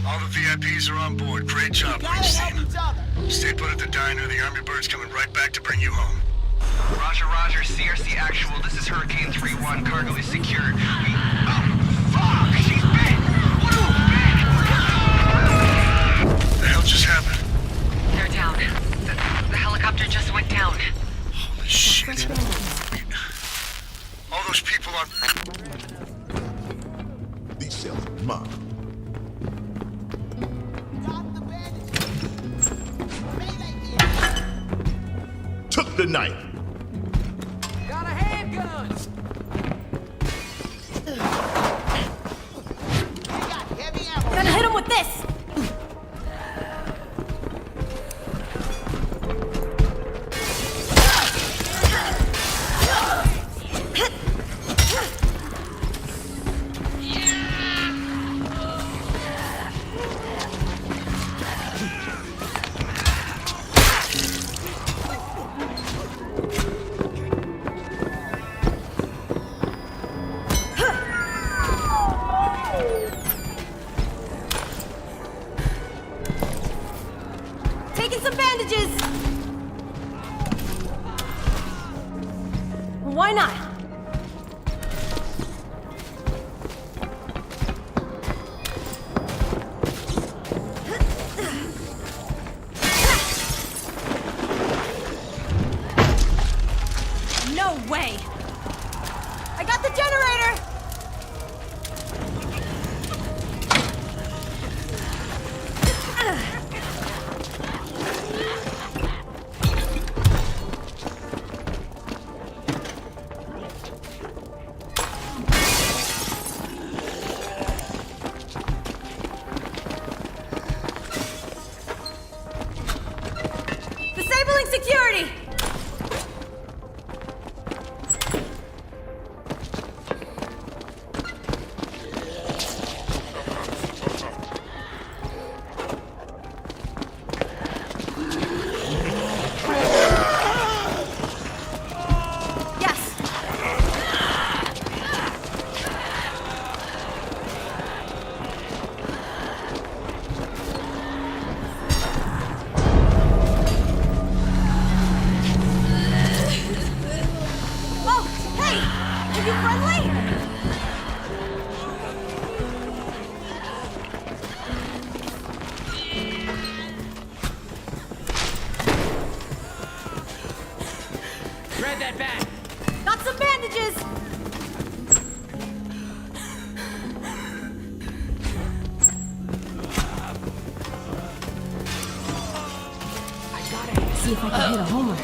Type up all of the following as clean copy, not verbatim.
All the VIPs are on board. Great job, police team. Stay put at the diner. The Army Bird's coming right back to bring you home. Roger, roger. CRC actual. This is Hurricane 3-1. Cargo is secured. Oh, fuck! She's bit! What The hell just happened? They're down. The helicopter just went down. Holy shit. All those people on... These cells are mine. Took the knife. Got a handgun! Gonna hit him with this! Taking some bandages! Why not? No way! I got the generator! Disabling security! Yes. Oh, hey! Are you friendly? Grab that bag! Got some bandages! See if I can hit a homer.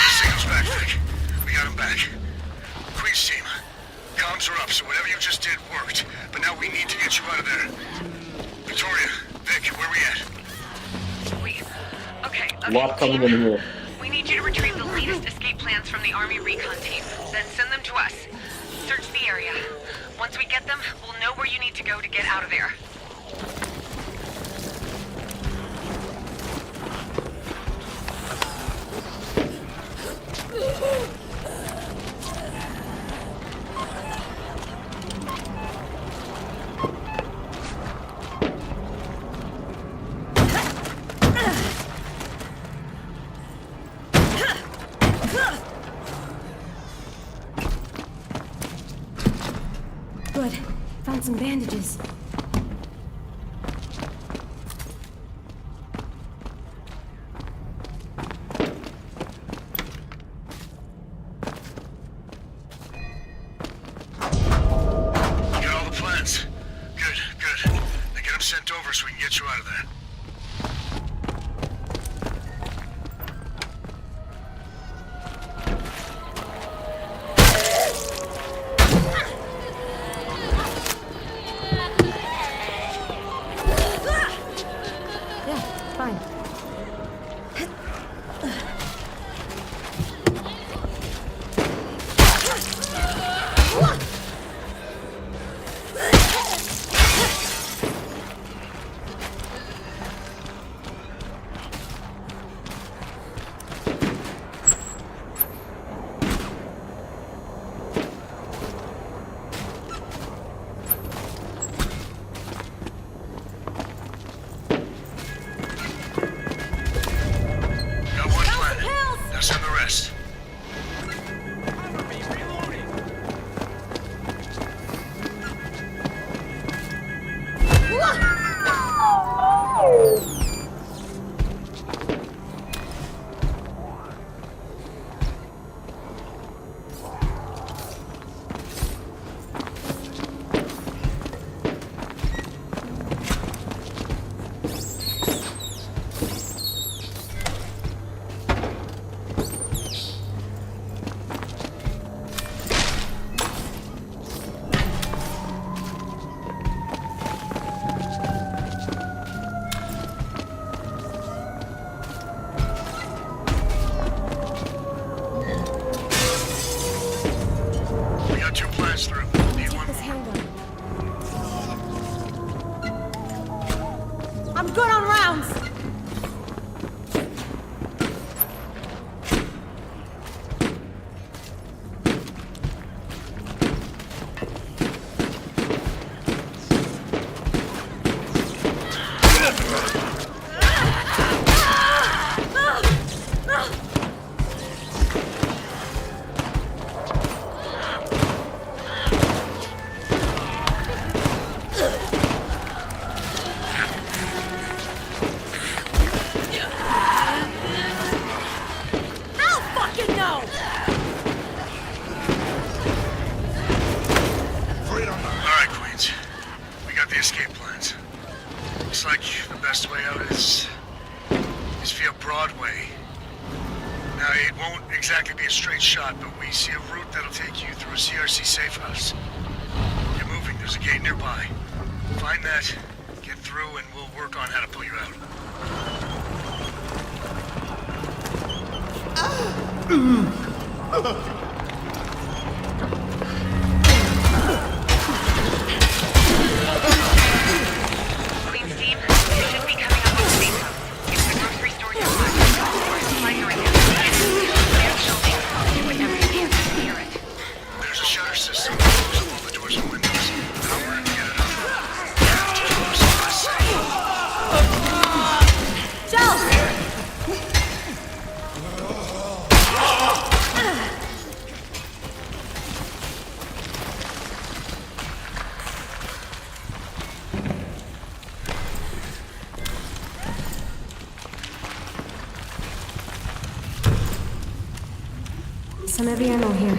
Signal's back, Vic. We got him back. Queen's team. Comms are up, so whatever you just did worked. But now we need to get you out of there. Victoria, Vic, where we at? Okay. Lot coming in here. We need you to retrieve the latest escape plans from the Army recon team. Then send them to us. Search the area. Once we get them, we'll know where you need to go to get out of there. Good. Found some bandages. Get all the plans. Good, good. Now get them sent over so we can get you out of there. Yeah, fine. We got 2 plans through. Need one This more. handgun. I'm good on rounds. Hell fucking no! Alright, Queens. We got the escape plans. Looks like the best way out is via Broadway. Now, it won't exactly be a straight shot, but we see a route that'll take you through a CRC safe house. Get moving, there's a gate nearby. Find that, get through, and we'll work on how to pull you out. Queen's team, you should be coming up with the safe house. It's the grocery store nearby. Find your way there. They're shielding. Do whatever you can to secure it. There's a shutter system that closes up all the doors and windows. How we're gonna get it up? You have to close it, I say. Joe! Some heavy ammo here.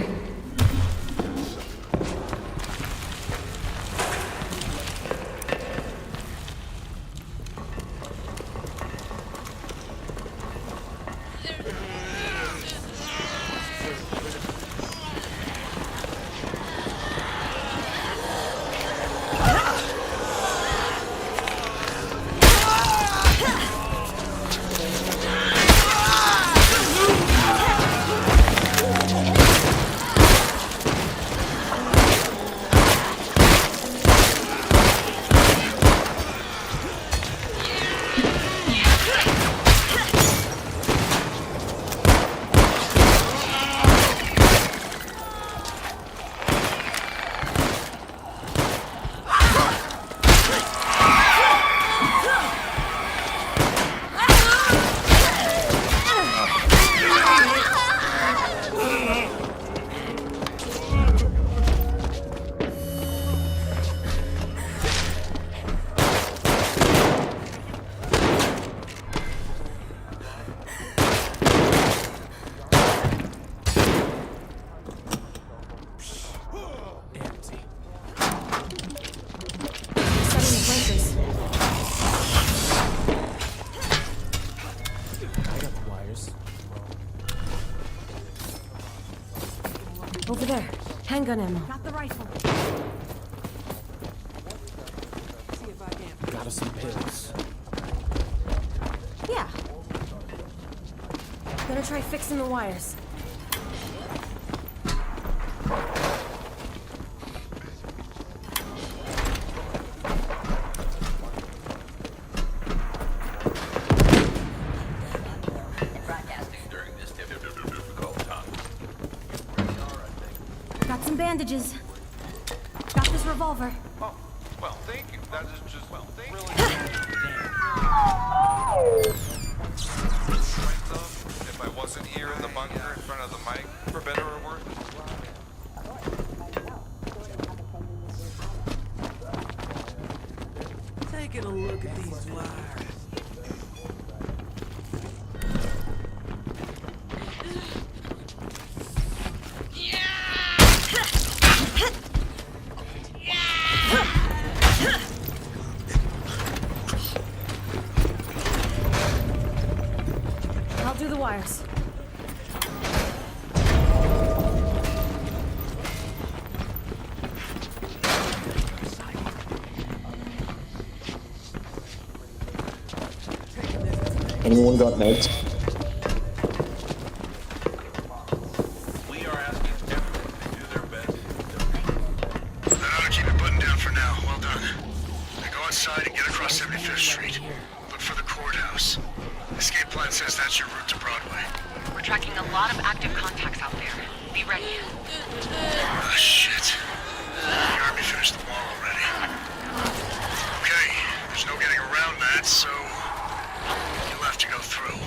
Over there. Handgun ammo. Got the rifle. Got us some pills. Yeah. Gonna try fixing the wires. Got some bandages. Got this revolver. Oh, well, thank you. That is just, well, thank you. Strength of, if I wasn't here in the bunker in front of the mic, for better or worse. Taking a look at these wires. I'll do the wires. Anyone got meds? We are asking everyone to do their best 25th Street. Look for the courthouse. Escape plan says that's your route to Broadway. We're tracking a lot of active contacts out there. Be ready. Ah, shit. The army finished the wall already. Okay, there's no getting around that, so you'll have to go through.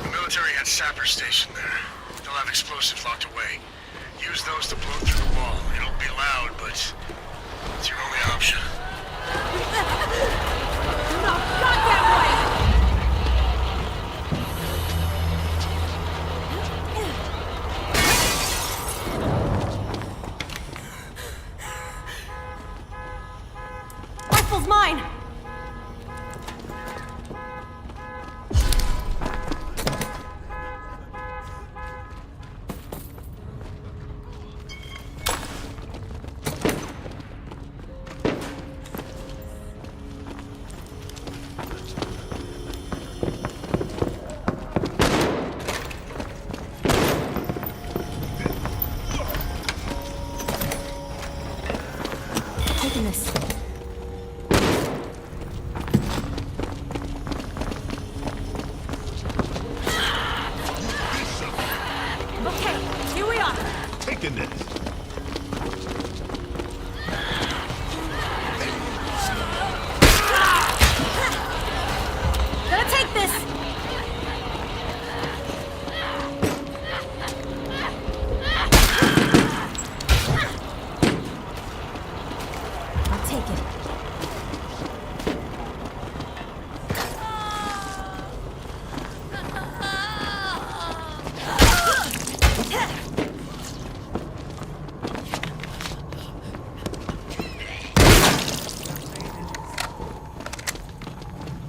The military had sappers stationed there. They'll have explosives locked away. Use those to blow through the wall. It'll be loud, but it's your only option. Not that way! Rifle's mine! Taking this. Okay, here we are. Taking this. Gonna take this. I'll take it.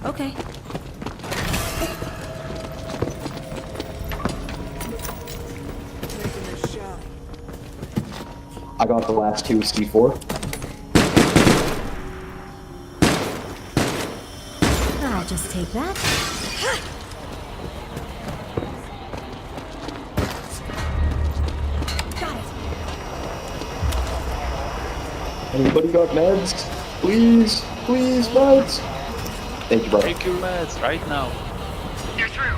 Okay. Taking a shot. I got the last two C4. I'll just take that. Got it. Anybody got meds? Please, please, meds. Thank you, brother. Take your meds right now. They're through.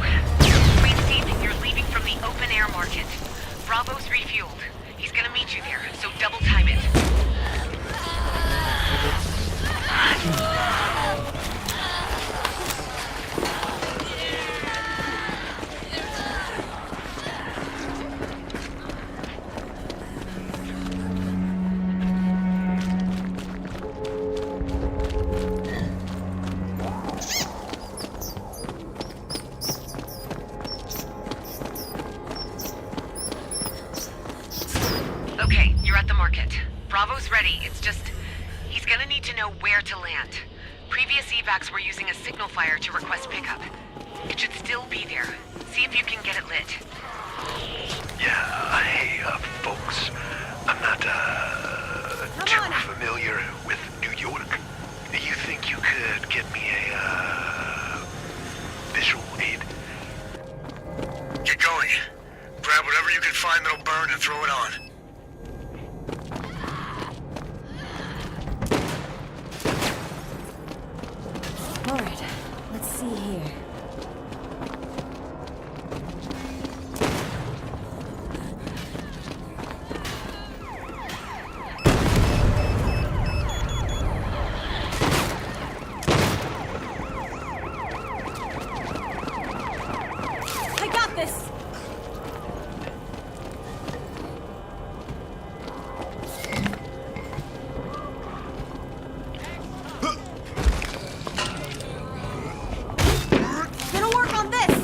Queen team, you're leaving from the open air market. Bravo's refueled. He's gonna meet you there, so double time it. Okay, you're at the market. Bravo's ready. It's just... he's gonna need to know where to land. Previous evacs were using a signal fire to request pickup. It should still be there. See if you can get it lit. Yeah, hey, folks. I'm not, too familiar with New York. You think you could get me a, visual aid? Get going. Grab whatever you can find that'll burn and throw it on. All right, let's see here. I got this! Gonna work on this!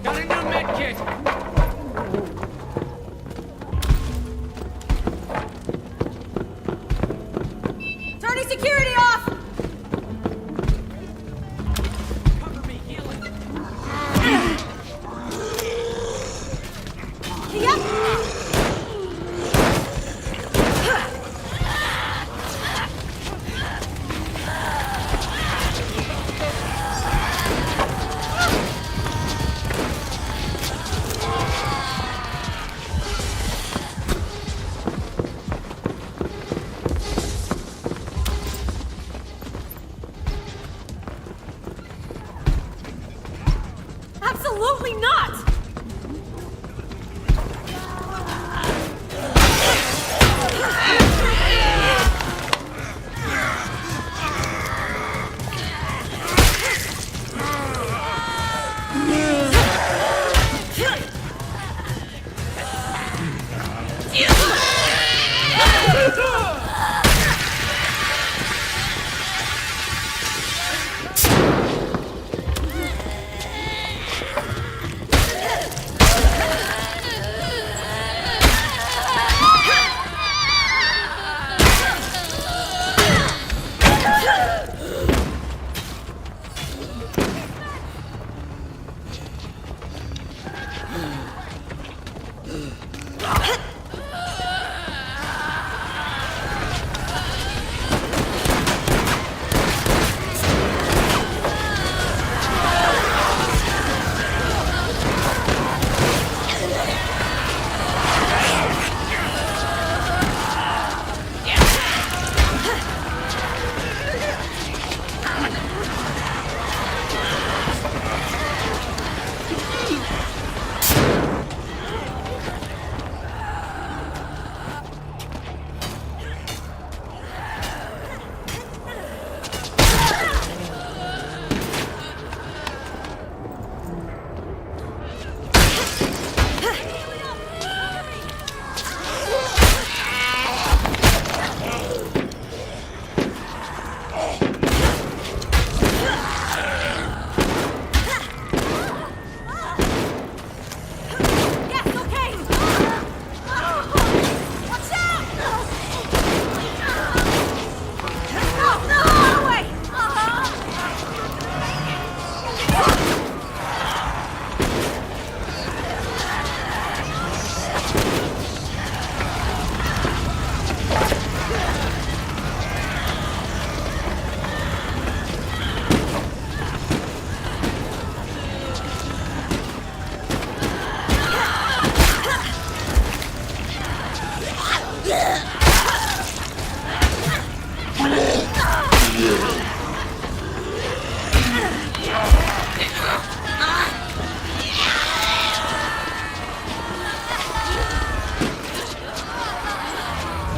Got a new med kit. Turning security off! Cover me, healing. Yep! Probably not!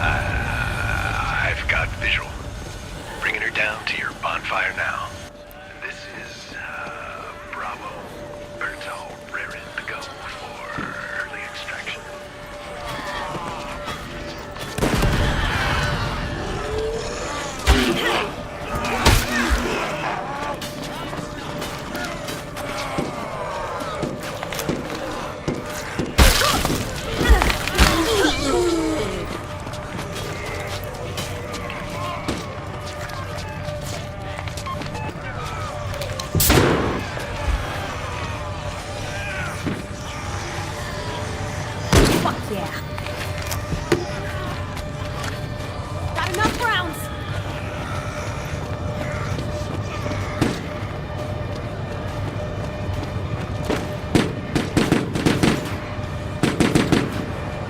I've got visual. Bringing her down to your bonfire now. This is, Bravo. Birds all raring to go for early extraction. Fuck yeah. Got enough rounds.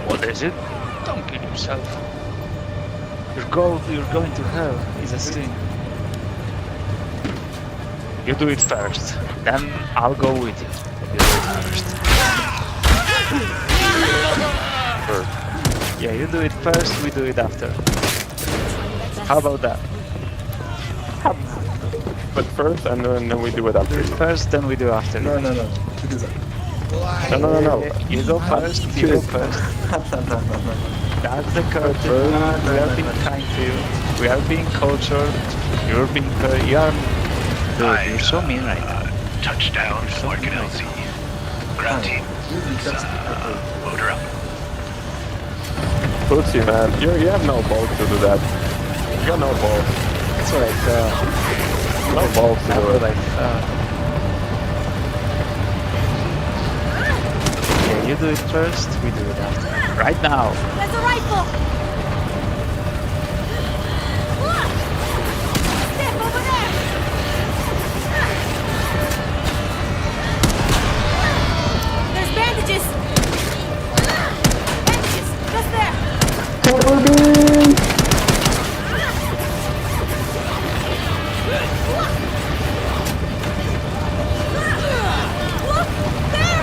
What is it? Don't kill yourself. You're going to hell is a sin. You do it first, then I'll go with you. You do it first. Yeah, you do it first, we do it after. How about that? But first, and then we do it Do after. it first, then we do after. No. You go first, you go first. That's the courtesy. We are being kind to you. We are being cultured. You're being you are. Dude, you're so mean right now. Touchdown to Market LZ. Ground team. Load her up. Pussy, man. You have no balls to do that. You got no balls. It's alright. No balls to do it. Yeah, you do it first, we do it after. Right now. There's a rifle. Look! Step over there. There's bandages. Bandages, just there. Cover me! Look there.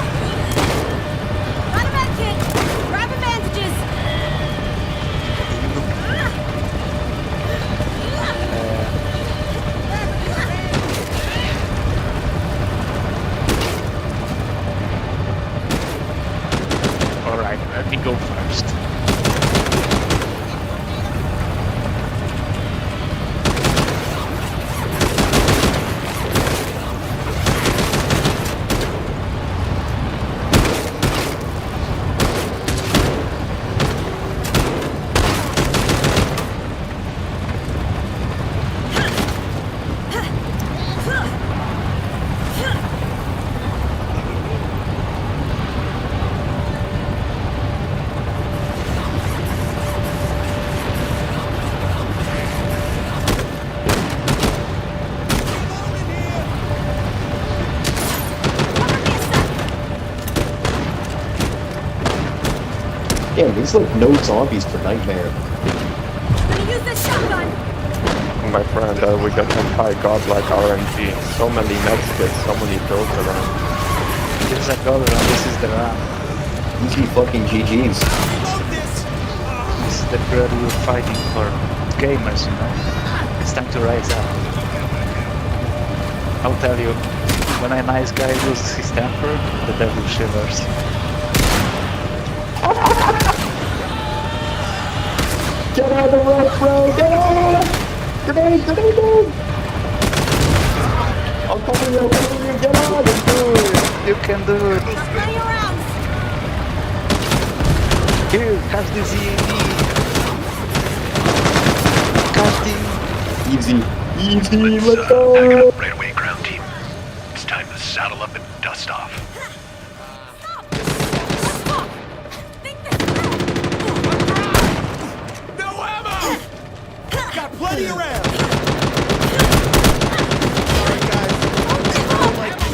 Damn, there's like no zombies for Nightmare. I'm gonna use this shotgun. My friend, we got anti-godlike RNG. So many medkits, so many pills around. This is a god around, this is the ram. Easy fucking GG's. This is the bread we're fighting for. Gamers, you know. It's time to rise up. I'll tell you, when a nice guy loses his temper, the devil shivers. Get out of the road, bro! Get out! Grenade! Grenade! I'm coming you! Get out! Do it! You can do it! Got plenty of rounds. Here, catch the ZAD! Catch the... Easy. Easy, let's Pack it go! up right away, ground team. It's time to saddle up and dust off. Stop! Think this through. No ammo! Got plenty around! Sorry, guys. I don't like to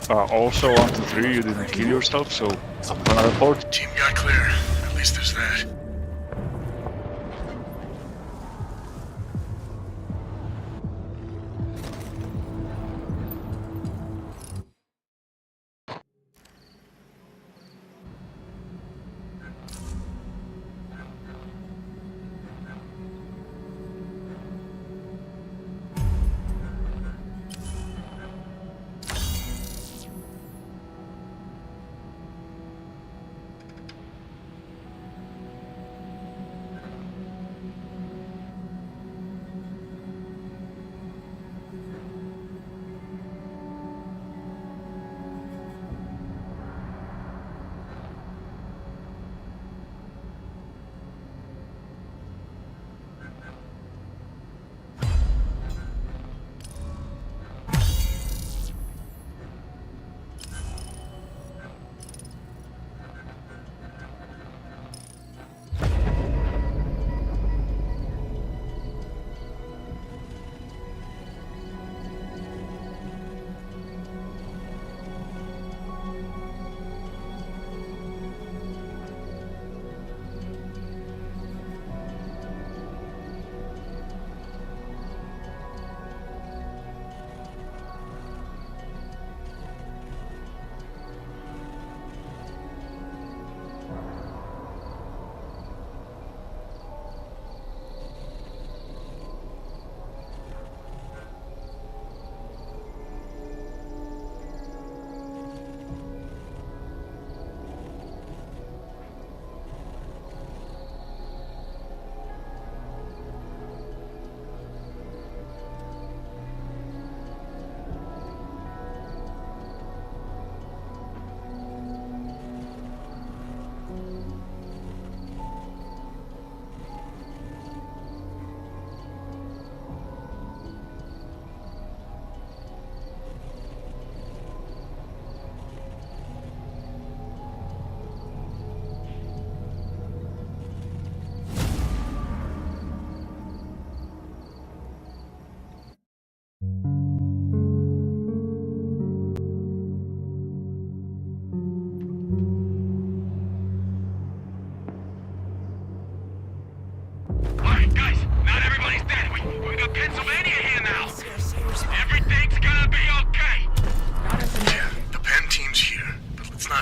either. Also, 1, 2, 3, you didn't kill yourself, so I'm gonna report. Team got clear. At least there's that.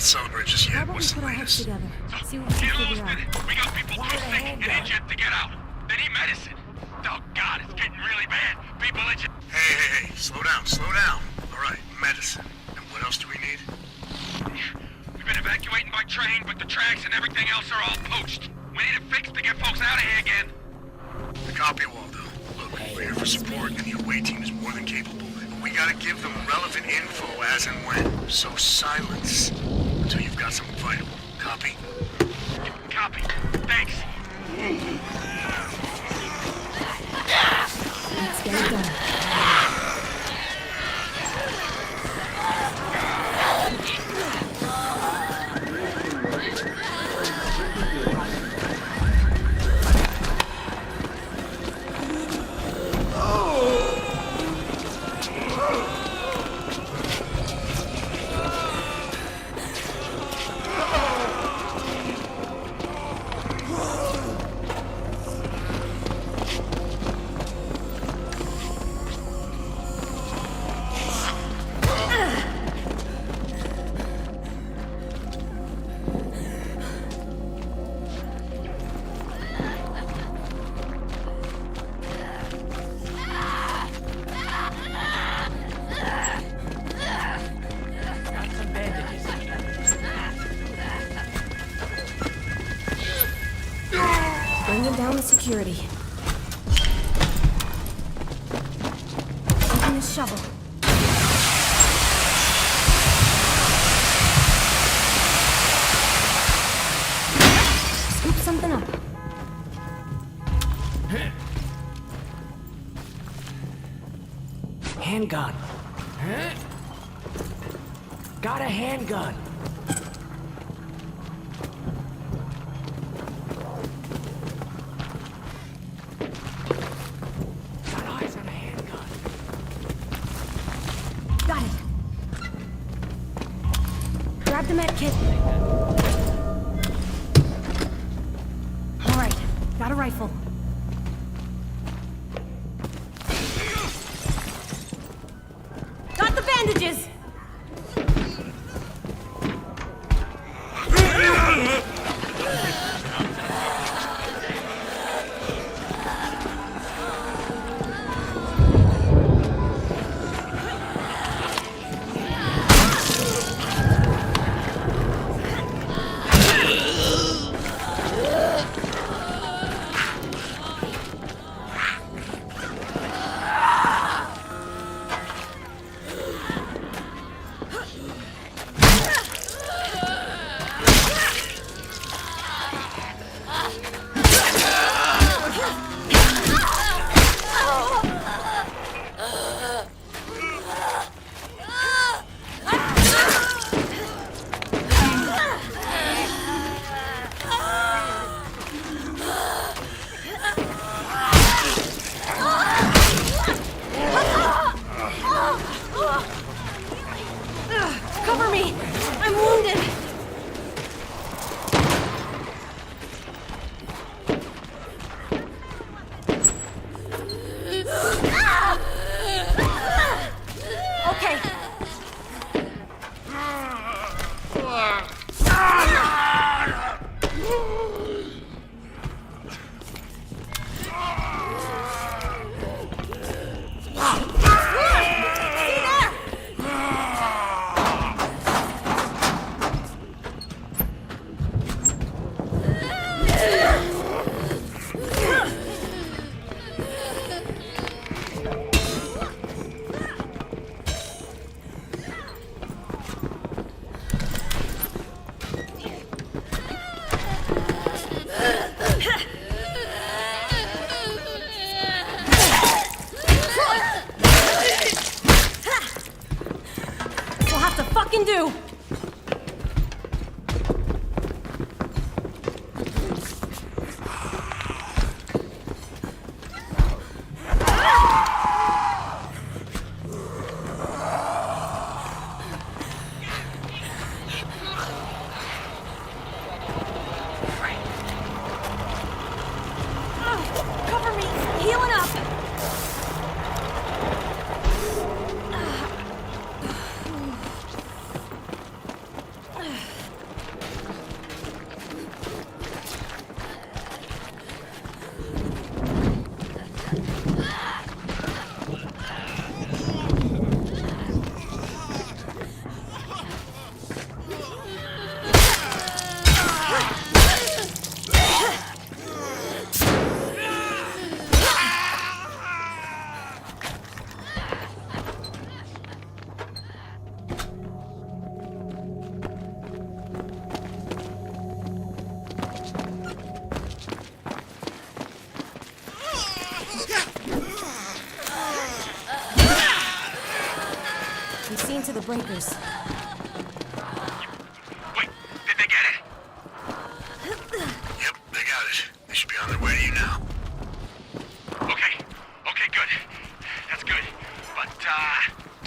celebrate just yet. What's the latest? Together. See what we Get can lost figure in out. it. We got people too sick and injured to get out. They need medicine. Oh God, it's getting really bad. People injured. Hey, slow down, slow down. All right, medicine. And what else do we need? We've been evacuating by train, but the tracks and everything else are all poached. We need it fixed to get folks out of here again. Copy, Waldo. Look, we're here for support, and the away team is more than capable. But we gotta give them relevant info as and when. So silence until you've got something vital. Copy? Copy. Thanks. Let's get it done. Bringing down the security. Taking a shovel. Scoop something up. Handgun. Got a handgun. Got eyes on a handgun. Got it. Grab the med kit. All right, got a rifle. Got the bandages. Cover me! I'm wounded! Okay. See there? We'll have to fucking do. Cover me. Healing up. We've seen to the breakers. Wait, did they get it? Yep, they got it. They should be on their way to you now. Okay, good. That's good. But,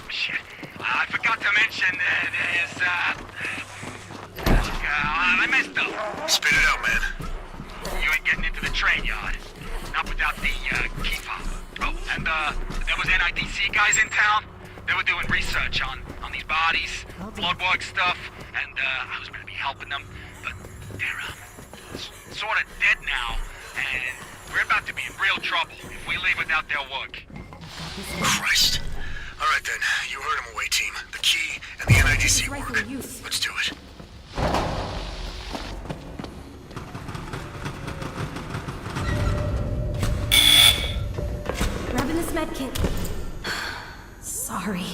shit. I forgot to mention there's, I messed up. Spit it out, man. You ain't getting into the train yard. Not without the, key fob. Oh, and, there was NIDC guys in town. They were doing research on these bodies, blood work stuff, and, I was gonna be helping them, but they're, sort of dead now, and we're about to be in real trouble if we leave without their work. Christ. All right, then. You heard him away, team. The key and the NIDC Right for work. use. Let's do it. this med kit. Sorry.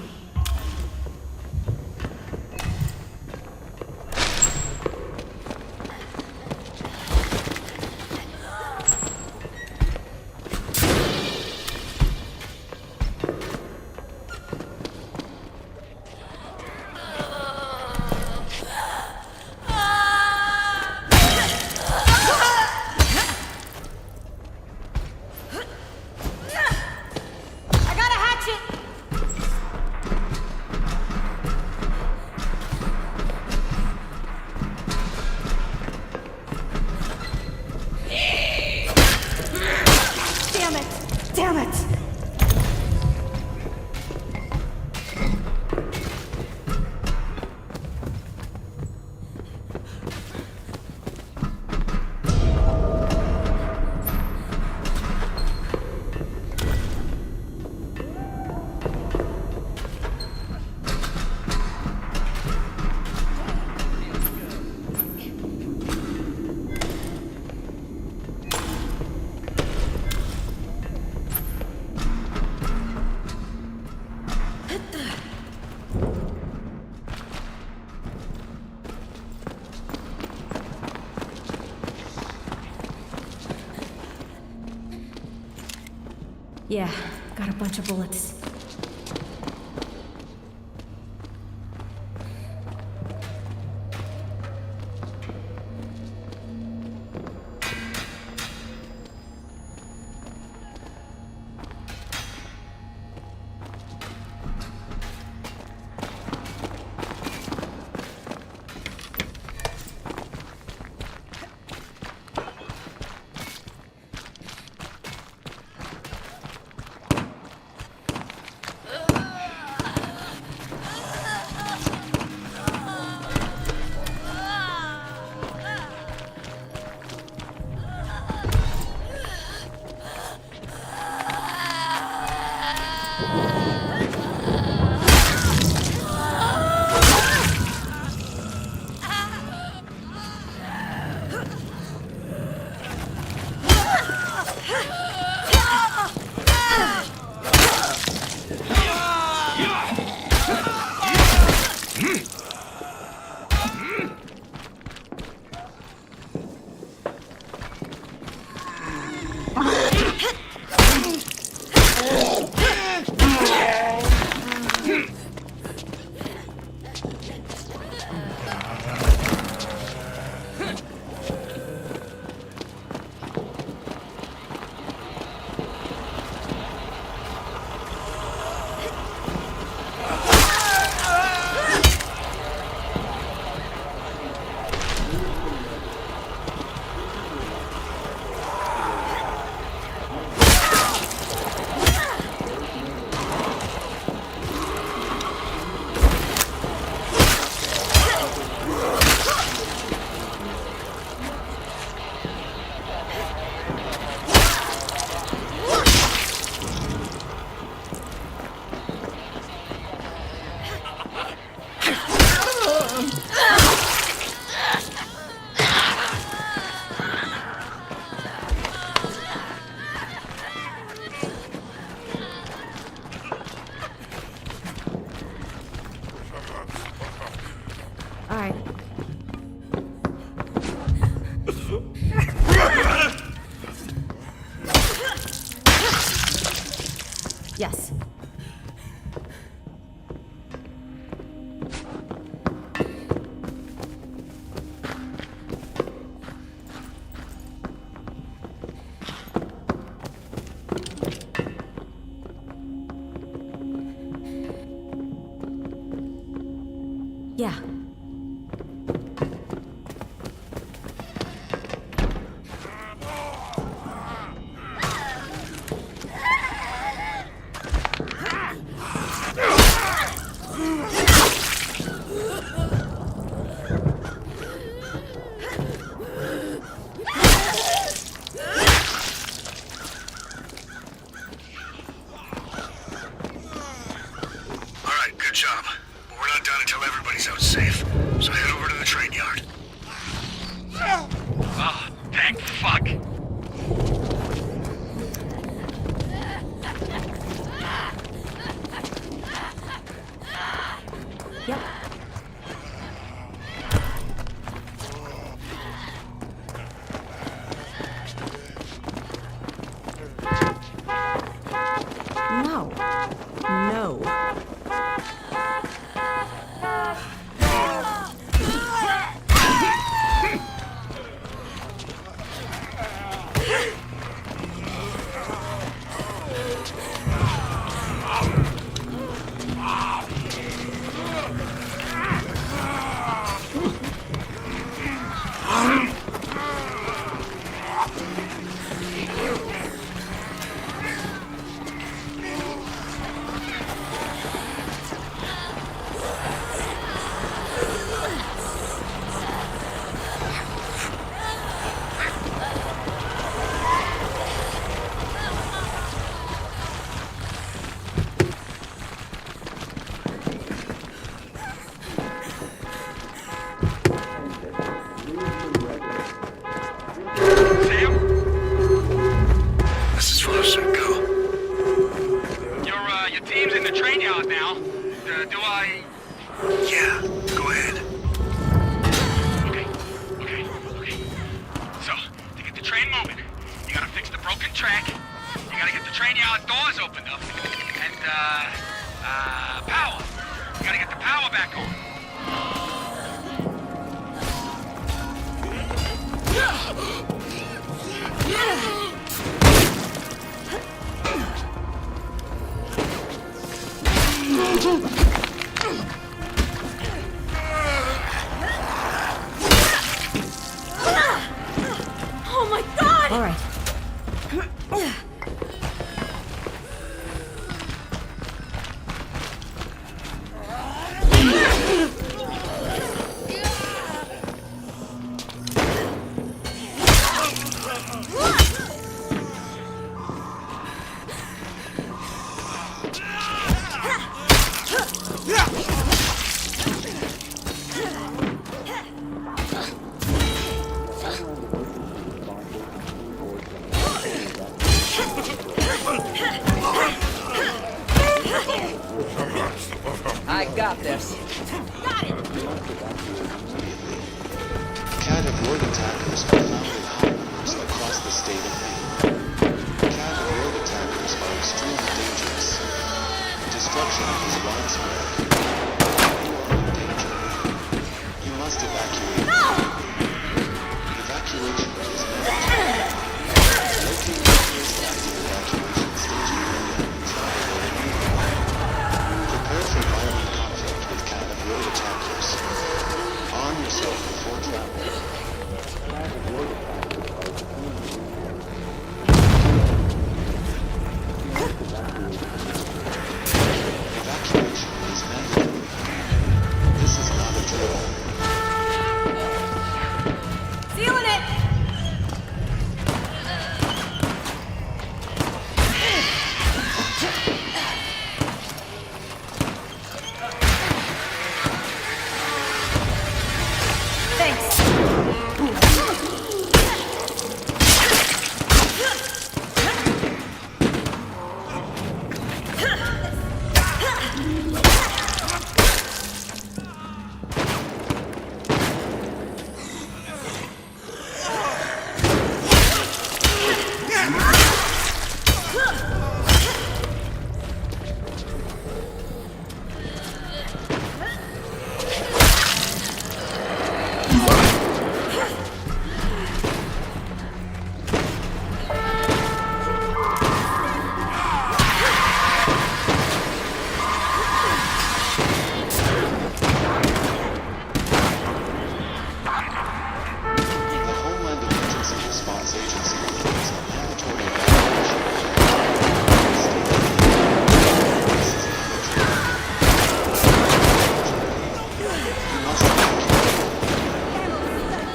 I got a hatchet! Damn it! Damn it! Yeah, got a bunch of bullets. All right. Yes. Yeah. Good job. But we're not done until everybody's out safe. So head over to the train yard. Oh, thank fuck. train moving. You gotta fix the broken track. You gotta get the train yard doors opened up. And, power. You gotta get the power back on. Oh my god! All right. I got this. Got it! Cat and ward attackers are found in high numbers across the state of Maine. Cat and ward attackers are extremely dangerous. Destruction is widespread. You are in danger. You must evacuate. No! Evacuation is mandatory. Locate the nearest active evacuation station area and travel where needed. Prepare for violent conflict with cat and ward attackers. Arm yourself before travel. Evacuation is mandatory. This is not a drill. Sealing it! Thanks. The Homeland Emergency Response Agency is a mandatory evacuation. You must evacuate.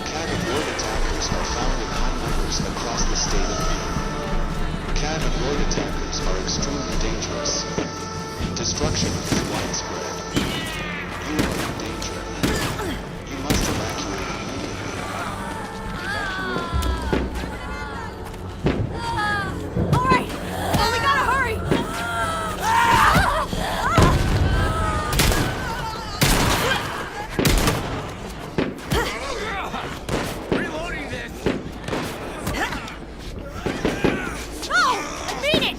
Cat and ward attackers are found in high numbers across the state of Maine. Cat and ward attackers are extremely dangerous. Destruction is widespread. You are in danger. You must evacuate immediately. All right! Well, we gotta hurry! Reloading this. No! I mean it!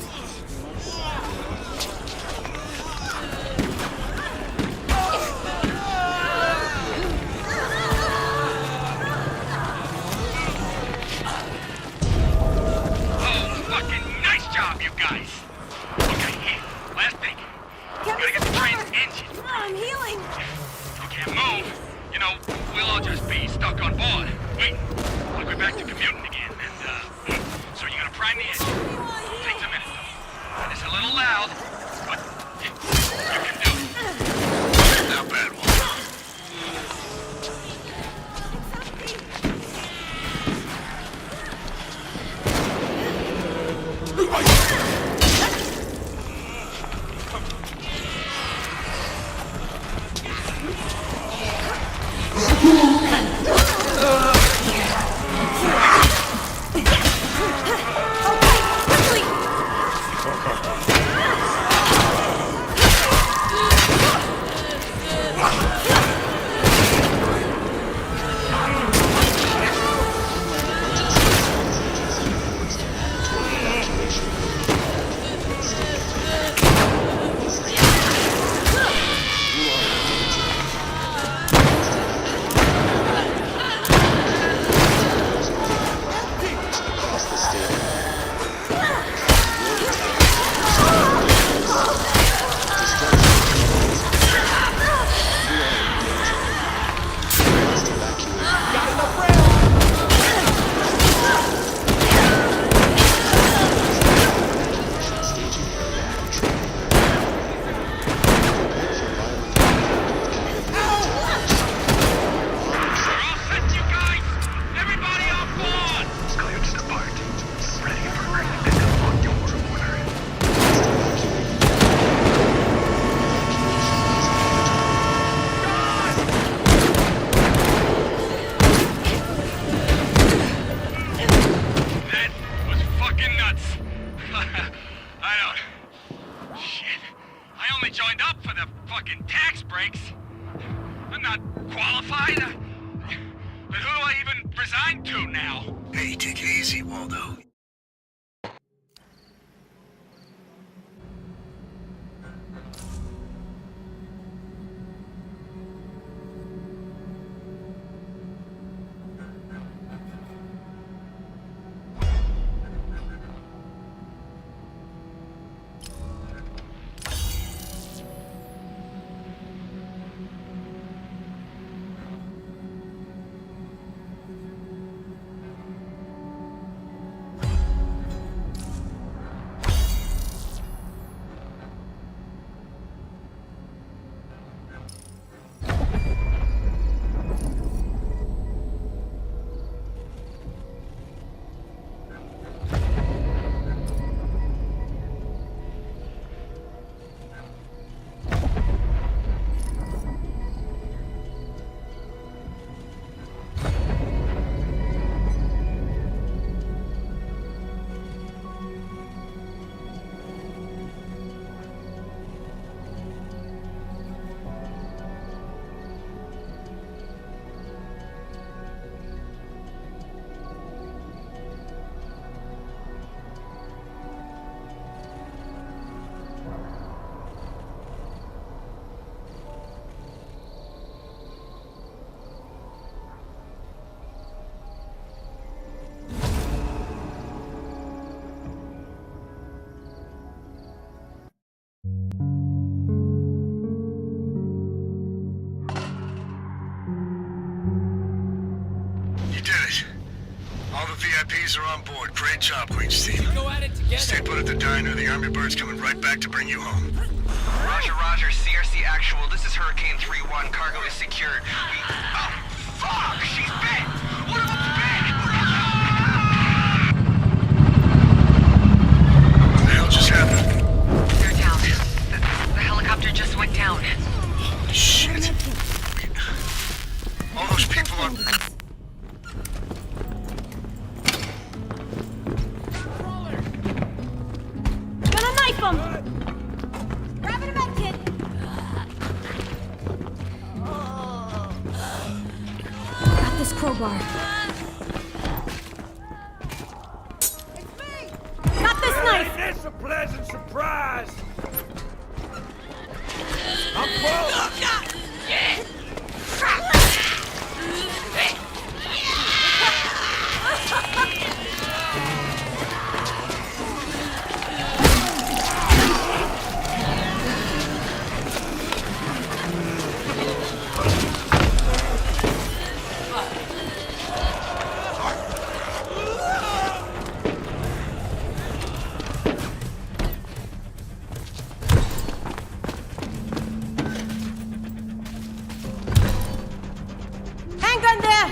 breaks. I'm not qualified. But who do I even resign to now? Hey, take it easy, Waldo. VIPs are on board. Great job, Queen's team. Go at it together. Stay put at the diner. The Army Bird's coming right back to bring you home. Roger, Roger. CRC actual. This is Hurricane 3-1. Cargo is secured. Oh, fuck! She's bit! One of them's bit! What the hell just happened? They're down. The helicopter just went down. Holy shit. All those people are... Gonna knife him! Grabbing a med kit! Got this crowbar. It's me! Got this knife! It's a pleasant surprise. I'm full. Handgun there!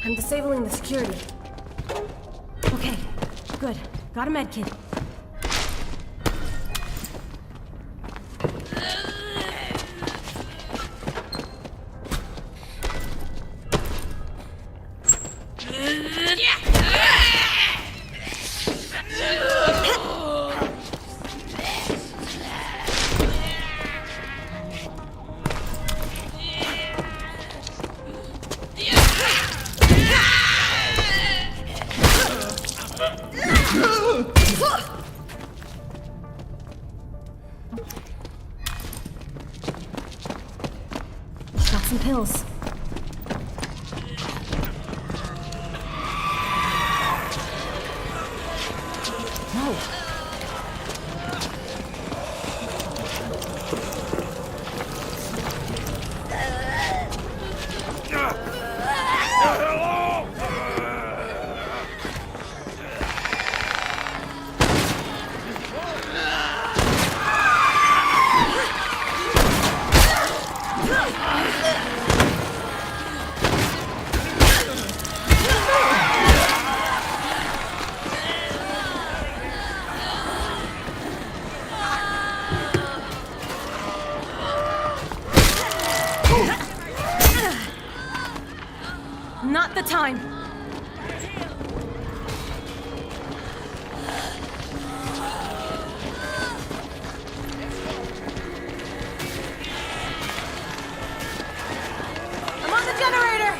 I'm disabling the security. Okay, good. Got a med kit. Got some pills. No. time. I'm on the generator!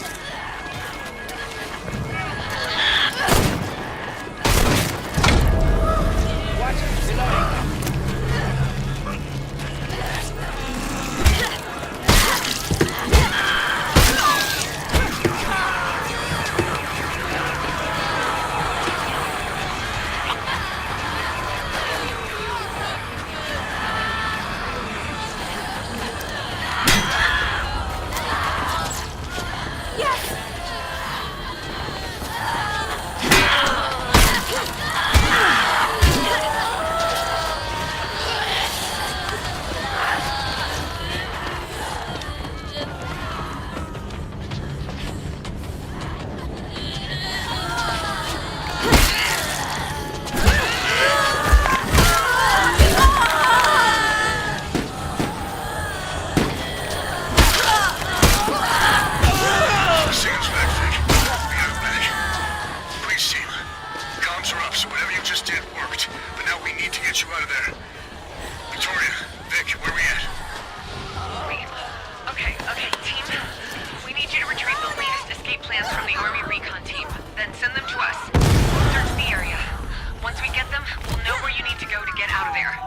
Watch it. Reloading. Signal's back, Vic. We got him back. Police team, comms are up, so whatever you just did worked. But now we need to get you out of there. Victoria, Vic, where we at? Okay, team. We need you to retrieve the latest escape plans from the Army Recon team. Then send them to us. We'll search the area. Once we get them, we'll know where you need to go to get out of there.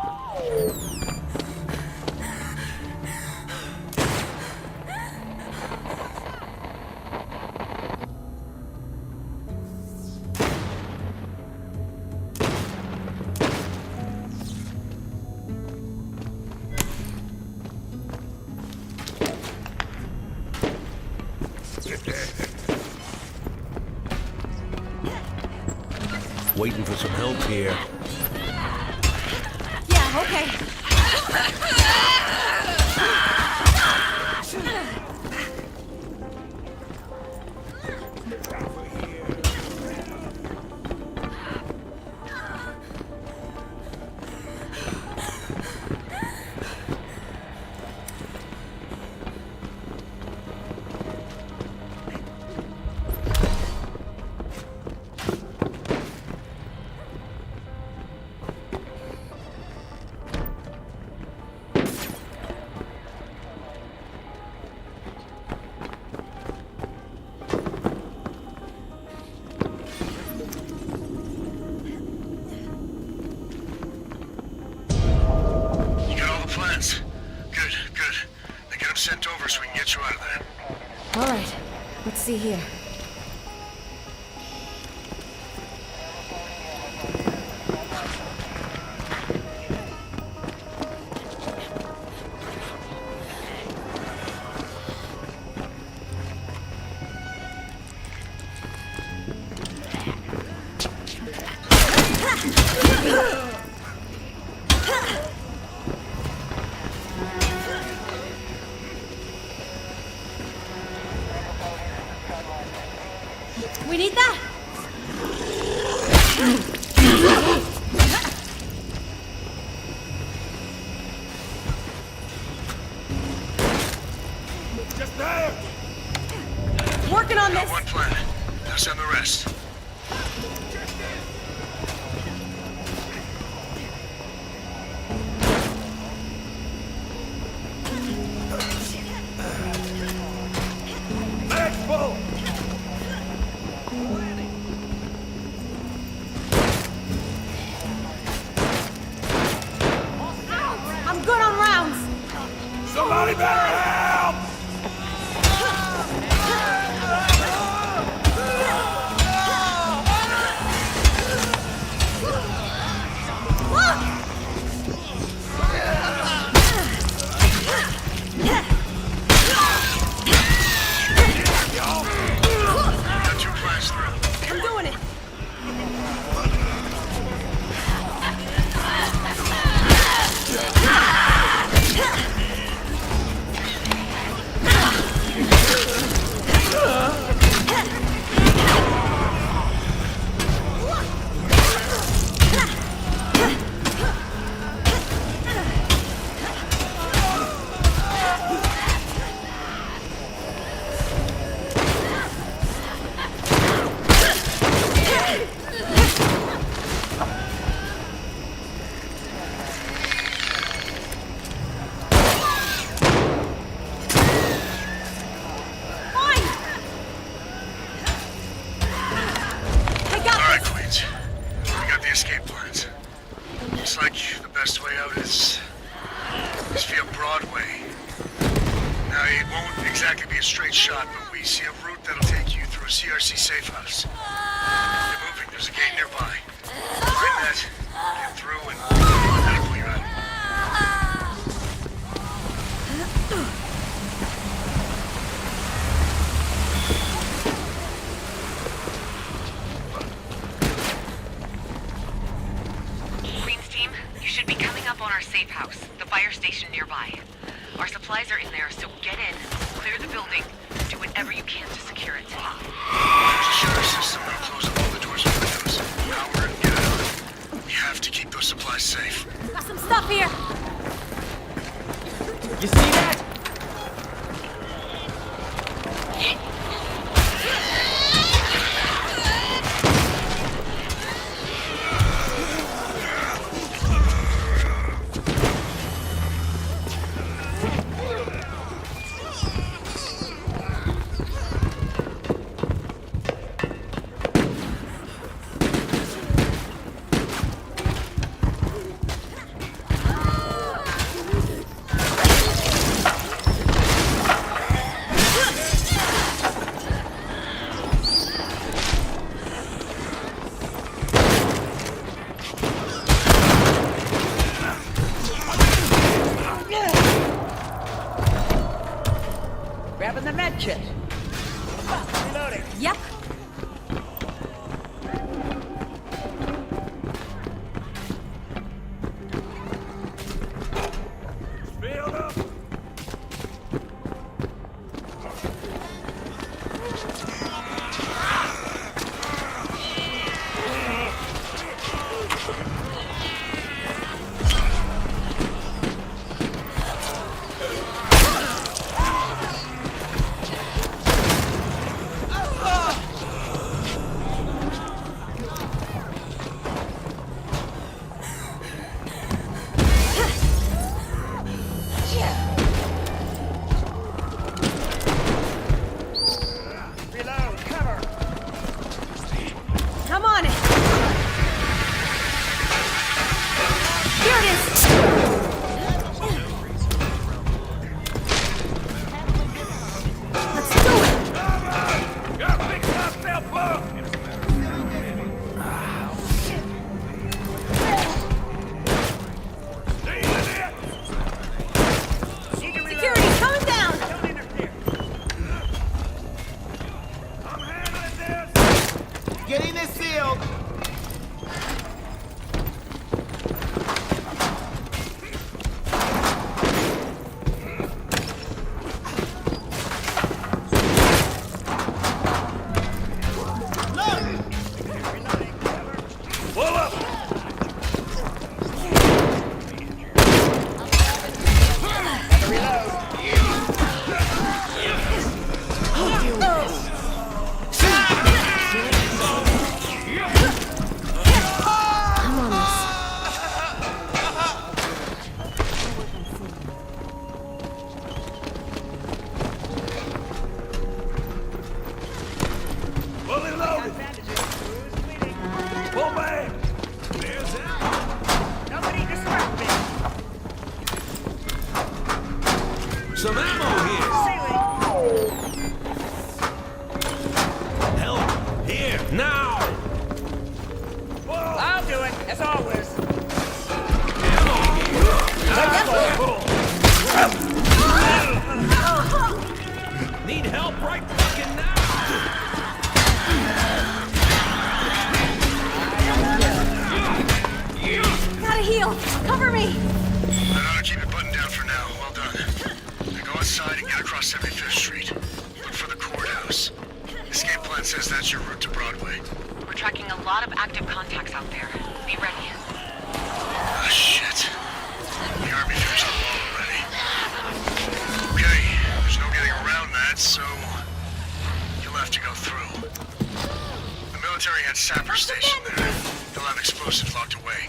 Waiting for some help here. Yeah, okay. You got all the plans? Good. Then get them sent over so we can get you out of there. All right, let's see here. We need that! Just there. Working on Got this! one plan. Now send the rest. Bags full. I'm good on rounds! Somebody better help! Got two plans through. I'm doing it! is via Broadway. Now, it won't exactly be a straight shot, but we see a route that'll take you through a CRC safe house. Get moving, there's a gate nearby. Find that, get through, and that'll pull you out. Queen's team, you should be coming up on our safe house, the fire station nearby. Our supplies are in there, so get in, clear the building, do whatever you can to secure it. There's a shutter system that'll close all the doors and windows. Power and get out. We have to keep those supplies safe. Got some stuff here. You see that? Grabbing the med kit. Reloading. Yep. Field up. Reload. Cover. Come on. Here it is. Let's do it. Got fix yourself up. Security coming down. Don't interfere. I'm handling this. Getting this sealed. Pull up. I'm on this. Fully loaded. Pull back. There's out. Nobody distract me. Some ammo here. Help here now. I'll do it, as always. Need help right fucking now. Gotta heal. Cover me. I ought to keep it buttoned down for now. Well done. Now go outside and get across 75th Street. Look for the courthouse. Escape plan says that's your route to Broadway. We're tracking a lot of active contacts out there. Be ready. Ah, shit. The army finished the wall already. Okay, there's no getting around that, so you'll have to go through. The military had sappers stationed there. They'll have explosives locked away.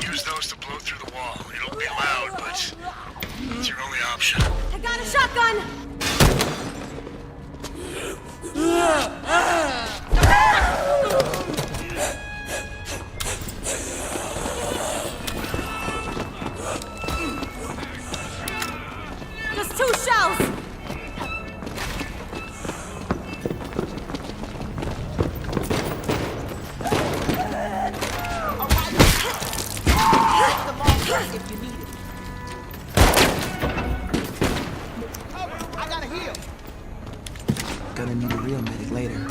Use those to blow through the wall. It'll be loud, but it's your only option. I got a shotgun. 2 shells! If you need it. I gotta heal. Gonna need a real medic later.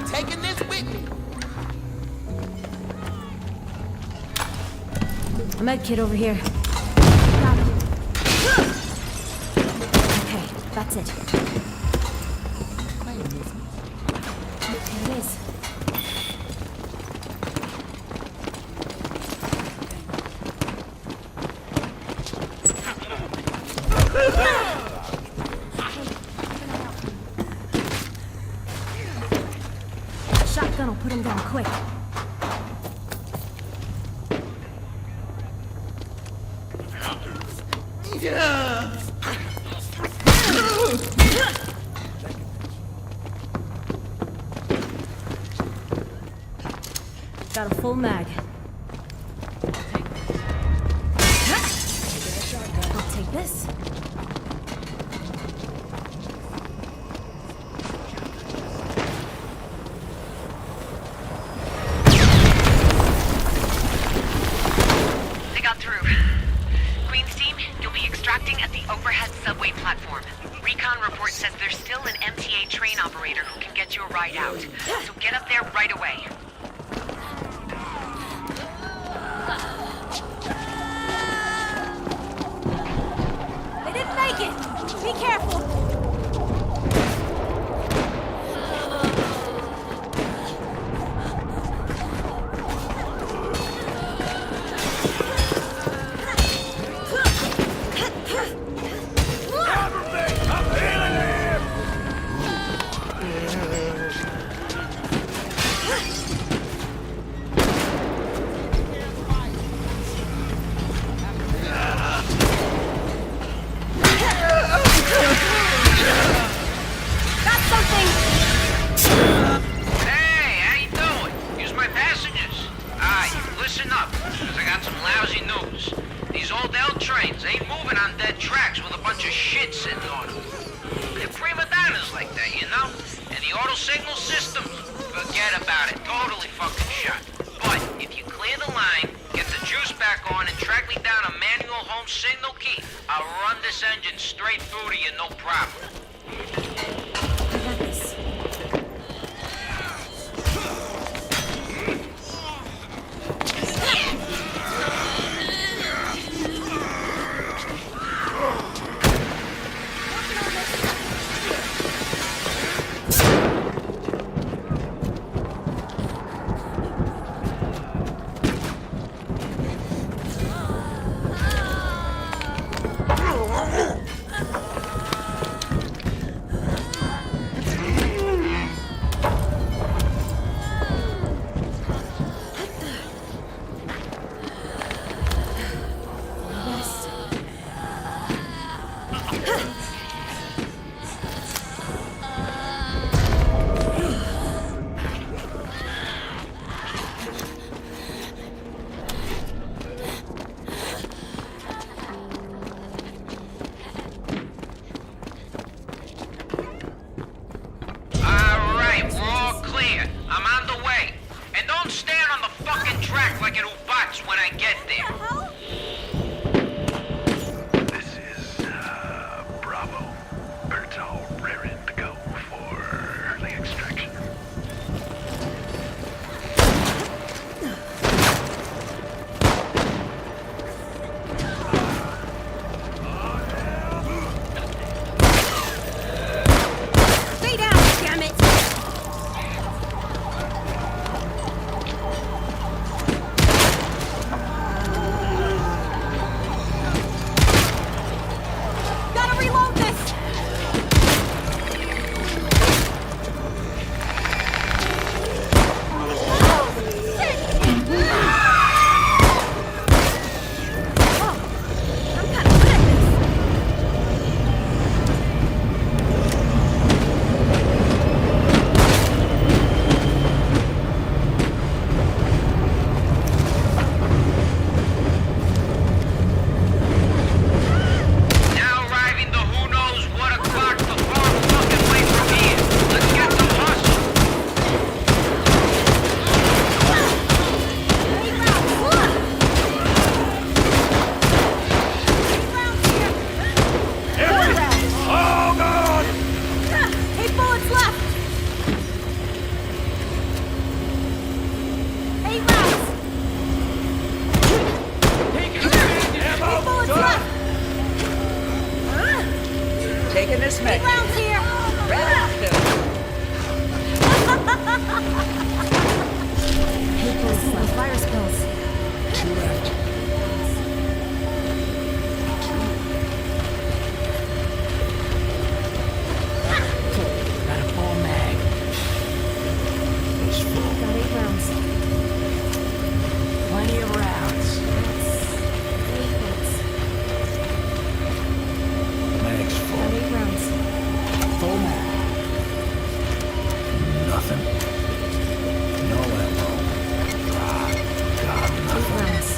Taking this with me. A med kit over here. Got it. Okay, that's it. Here it is. Shotgun will put him down quick. Got a full mag. I'll take this. They got through. Queen's team, you'll be extracting at the overhead subway platform. Recon report says there's still an MTA train operator who can get you a ride out. So get up there right away. They didn't make it! Be careful! Listen up, because I got some lousy news. These old L trains ain't moving on dead tracks with a bunch of shit sitting on them. They're prima donnas like that, you know? And the auto signal system, forget about it. Totally fucking shot. But if you clear the line, get the juice back on, and track me down a manual home signal key, I'll run this engine straight through to you, no problem. I got this. Taking this mag. Rounds here! Hey, those virus pills. Two left. Got a full mag. It's full. Got 8 rounds. Plenty of rounds. 8 hits. Mag's full. Got 8 rounds. Full mag. Nothing. No ammo. Ah, God, 8 nothing. rounds.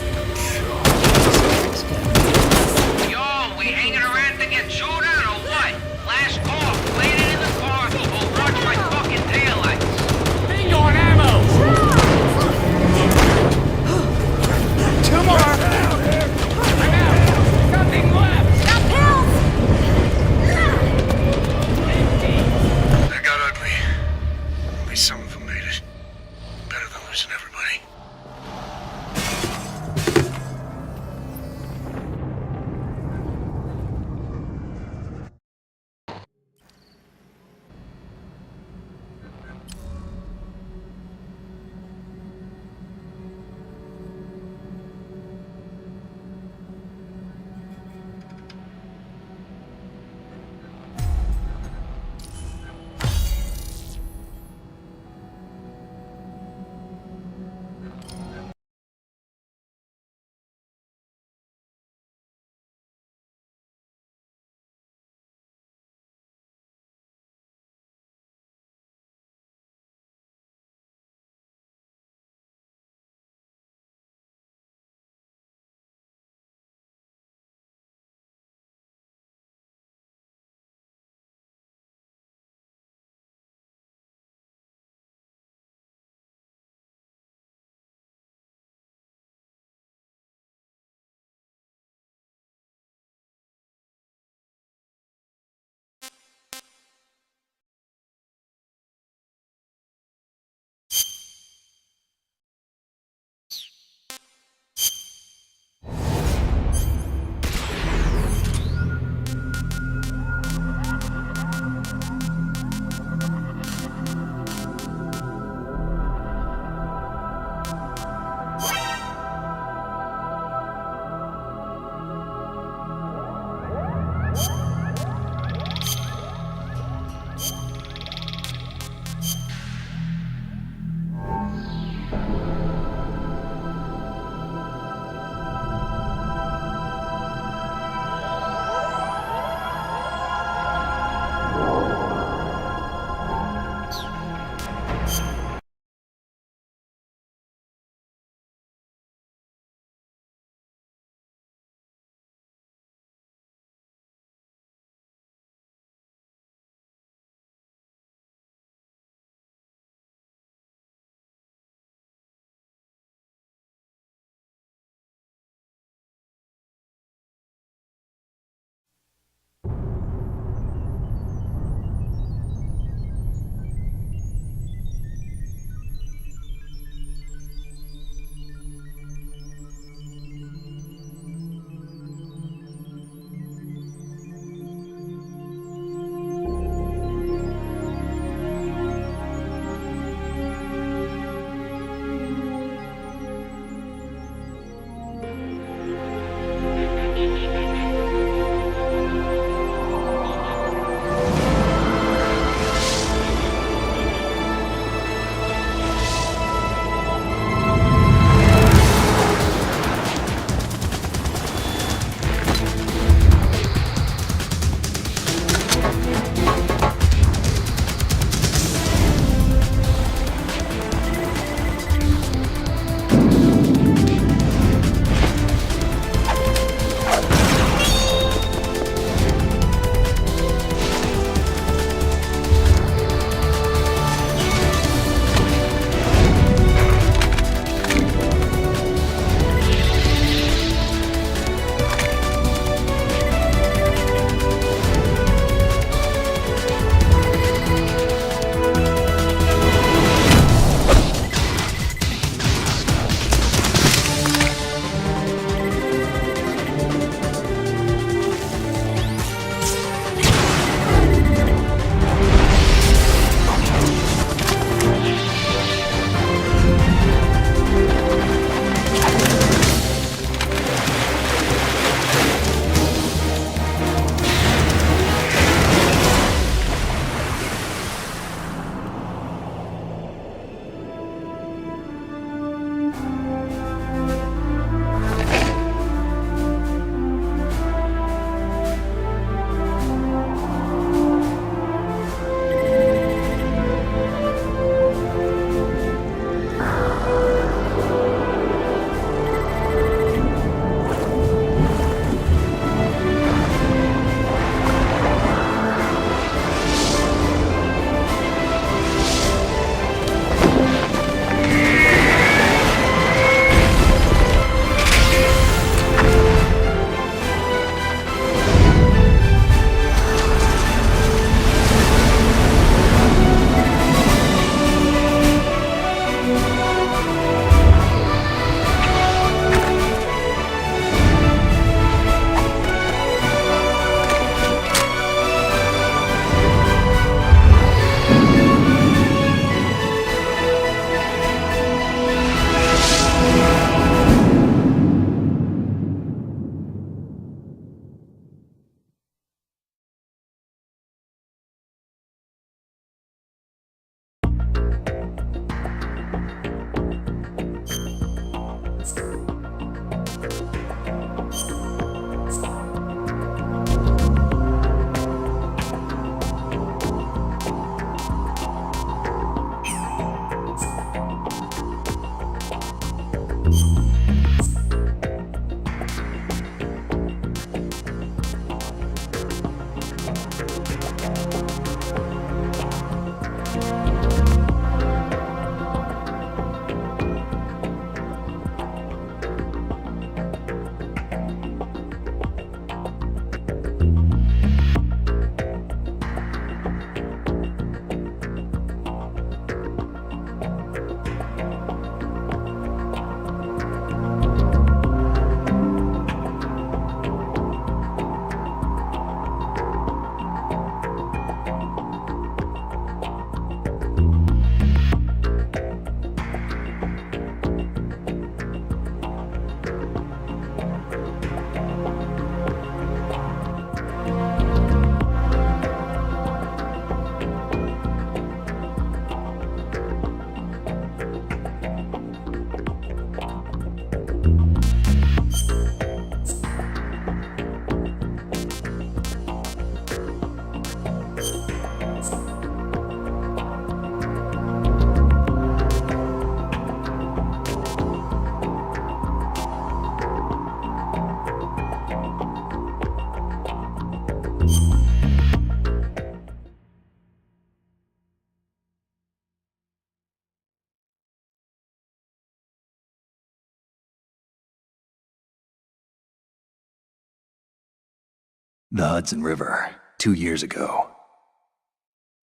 The Hudson River, 2 years ago.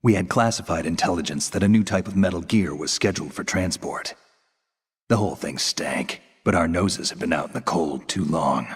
We had classified intelligence that a new type of metal gear was scheduled for transport. The whole thing stank, but our noses had been out in the cold too long.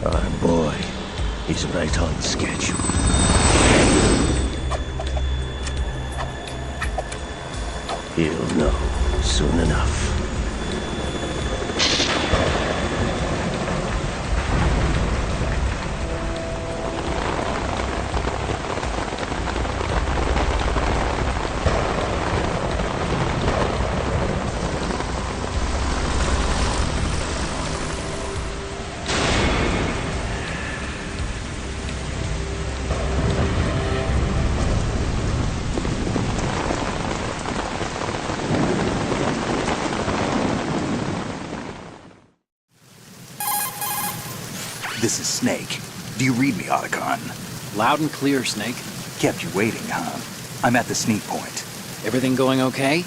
Our boy is right on schedule. He'll know soon enough. This is Snake. Do you read me, Otacon? Loud and clear, Snake. Kept you waiting, huh? I'm at the sneak point. Everything going okay?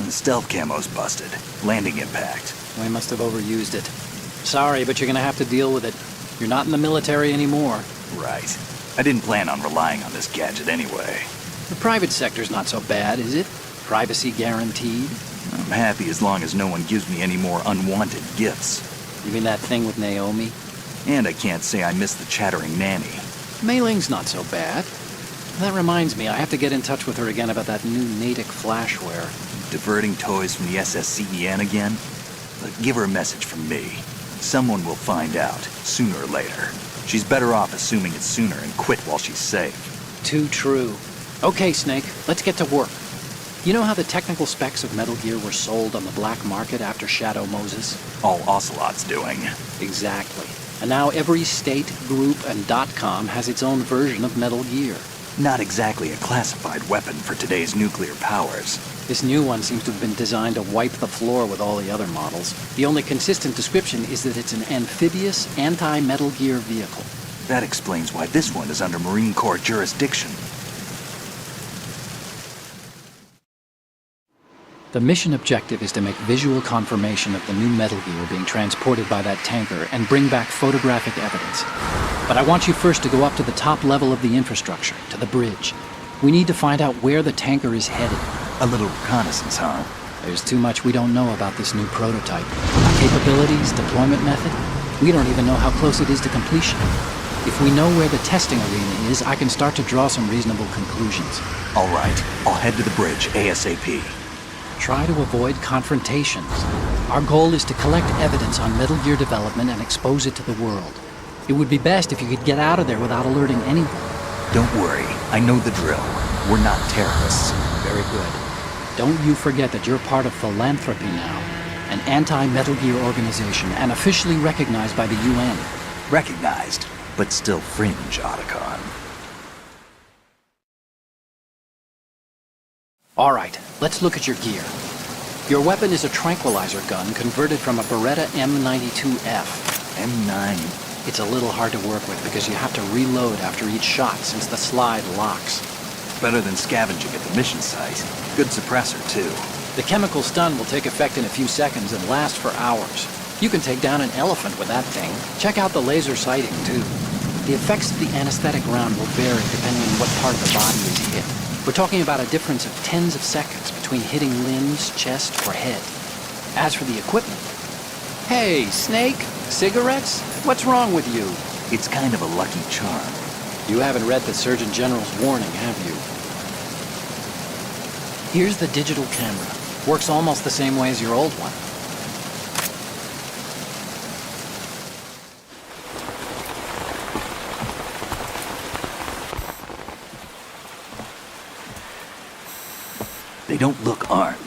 Stealth camo's busted. Landing impact. We must have overused it. Sorry, but you're gonna have to deal with it. You're not in the military anymore. Right. I didn't plan on relying on this gadget anyway. The private sector's not so bad, is it? Privacy guaranteed? I'm happy as long as no one gives me any more unwanted gifts. You mean that thing with Naomi? And I can't say I miss the chattering nanny. Mei Ling's not so bad. That reminds me, I have to get in touch with her again about that new Natick flashware. Diverting toys from the SSCEN again? But give her a message from me. Someone will find out, sooner or later. She's better off assuming it's sooner and quit while she's safe. Too true. Okay, Snake, let's get to work. You know how the technical specs of Metal Gear were sold on the black market after Shadow Moses? All Ocelot's doing. Exactly. And now every state, group, and .com has its own version of Metal Gear. Not exactly a classified weapon for today's nuclear powers. This new one seems to have been designed to wipe the floor with all the other models. The only consistent description is that it's an amphibious, anti-Metal Gear vehicle. That explains why this one is under Marine Corps jurisdiction. The mission objective is to make visual confirmation of the new Metal Gear being transported by that tanker and bring back photographic evidence. But I want you first to go up to the top level of the infrastructure, to the bridge. We need to find out where the tanker is headed. A little reconnaissance, huh? There's too much we don't know about this new prototype. Capabilities, deployment method. We don't even know how close it is to completion. If we know where the testing arena is, I can start to draw some reasonable conclusions. All right, I'll head to the bridge ASAP. Try to avoid confrontations. Our goal is to collect evidence on Metal Gear development and expose it to the world. It would be best if you could get out of there without alerting anyone. Don't worry, I know the drill. We're not terrorists. Very good. Don't you forget that you're part of Philanthropy now, an anti-Metal Gear organization and officially recognized by the UN. Recognized, but still fringe, Otacon. All right, let's look at your gear. Your weapon is a tranquilizer gun converted from a Beretta M92F. M9? It's a little hard to work with because you have to reload after each shot since the slide locks. Better than scavenging at the mission site. Good suppressor, too. The chemical stun will take effect in a few seconds and last for hours. You can take down an elephant with that thing. Check out the laser sighting, too. The effects of the anesthetic round will vary depending on what part of the body is hit. We're talking about a difference of tens of seconds between hitting limbs, chest, or head. As for the equipment... Hey, Snake? Cigarettes? What's wrong with you? It's kind of a lucky charm. You haven't read the Surgeon General's warning, have you? Here's the digital camera. Works almost the same way as your old one. They don't look armed.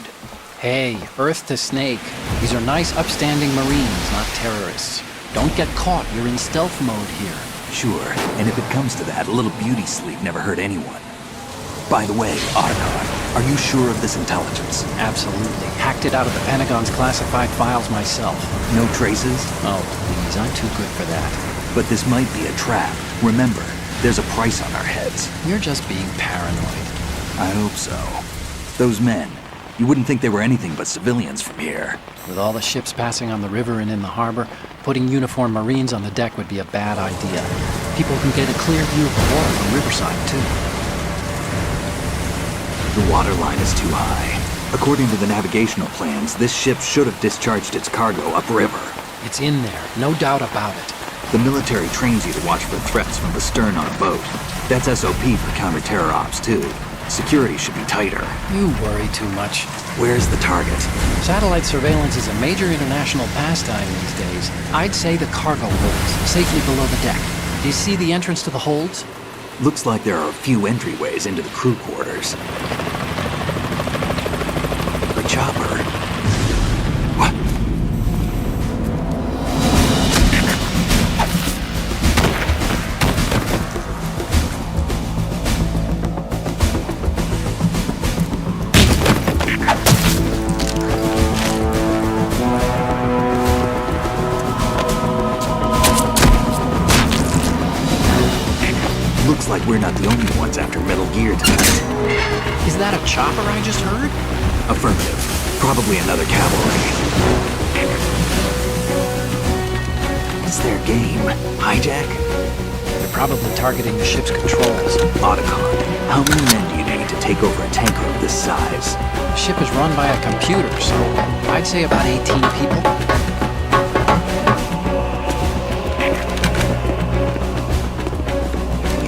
Hey, Earth to Snake. These are nice, upstanding Marines, not terrorists. Don't get caught. You're in stealth mode here. Sure, and if it comes to that, a little beauty sleep never hurt anyone. By the way, Otacon, are you sure of this intelligence? Absolutely. Hacked it out of the Pentagon's classified files myself. No traces? Oh, please, I'm too good for that. But this might be a trap. Remember, there's a price on our heads. You're just being paranoid. I hope so. Those men, you wouldn't think they were anything but civilians from here. With all the ships passing on the river and in the harbor, putting uniformed Marines on the deck would be a bad idea. People can get a clear view of the water from Riverside, too. The water line is too high. According to the navigational plans, this ship should have discharged its cargo upriver. It's in there, no doubt about it. The military trains you to watch for threats from the stern on a boat. That's SOP for counter-terror ops, too. Security should be tighter. You worry too much. Where's the target? Satellite surveillance is a major international pastime these days. I'd say the cargo holds, safely below the deck. Do you see the entrance to the holds? Looks like there are a few entryways into the crew quarters. The chopper. What? Looks like we're not the only ones after Metal Gear tonight. Is that a chopper I just heard? Affirmative. Probably another cavalry. What's their game? Hijack? They're probably targeting the ship's controls. Otacon, how many men do you need to take over a tanker of this size? The ship is run by a computer, so I'd say about 18 people.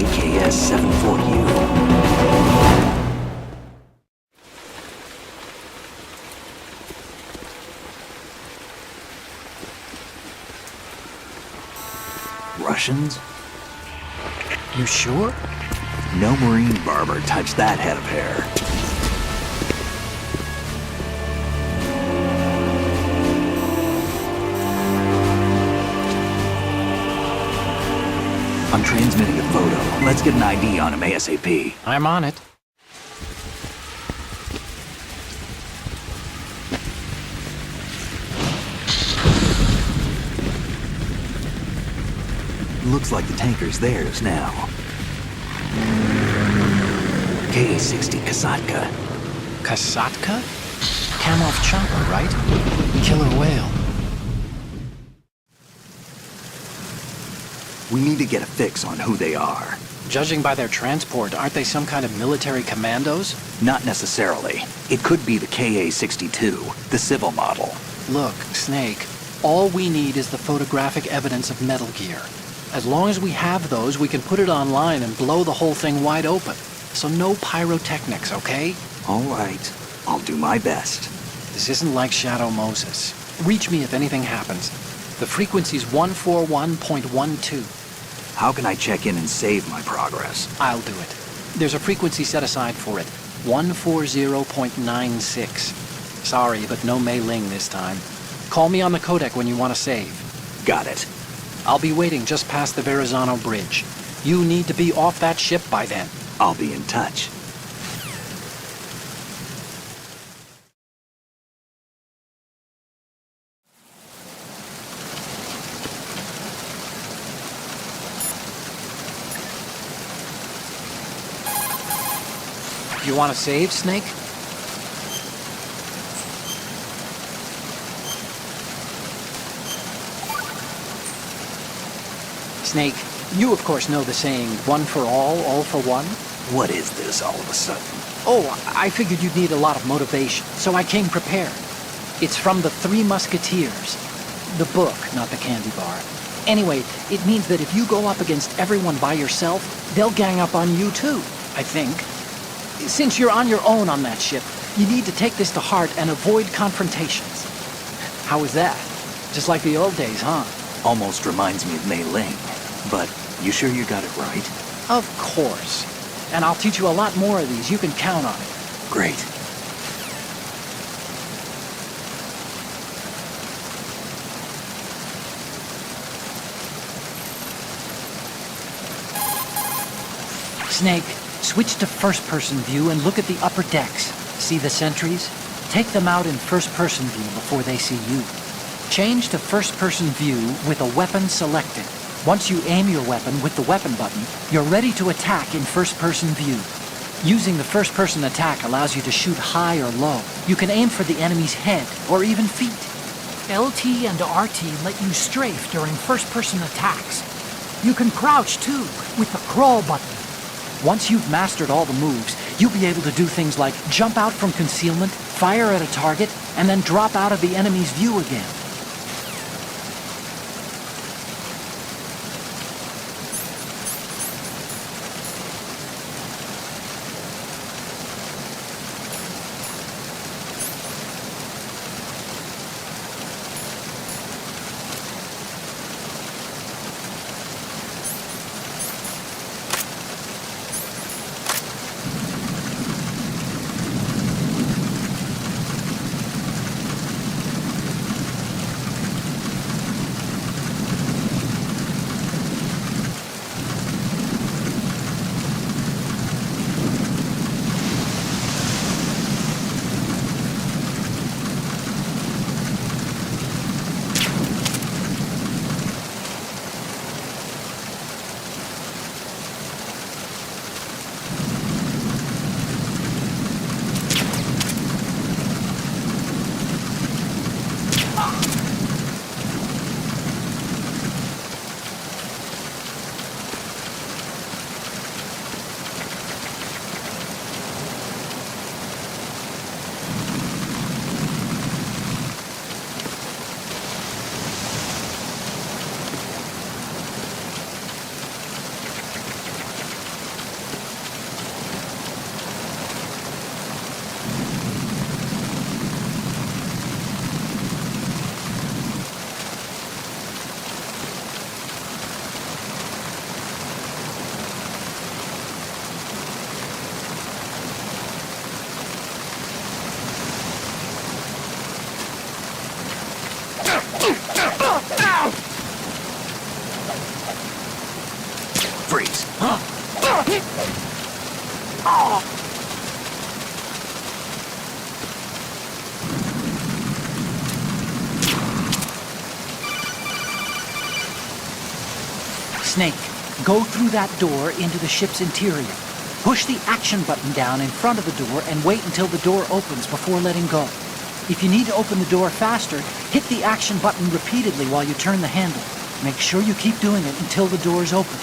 AKS-74U. Russians? You sure? No Marine barber touched that head of hair. I'm transmitting a photo. Let's get an ID on him ASAP. I'm on it. Looks like the tanker's theirs now. KA-60 Kasatka. Kasatka? Kamov chopper, right? Killer whale. We need to get a fix on who they are. Judging by their transport, aren't they some kind of military commandos? Not necessarily. It could be the KA-62, the civil model. Look, Snake, all we need is the photographic evidence of Metal Gear. As long as we have those, we can put it online and blow the whole thing wide open. So no pyrotechnics, okay? All right. I'll do my best. This isn't like Shadow Moses. Reach me if anything happens. The frequency's 141.12. How can I check in and save my progress? I'll do it. There's a frequency set aside for it. 140.96. Sorry, but no Mei Ling this time. Call me on the codec when you want to save. Got it. I'll be waiting just past the Verrazano Bridge. You need to be off that ship by then. I'll be in touch. You want to save, Snake? Snake, you of course know the saying, one for all for one? What is this all of a sudden? Oh, I figured you'd need a lot of motivation, so I came prepared. It's from the Three Musketeers. The book, not the candy bar. Anyway, it means that if you go up against everyone by yourself, they'll gang up on you too, I think. Since you're on your own on that ship, you need to take this to heart and avoid confrontations. How was that? Just like the old days, huh? Almost reminds me of Mei Ling. But you sure you got it right? Of course. And I'll teach you a lot more of these. You can count on it. Great. Snake, switch to first-person view and look at the upper decks. See the sentries? Take them out in first-person view before they see you. Change to first-person view with a weapon selected. Once you aim your weapon with the weapon button, you're ready to attack in first-person view. Using the first-person attack allows you to shoot high or low. You can aim for the enemy's head or even feet. LT and RT let you strafe during first-person attacks. You can crouch too, with the crawl button. Once you've mastered all the moves, you'll be able to do things like jump out from concealment, fire at a target, and then drop out of the enemy's view again. Snake, go through that door into the ship's interior. Push the action button down in front of the door and wait until the door opens before letting go. If you need to open the door faster, hit the action button repeatedly while you turn the handle. Make sure you keep doing it until the door's open.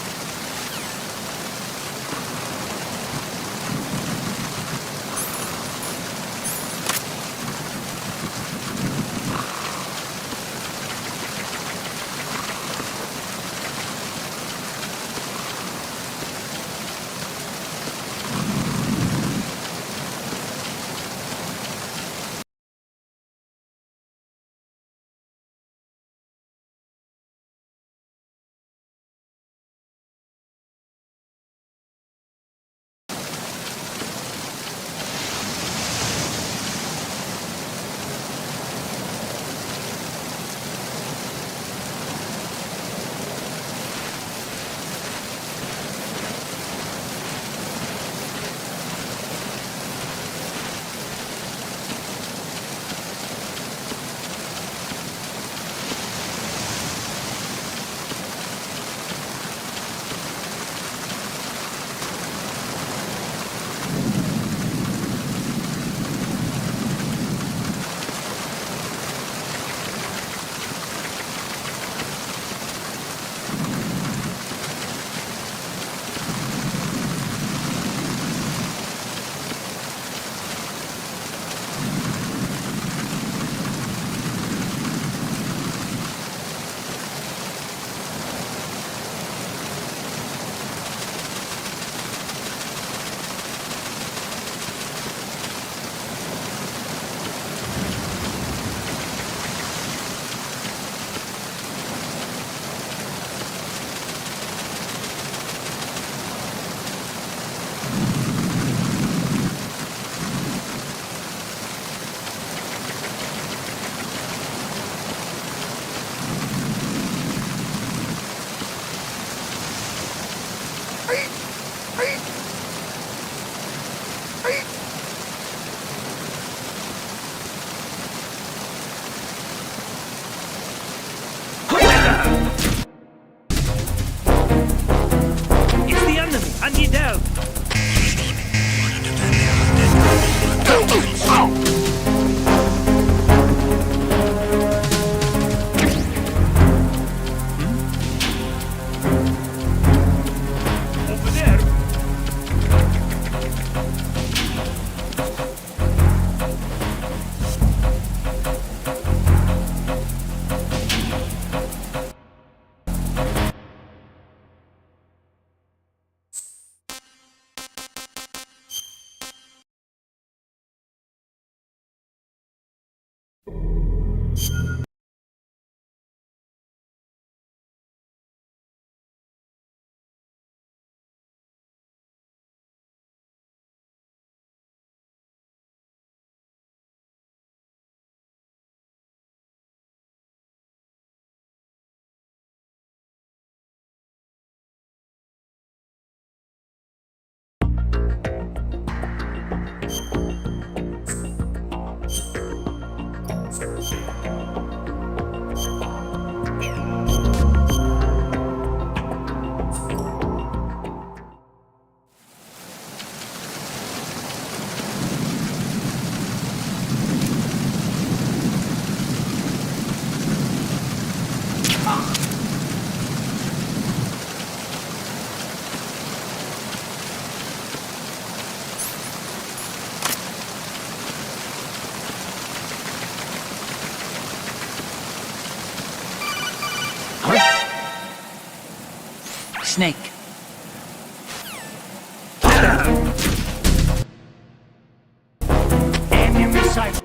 It's the enemy. I need help. Over there. Snake. Enemy sight.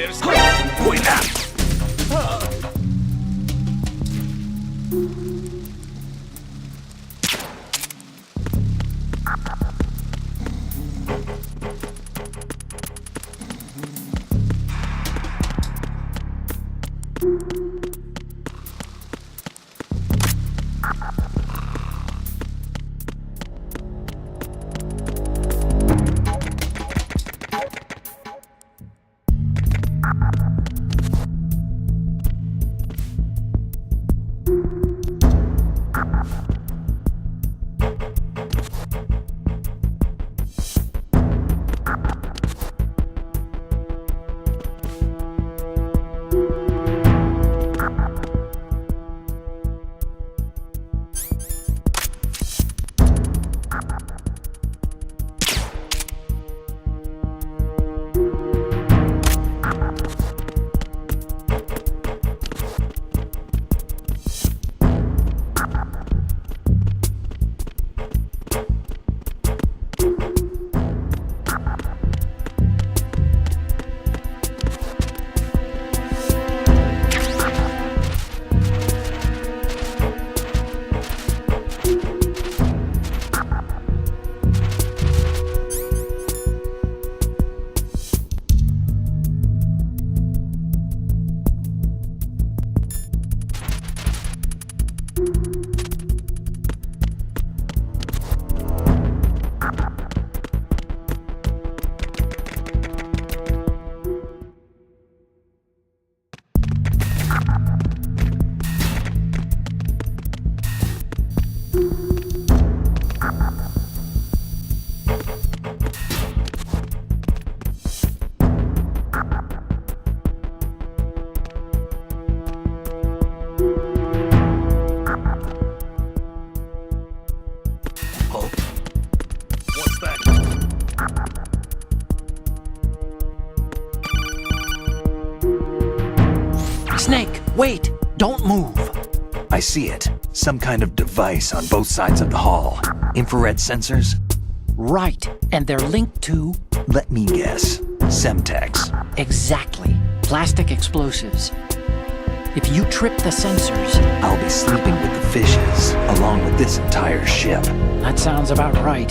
There's Snake, wait! Don't move! I see it. Some kind of device on both sides of the hall. Infrared sensors? Right, and they're linked to... Let me guess. Semtex. Exactly. Plastic explosives. If you trip the sensors... I'll be sleeping with the fishes, along with this entire ship. That sounds about right.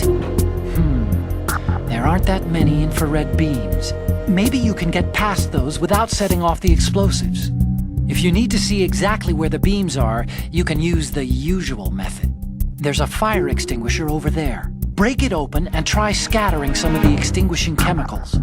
There aren't that many infrared beams. Maybe you can get past those without setting off the explosives. If you need to see exactly where the beams are, you can use the usual method. There's a fire extinguisher over there. Break it open and try scattering some of the extinguishing chemicals.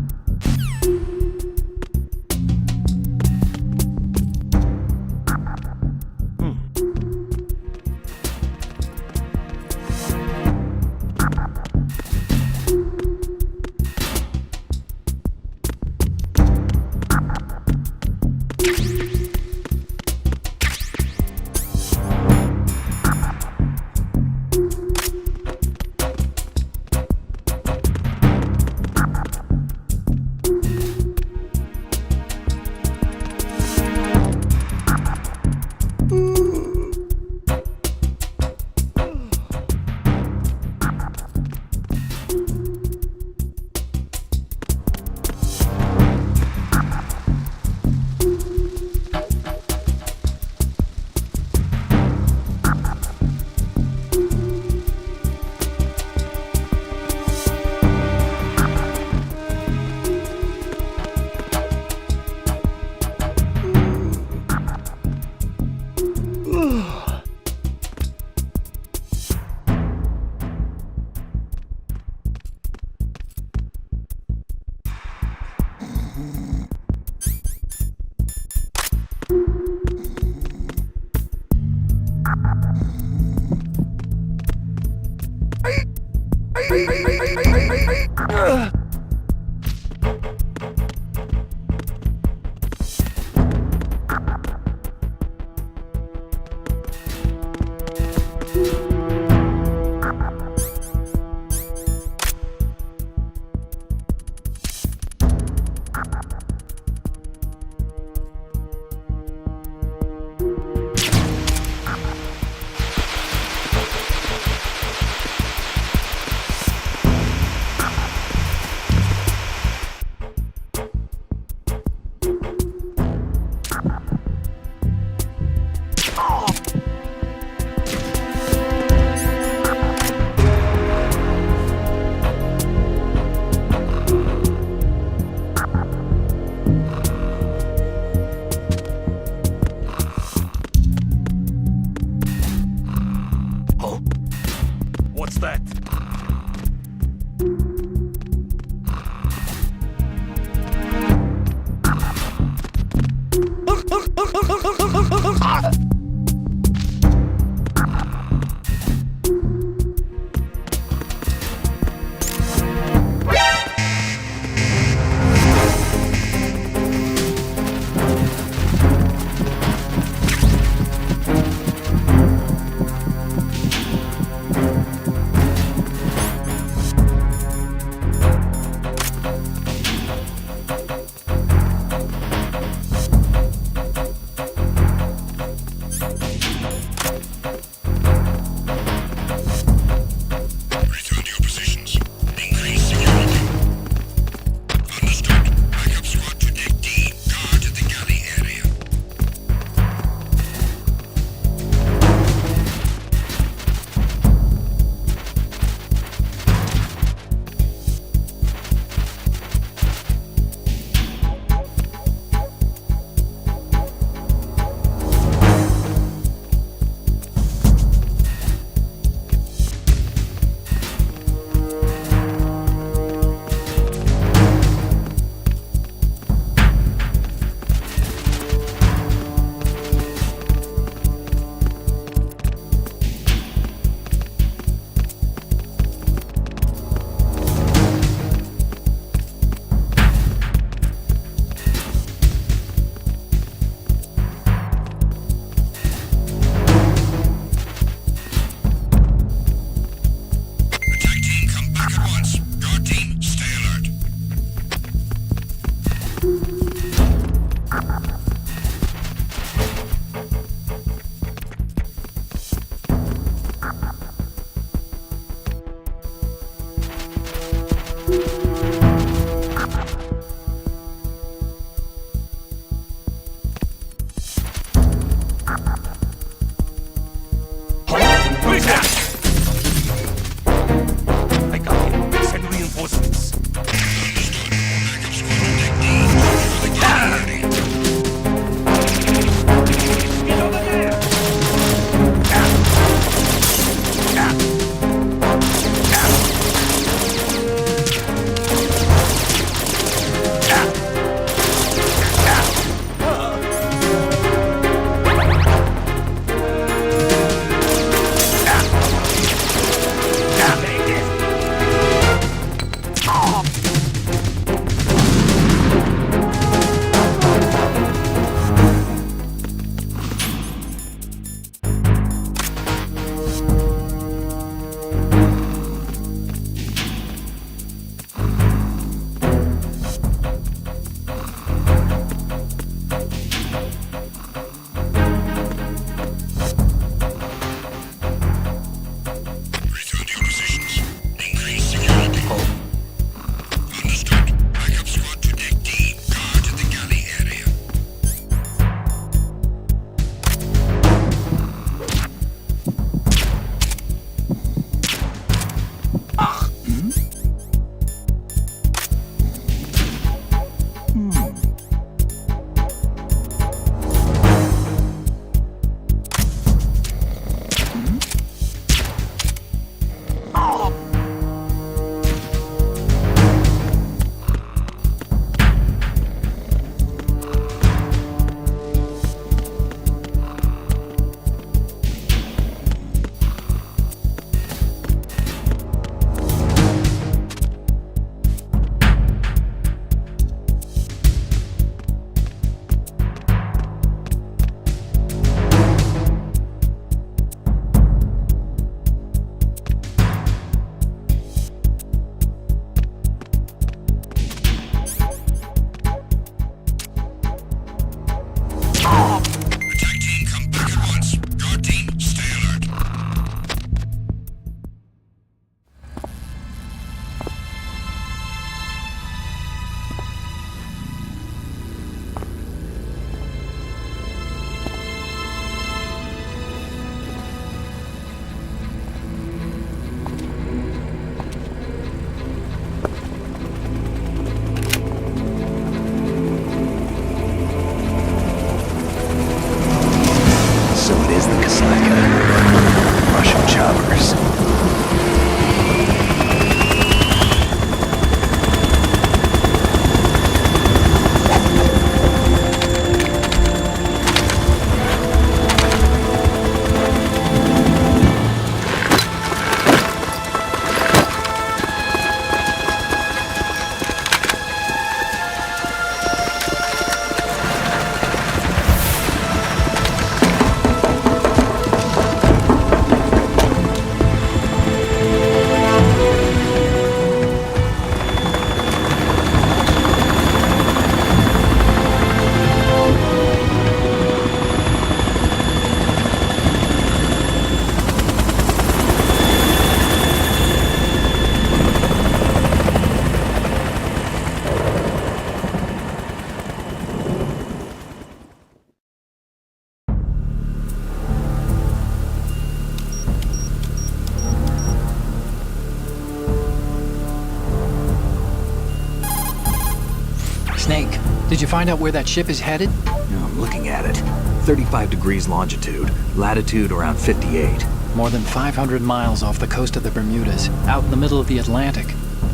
find out where that ship is headed? No, I'm looking at it. 35 degrees longitude, latitude around 58. More than 500 miles off the coast of the Bermudas, out in the middle of the Atlantic.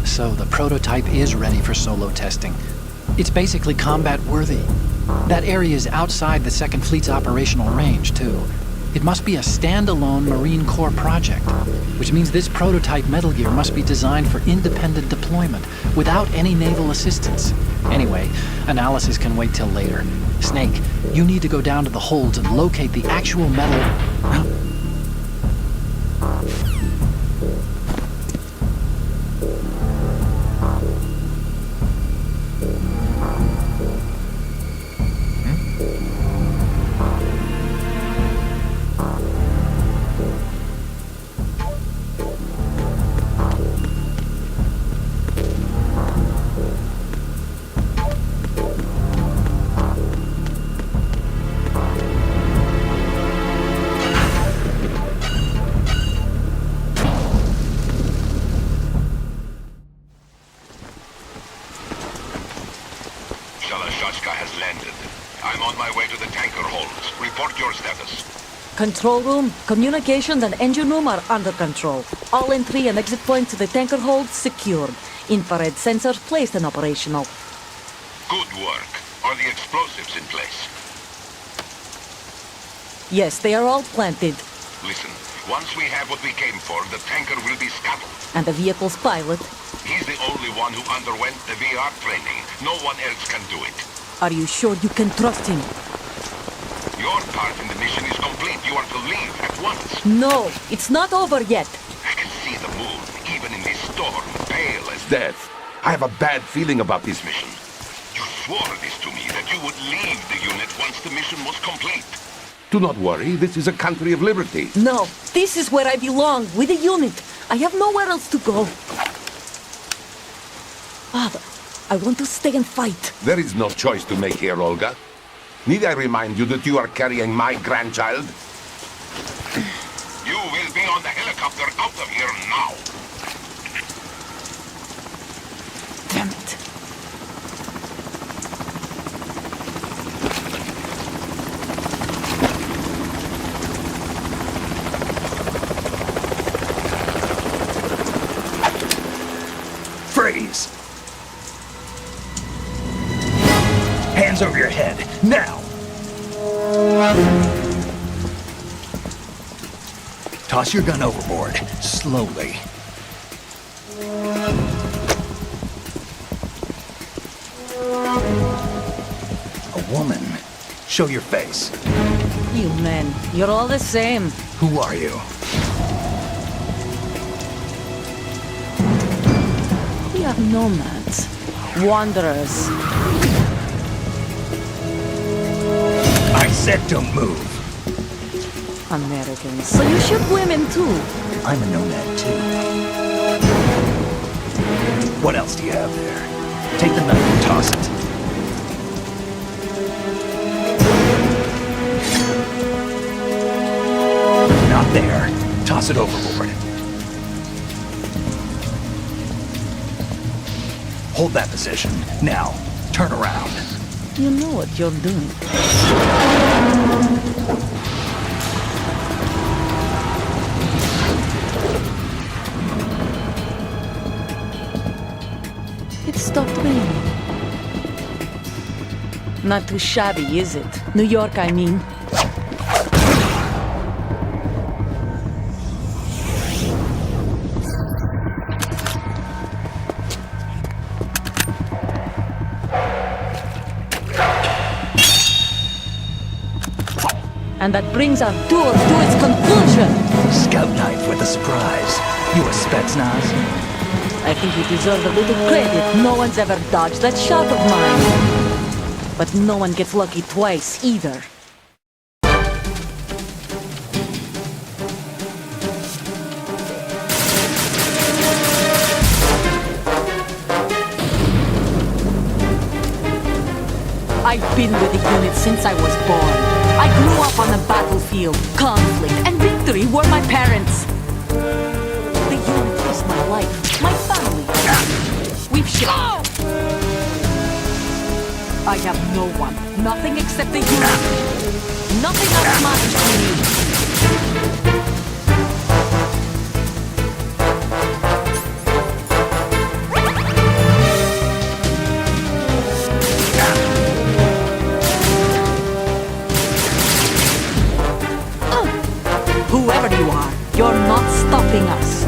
So the prototype is ready for solo testing. It's basically combat-worthy. That area is outside the Second Fleet's operational range, too. It must be a standalone Marine Corps project, which means this prototype Metal Gear must be designed for independent deployment, without any naval assistance. Anyway, analysis can wait till later. Snake, you need to go down to the holds and locate the actual metal... Control room, communications, and engine room are under control. All entry and exit points to the tanker hold secured. Infrared sensors placed and operational. Good work. Are the explosives in place? Yes, they are all planted. Listen, once we have what we came for, the tanker will be scuttled. And the vehicle's pilot? He's the only one who underwent the VR training. No one else can do it. Are you sure you can trust him? Your part in the mission is complete. You are to leave at once. No, it's not over yet. I can see the moon, even in this storm, pale as death. I have a bad feeling about this mission. You swore this to me, that you would leave the unit once the mission was complete. Do not worry, this is a country of liberty. No, this is where I belong, with the unit. I have nowhere else to go. Father, I want to stay and fight. There is no choice to make here, Olga. Need I remind you that you are carrying my grandchild? You will be on the helicopter out of here now. Damn it. Freeze! Hands over your head, now! Toss your gun overboard, slowly. A woman. Show your face. You men, you're all the same. Who are you? We are nomads. Wanderers. I said don't move. Americans. So you shoot women too? I'm a nomad too. What else do you have there? Take the knife and toss it. Not there. Toss it overboard. Hold that position. Now, turn around. You know what you're doing. It stopped raining. Not too shabby, is it? New York, I mean. And that brings our tour to its conclusion. Scout knife with a surprise. You a Spetsnaz? I think you deserve a little credit. No one's ever dodged that shot of mine. But no one gets lucky twice, either. I've been with the unit since I was born. I grew up on the battlefield. Conflict and victory were my parents. The unit is my life, my family. We've shared. I have no one. Nothing except the unit. Nothing else matters to me. Whoever you are, you're not stopping us.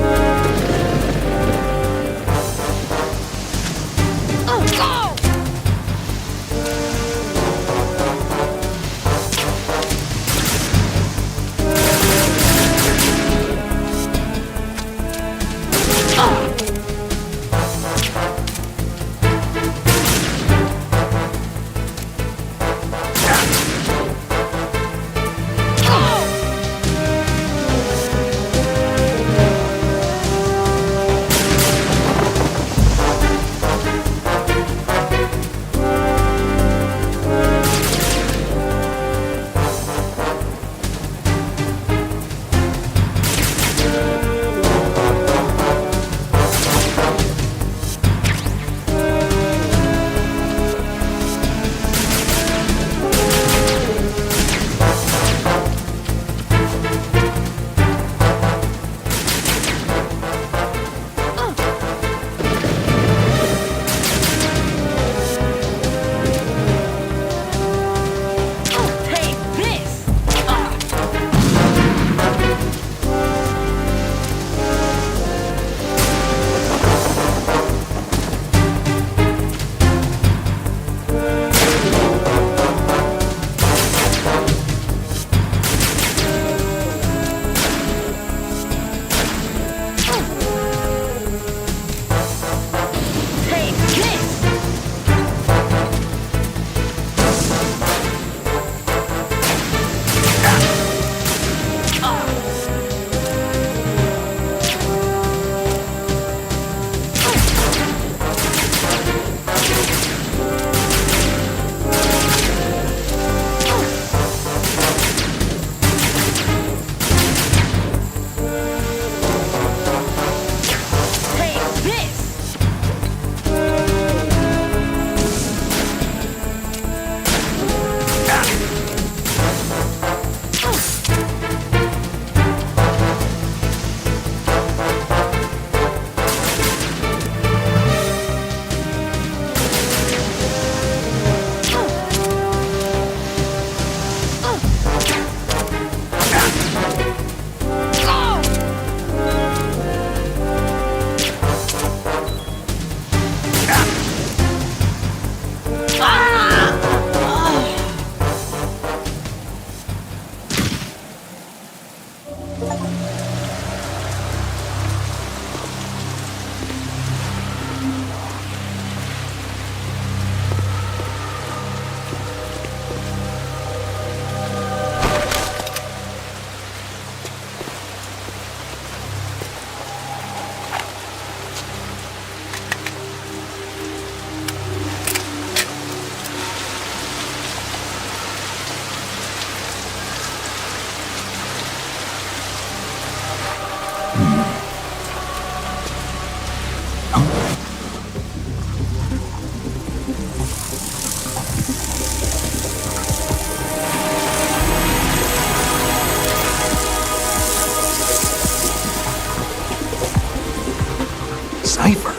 Cipher.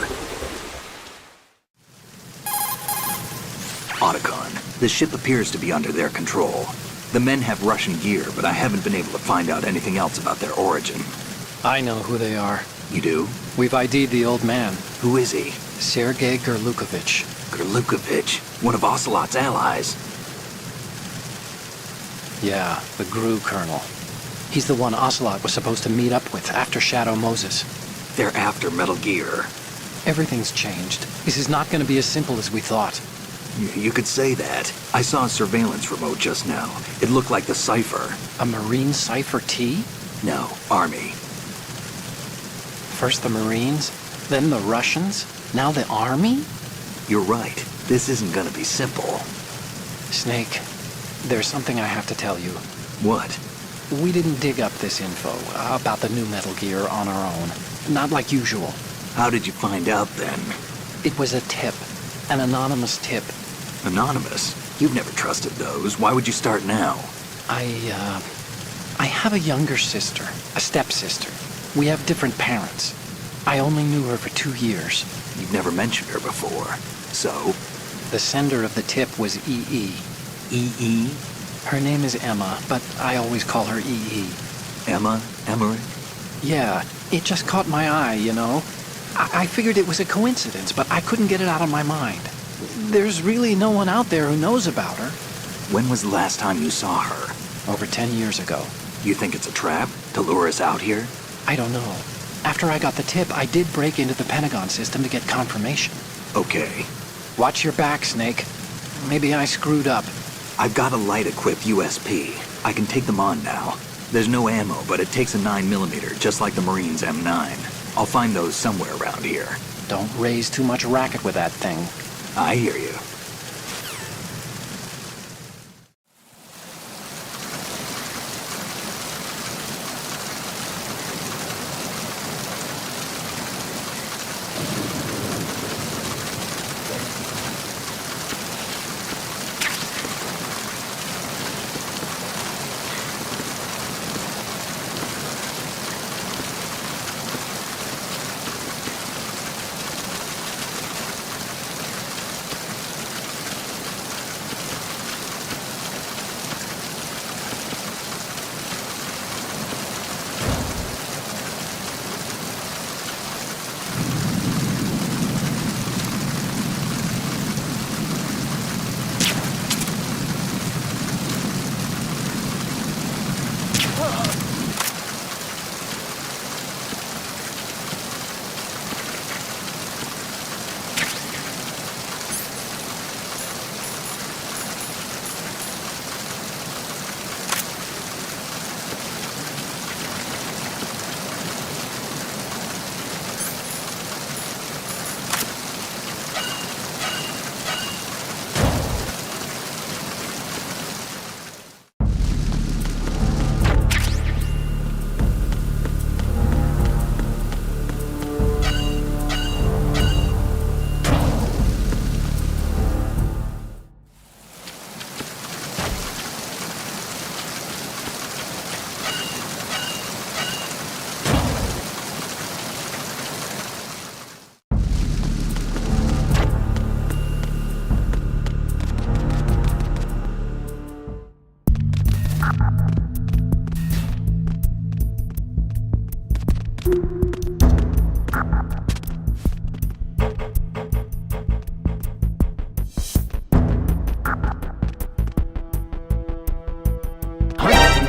Otacon, the ship appears to be under their control. The men have Russian gear, but I haven't been able to find out anything else about their origin. I know who they are. You do? We've ID'd the old man. Who is he? Sergei Gerlukovich. Gerlukovich? One of Ocelot's allies? Yeah, the GRU colonel. He's the one Ocelot was supposed to meet up with after Shadow Moses. They're after Metal Gear. Everything's changed. This is not going to be as simple as we thought. You could say that. I saw a surveillance remote just now. It looked like the Cipher. A Marine Cipher T? No, Army. First the Marines, then the Russians, now the Army? You're right. This isn't gonna be simple. Snake, there's something I have to tell you. What? We didn't dig up this info about the new Metal Gear on our own. Not like usual. How did you find out then? It was a tip. An anonymous tip. Anonymous? You've never trusted those. Why would you start now? I have a younger sister, a stepsister. We have different parents. I only knew her for 2 years. You've never mentioned her before. So? The sender of the tip was E.E. E.E.? Her name is Emma, but I always call her E.E. Emma? Emmerich? Yeah, it just caught my eye, you know? I figured it was a coincidence, but I couldn't get it out of my mind. There's really no one out there who knows about her. When was the last time you saw her? Over 10 years ago. You think it's a trap? To lure us out here? I don't know. After I got the tip, I did break into the Pentagon system to get confirmation. Okay. Watch your back, Snake. Maybe I screwed up. I've got a light-equipped USP. I can take them on now. There's no ammo, but it takes a 9mm, just like the Marines' M9. I'll find those somewhere around here. Don't raise too much racket with that thing. I hear you.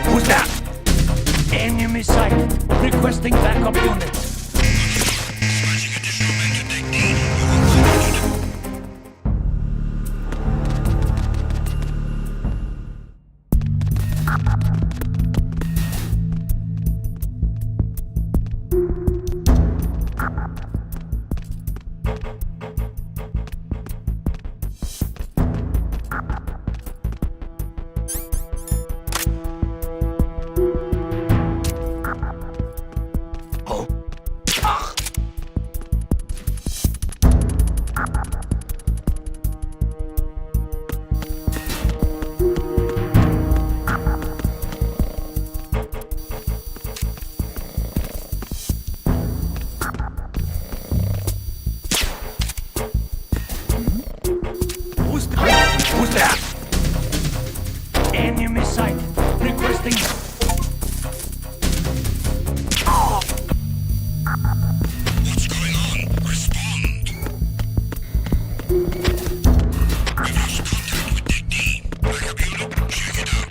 Who's that? Enemy sighted. Requesting backup units. Who's that? Enemy sighted. Requesting. What's going on? Respond. We've lost contact with Deck D. Backup unit, check it out.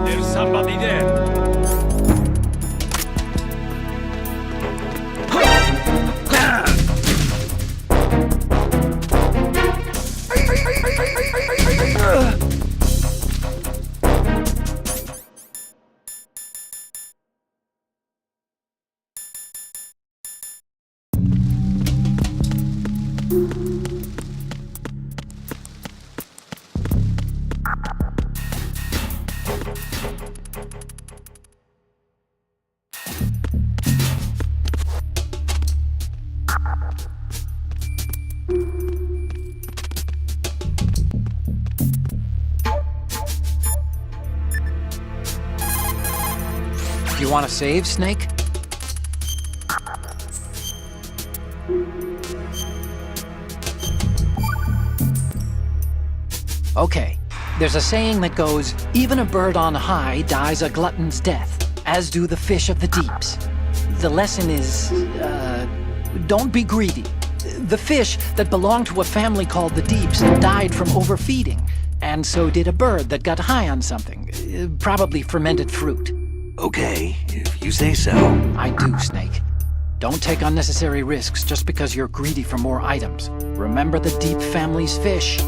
There's somebody there. You want to save, Snake? Okay, there's a saying that goes, even a bird on high dies a glutton's death, as do the fish of the deeps. The lesson is, don't be greedy. The fish that belonged to a family called the Deeps died from overfeeding, and so did a bird that got high on something, probably fermented fruit. Okay, if you say so. I do, Snake. Don't take unnecessary risks just because you're greedy for more items. Remember the Deep family's fish.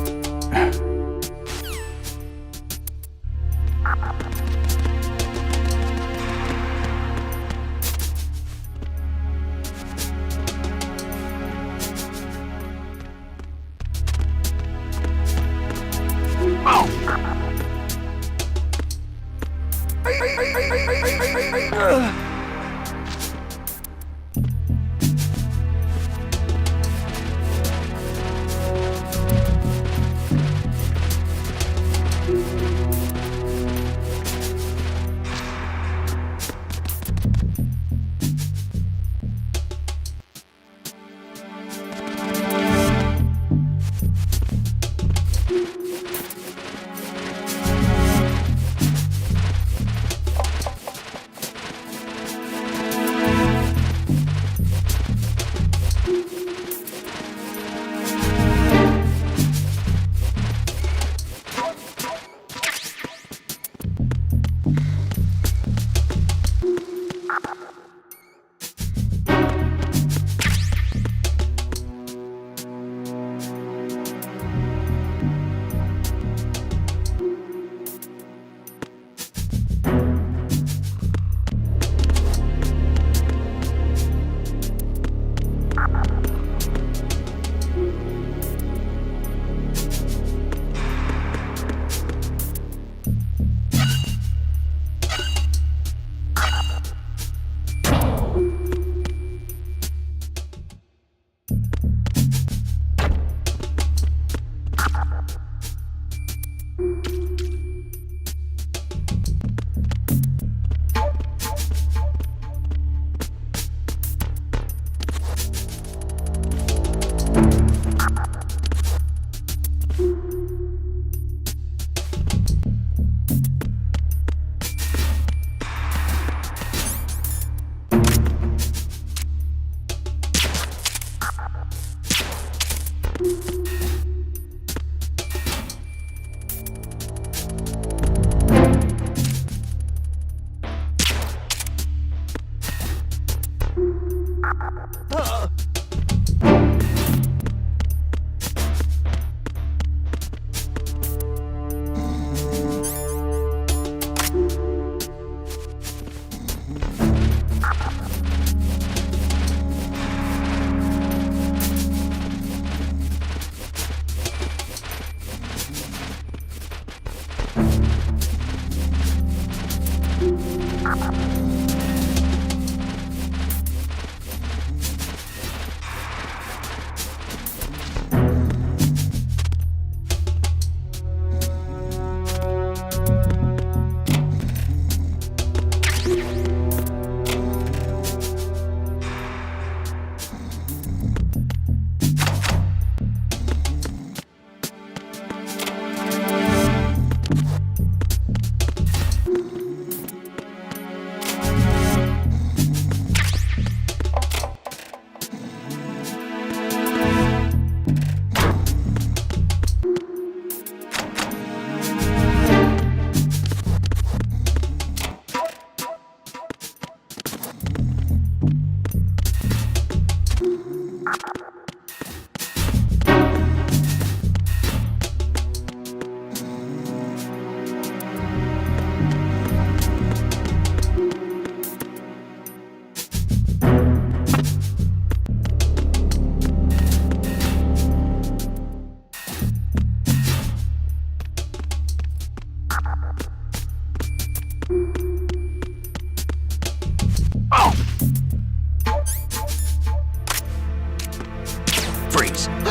please.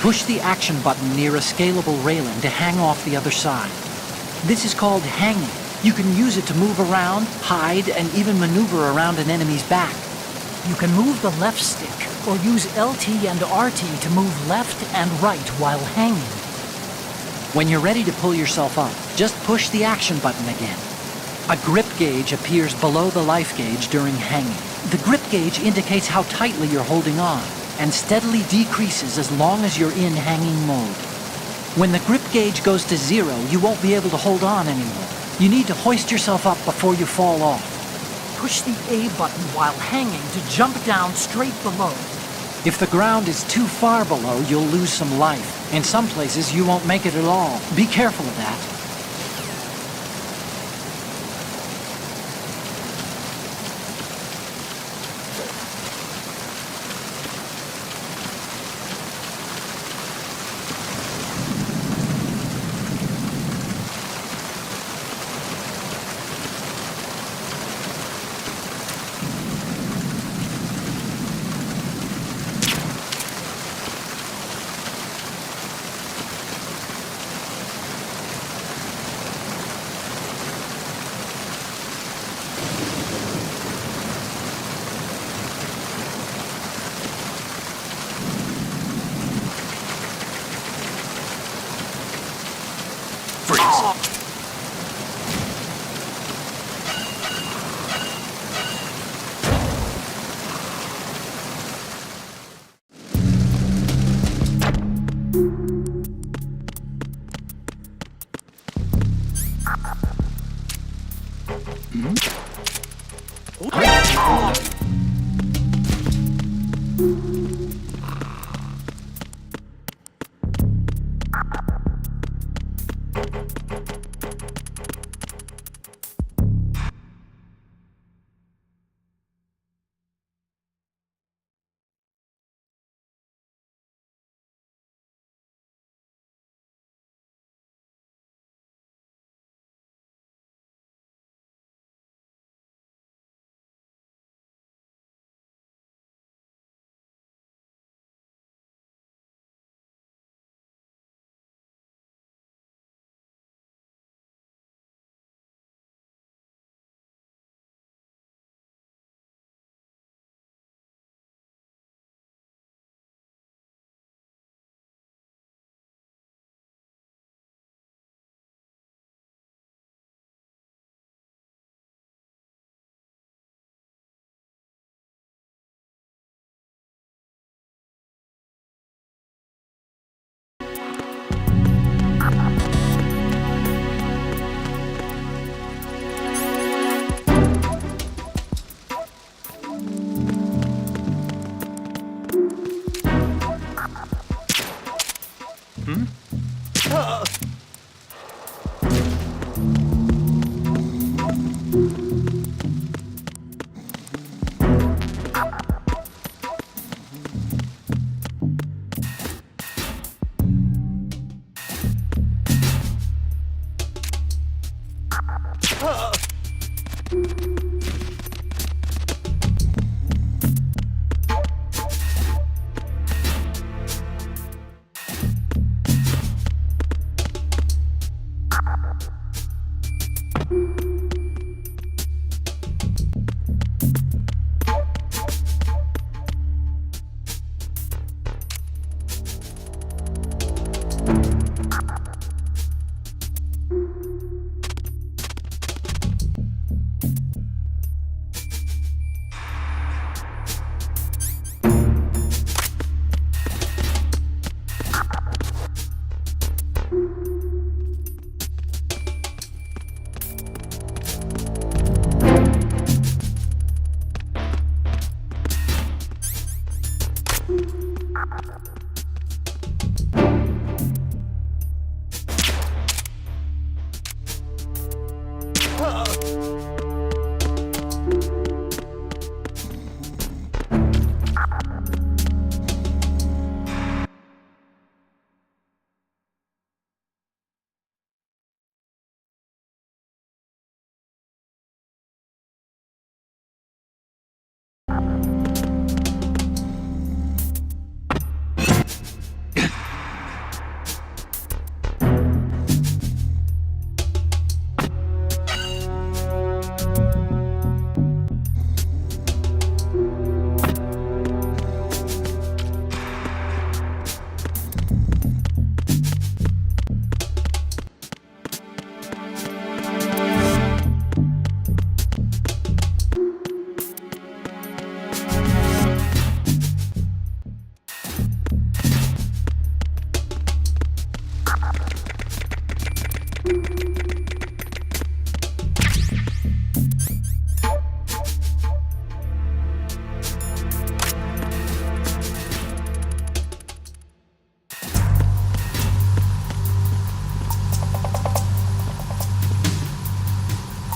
Push the action button near a scalable railing to hang off the other side. This is called hanging. You can use it to move around, hide, and even maneuver around an enemy's back. You can move the left stick, or use LT and RT to move left and right while hanging. When you're ready to pull yourself up, just push the action button again. A grip gauge appears below the life gauge during hanging. The grip gauge indicates how tightly you're holding on, and steadily decreases as long as you're in hanging mode. When the grip gauge goes to 0, you won't be able to hold on anymore. You need to hoist yourself up before you fall off. Push the A button while hanging to jump down straight below. If the ground is too far below, you'll lose some life. In some places, you won't make it at all. Be careful of that.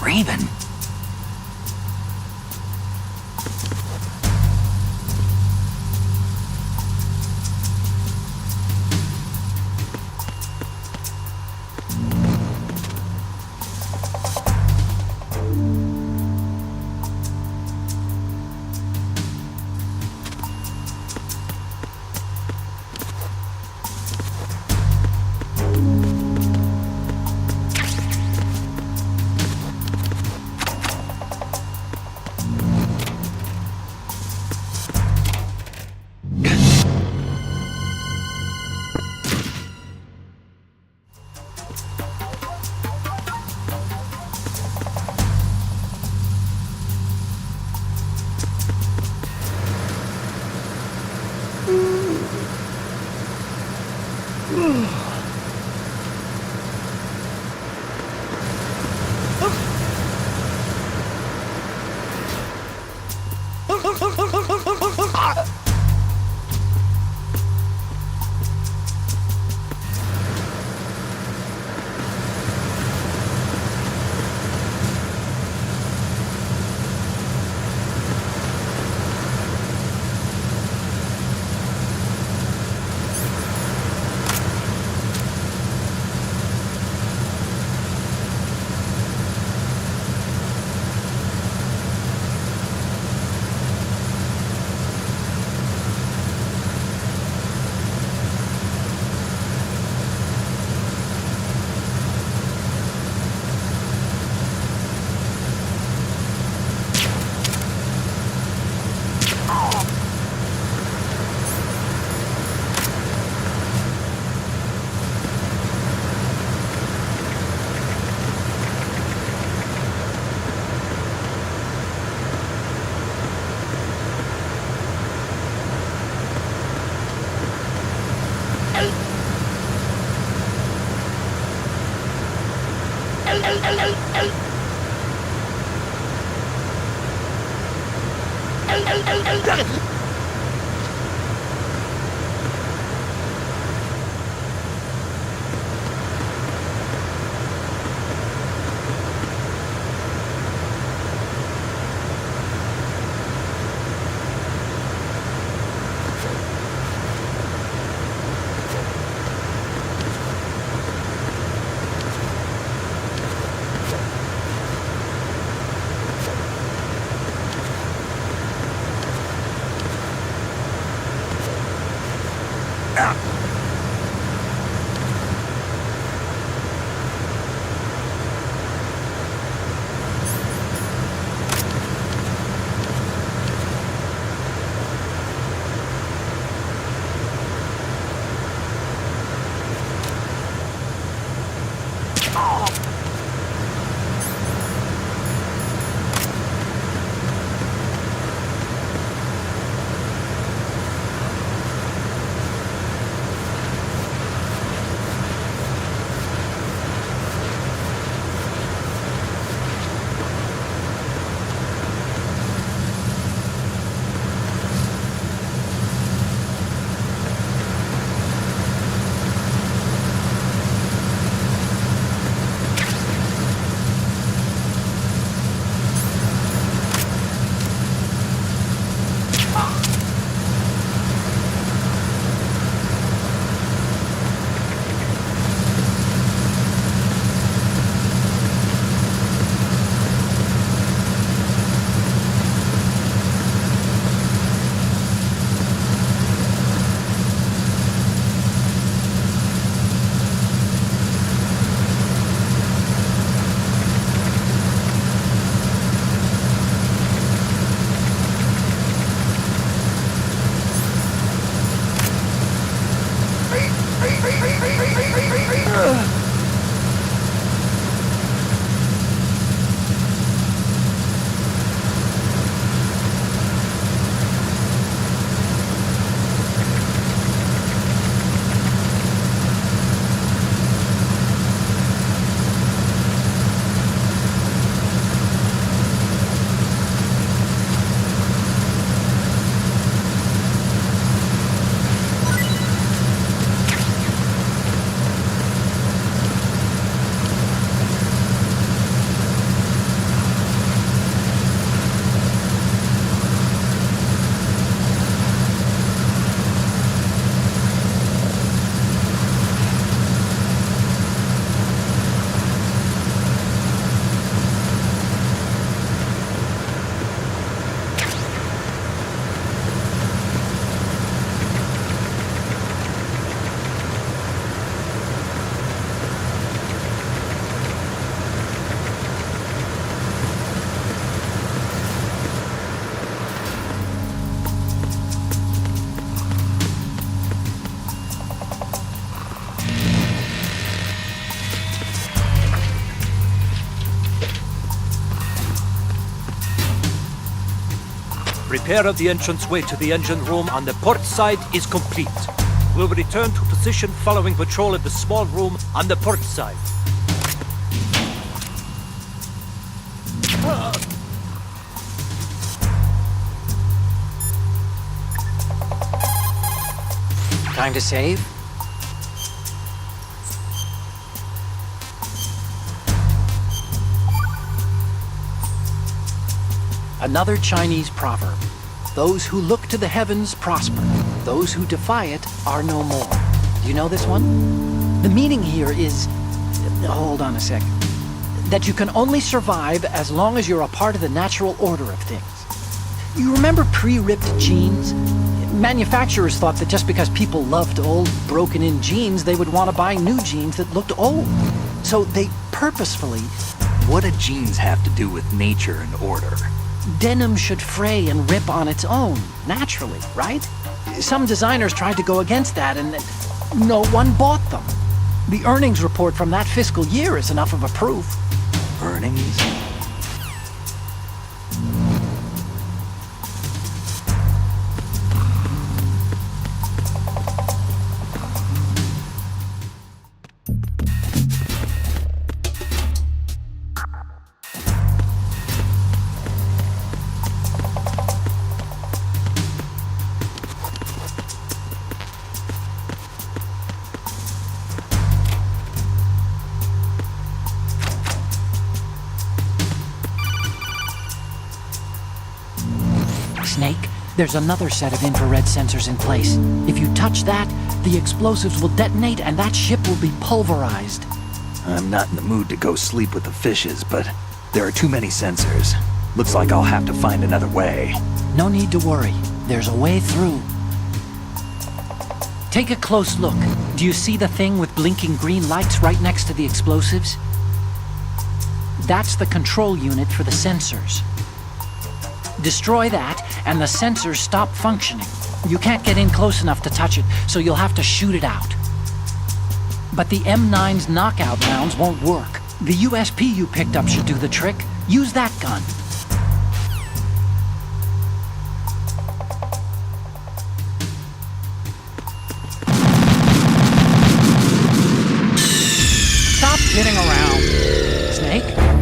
Raven. Repair of the entranceway to the engine room on the port side is complete. We'll return to position following patrol of the small room on the port side. Time to save? Another Chinese proverb. Those who look to the heavens prosper. Those who defy it are no more. Do you know this one? The meaning here is... Hold on a second. That you can only survive as long as you're a part of the natural order of things. You remember pre-ripped jeans? Manufacturers thought that just because people loved old, broken-in jeans, they would want to buy new jeans that looked old. So they purposefully... What do jeans have to do with nature and order? Denim should fray and rip on its own, naturally, right? Some designers tried to go against that and no one bought them. The earnings report from that fiscal year is enough of a proof. Earnings? Snake, there's another set of infrared sensors in place. If you touch that, the explosives will detonate and that ship will be pulverized. I'm not in the mood to go sleep with the fishes, but there are too many sensors. Looks like I'll have to find another way. No need to worry. There's a way through. Take a close look. Do you see the thing with blinking green lights right next to the explosives? That's the control unit for the sensors. Destroy that, and the sensors stop functioning. You can't get in close enough to touch it, so you'll have to shoot it out. But the M9's knockout rounds won't work. The USP you picked up should do the trick. Use that gun. Stop kidding around. Snake?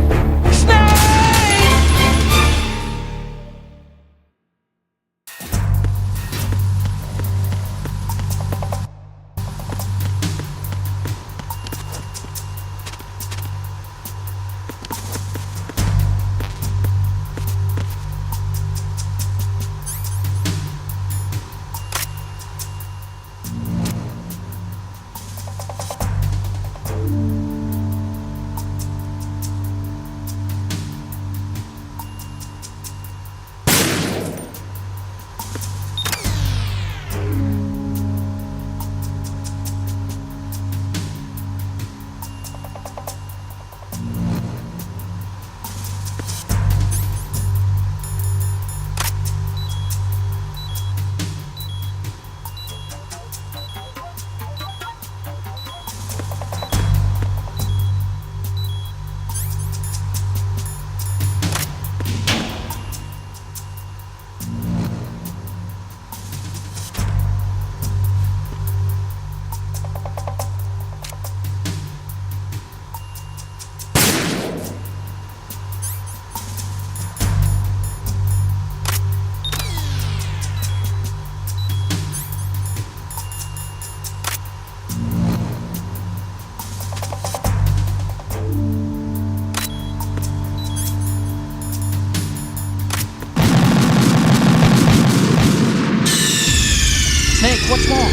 Snake, what's wrong?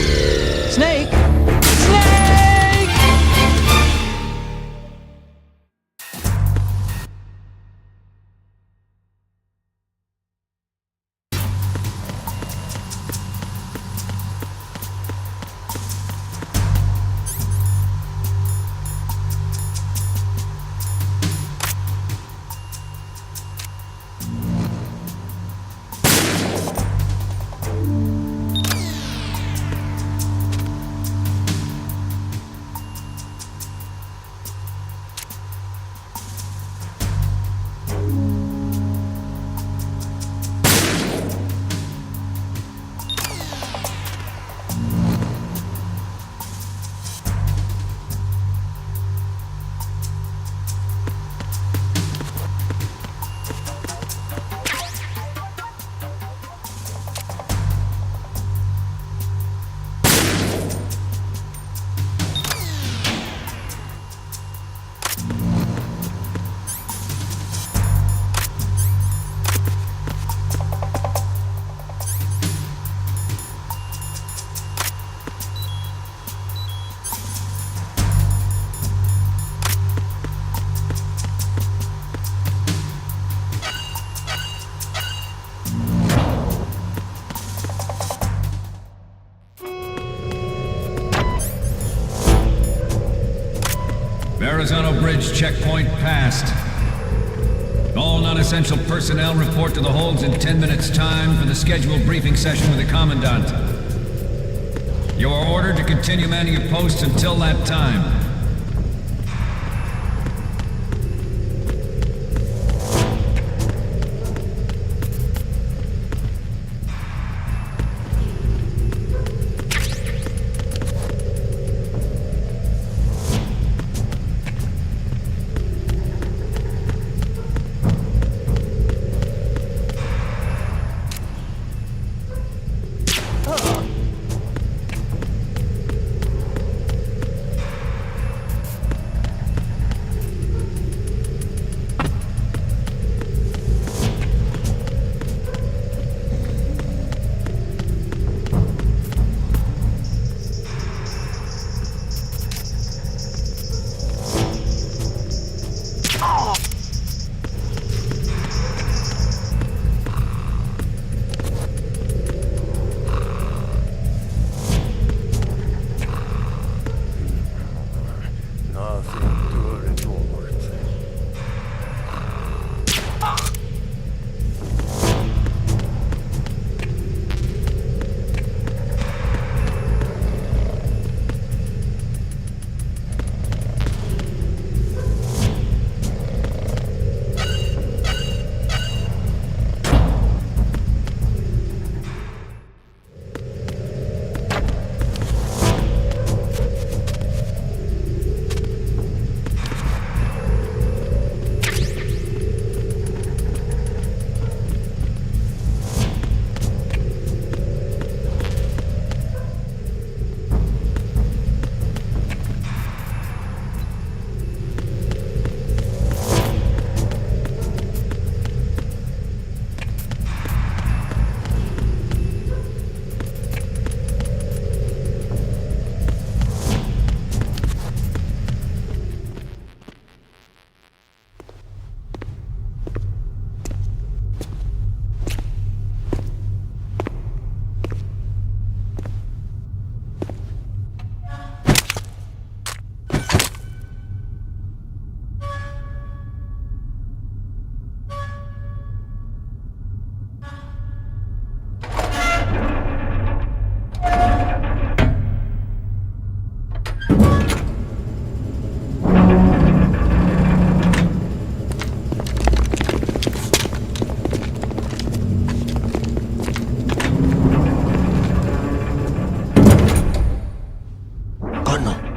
Snake! Snake! Verrazano Bridge checkpoint passed. All non-essential personnel report to the holds in 10 minutes' time for the scheduled briefing session with the Commandant. You are ordered to continue manning your posts until that time.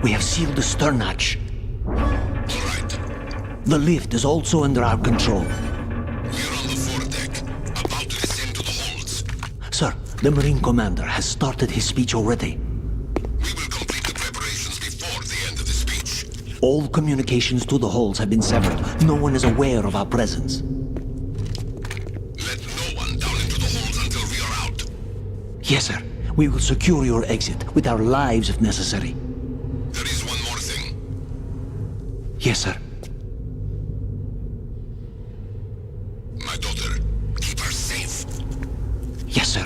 We have sealed the stern hatch. The lift is also under our control. We're on the foredeck, about to descend to the holds. Sir, the Marine Commander has started his speech already. We will complete the preparations before the end of the speech. All communications to the holds have been severed. No one is aware of our presence. Let no one down into the holds until we are out. Yes, sir. We will secure your exit with our lives if necessary. There is one more thing. Yes, sir. My daughter, keep her safe. Yes, sir.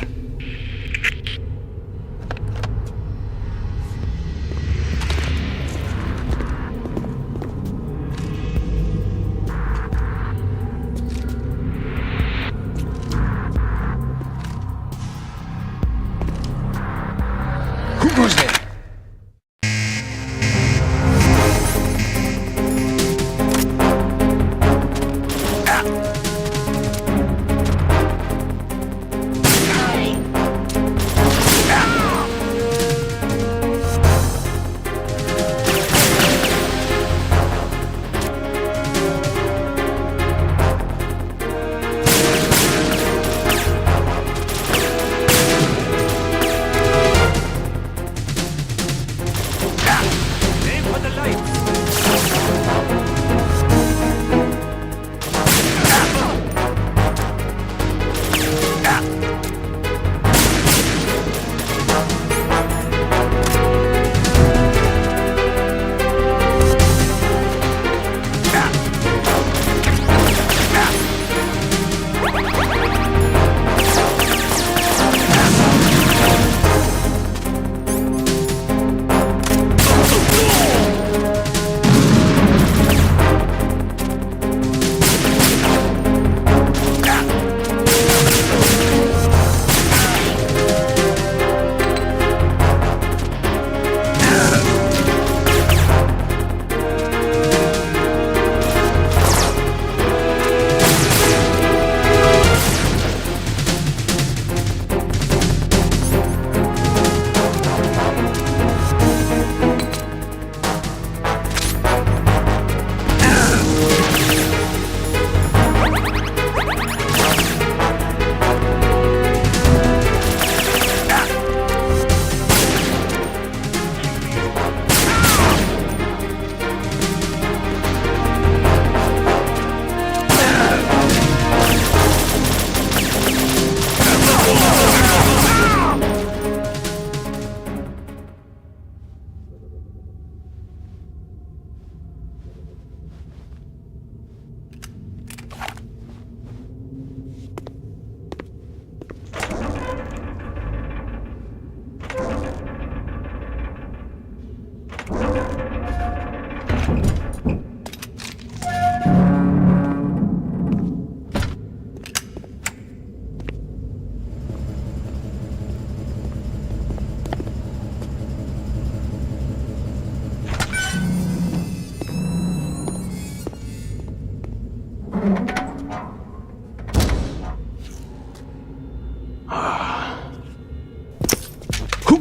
Who goes there?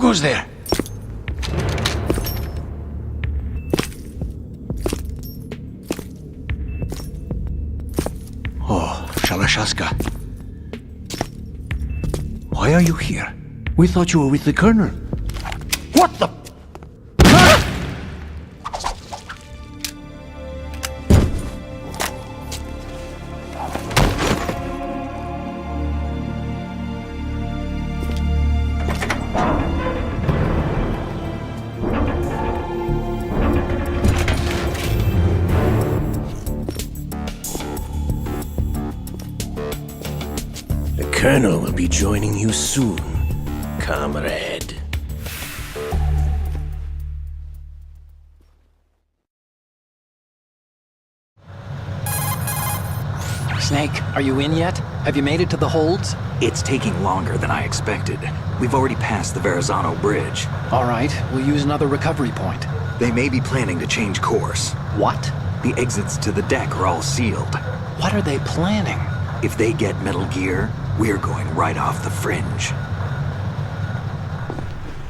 goes there? Oh, Shalashaska. Why are you here? We thought you were with the Colonel. What the? The Colonel will be joining you soon, comrade. Snake, are you in yet? Have you made it to the holds? It's taking longer than I expected. We've already passed the Verrazano Bridge. All right, we'll use another recovery point. They may be planning to change course. What? The exits to the deck are all sealed. What are they planning? If they get Metal Gear, we're going right off the fringe.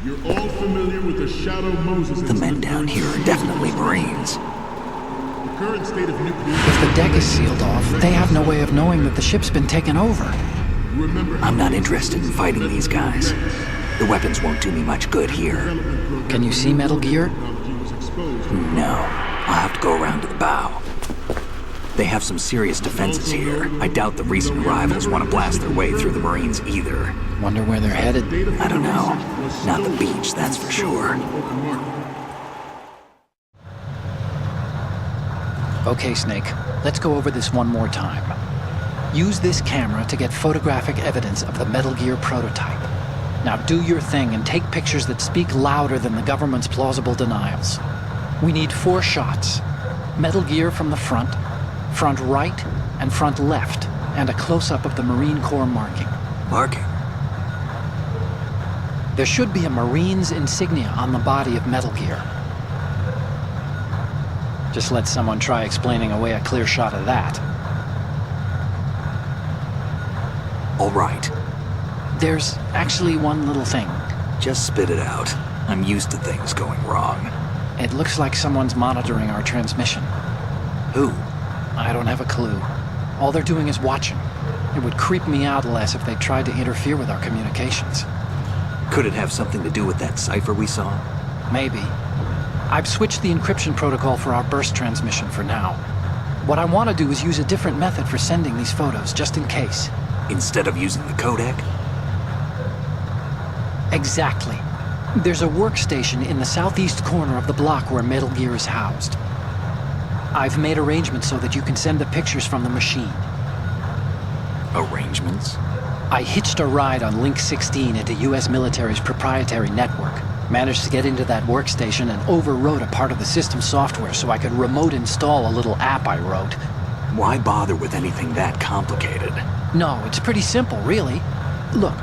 You're all familiar with the Shadow Moses The men down here are definitely Marines. The current state of nuclear... If the deck is sealed off, they have no way of knowing that the ship's been taken over. I'm not interested in fighting these guys. The weapons won't do me much good here. Can you see Metal Gear? No. I'll have to go around to the bow. They have some serious defenses here. I doubt the recent arrivals want to blast their way through the Marines either. Wonder where they're headed? I don't know. Not the beach, that's for sure. Okay, Snake. Let's go over this one more time. Use this camera to get photographic evidence of the Metal Gear prototype. Now do your thing and take pictures that speak louder than the government's plausible denials. We need 4 shots. Metal Gear from the front right, and front left, and a close-up of the Marine Corps marking. Marking? There should be a Marine's insignia on the body of Metal Gear. Just let someone try explaining away a clear shot of that. All right. There's actually one little thing. Just spit it out. I'm used to things going wrong. It looks like someone's monitoring our transmission. Who? I don't have a clue. All they're doing is watching. It would creep me out less if they tried to interfere with our communications. Could it have something to do with that cipher we saw? Maybe. I've switched the encryption protocol for our burst transmission for now. What I want to do is use a different method for sending these photos, just in case. Instead of using the codec? Exactly. There's a workstation in the southeast corner of the block where Metal Gear is housed. I've made arrangements so that you can send the pictures from the machine. Arrangements? I hitched a ride on Link 16 into US military's proprietary network. Managed to get into that workstation and overwrote a part of the system software so I could remote install a little app I wrote. Why bother with anything that complicated? No, it's pretty simple, really. Look,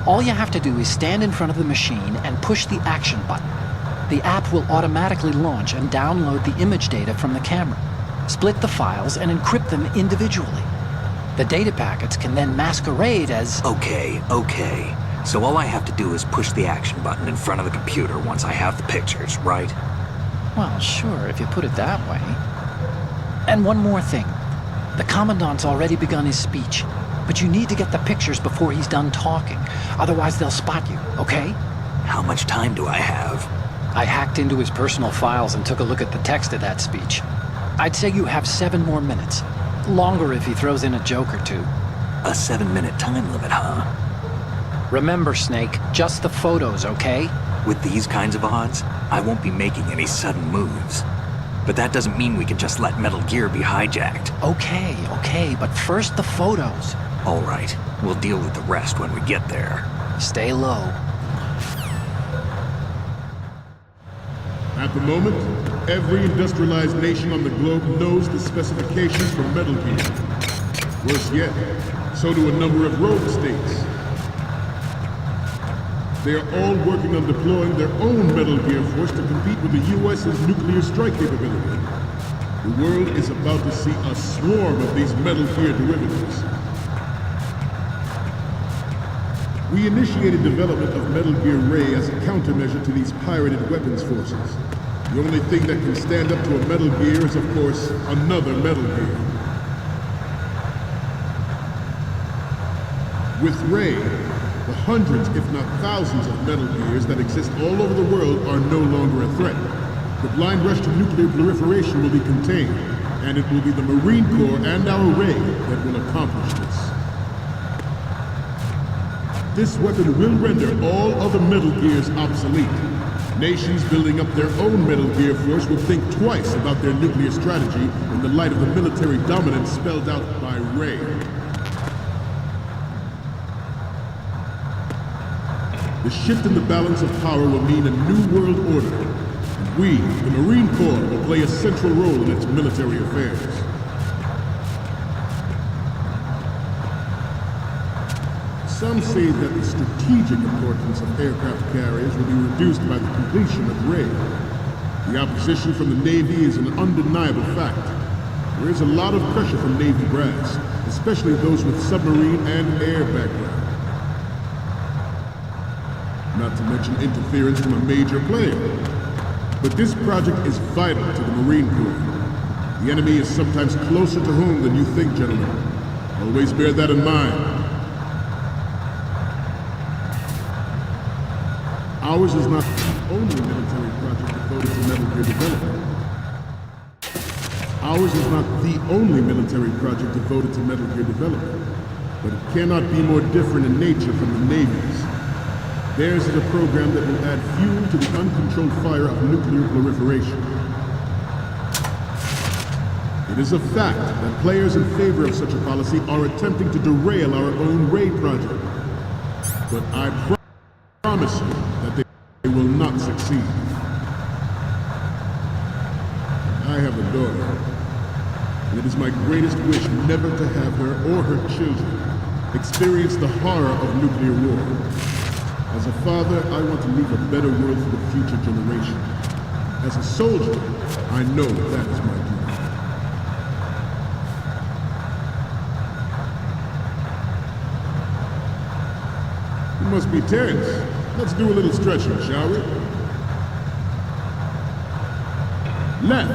all you have to do is stand in front of the machine and push the action button. The app will automatically launch and download the image data from the camera, split the files, and encrypt them individually. The data packets can then masquerade as... Okay. So all I have to do is push the action button in front of the computer once I have the pictures, right? Well, sure, if you put it that way. And one more thing. The Commandant's already begun his speech, but you need to get the pictures before he's done talking. Otherwise they'll spot you, okay? How much time do I have? I hacked into his personal files and took a look at the text of that speech. I'd say you have 7 more minutes. Longer if he throws in a joke or two. A 7-minute time limit, huh? Remember, Snake, just the photos, okay? With these kinds of odds, I won't be making any sudden moves. But that doesn't mean we can just let Metal Gear be hijacked. Okay, but first the photos. All right, we'll deal with the rest when we get there. Stay low. At the moment, every industrialized nation on the globe knows the specifications for Metal Gear. Worse yet, so do a number of rogue states. They are all working on deploying their own Metal Gear force to compete with the U.S.'s nuclear strike capability. The world is about to see a swarm of these Metal Gear derivatives. We initiated development of Metal Gear Ray as a countermeasure to these pirated weapons forces. The only thing that can stand up to a Metal Gear is, of course, another Metal Gear. With Ray, the hundreds, if not thousands, of Metal Gears that exist all over the world are no longer a threat. The blind rush to nuclear proliferation will be contained, and it will be the Marine Corps and our Ray that will accomplish this. This weapon will render all other Metal Gears obsolete. Nations building up their own Metal Gear force will think twice about their nuclear strategy in the light of the military dominance spelled out by Ray. The shift in the balance of power will mean a new world order, and we, the Marine Corps, will play a central role in its military affairs. Some say that the strategic importance of aircraft carriers will be reduced by the completion of Ray. The opposition from the Navy is an undeniable fact. There is a lot of pressure from Navy brass, especially those with submarine and air background. Not to mention interference from a major player. But this project is vital to the Marine Corps. The enemy is sometimes closer to home than you think, gentlemen. Always bear that in mind. Ours is not the only military project devoted to Metal Gear development. Ours is not the only military project devoted to Metal Gear development, but it cannot be more different in nature from the Navy's. Theirs is a program that will add fuel to the uncontrolled fire of nuclear proliferation. It is a fact that players in favor of such a policy are attempting to derail our own Ray project. But I promise you that they will not succeed. I have a daughter, and it is my greatest wish never to have her or her children experience the horror of nuclear war. As a father, I want to leave a better world for the future generation. As a soldier, I know that is my duty. You must be tense. Let's do a little stretching, shall we? Left.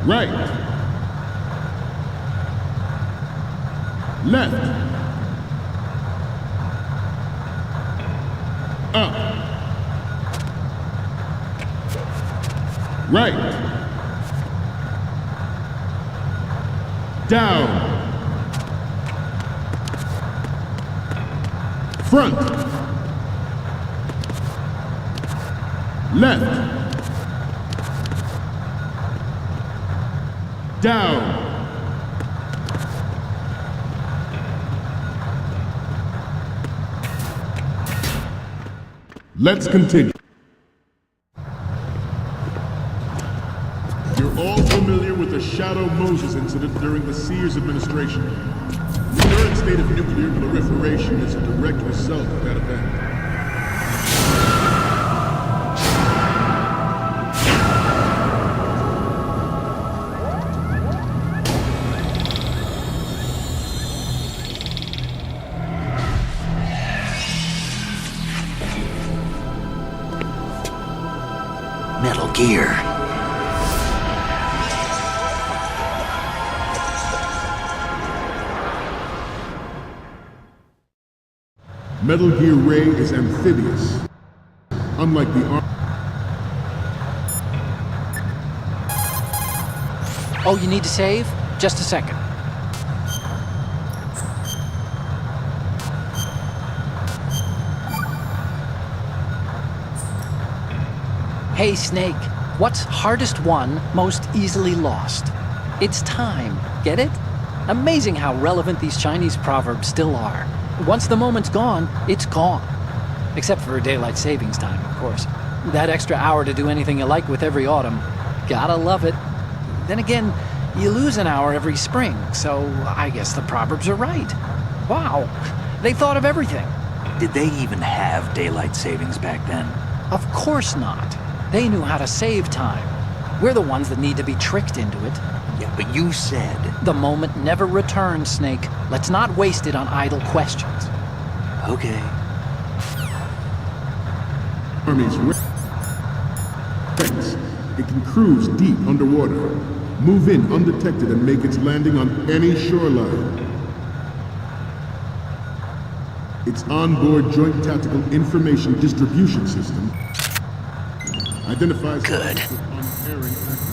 Right. Left. Up. Right. Down. Front. Left. Down. Let's continue. You're all familiar with the Shadow Moses incident during the Sears administration. The current state of nuclear proliferation is a direct result of that event. Metal Gear. Metal Gear Ray is amphibious. Unlike the Oh, you need to save? Just a second. Hey, Snake. What's hardest won, most easily lost? It's time. Get it? Amazing how relevant these Chinese proverbs still are. Once the moment's gone, it's gone. Except for daylight savings time, of course. That extra hour to do anything you like with every autumn. Gotta love it. Then again, you lose an hour every spring, so I guess the proverbs are right. Wow, they thought of everything. Did they even have daylight savings back then? Of course not. They knew how to save time. We're the ones that need to be tricked into it. Yeah, but You said... The moment never returns, Snake. Let's not waste it on idle questions. Okay. Army's Rex. It can cruise deep underwater, move in undetected and make its landing on any shoreline. Its onboard Joint Tactical Information Distribution System identifies targets with unerring accuracy.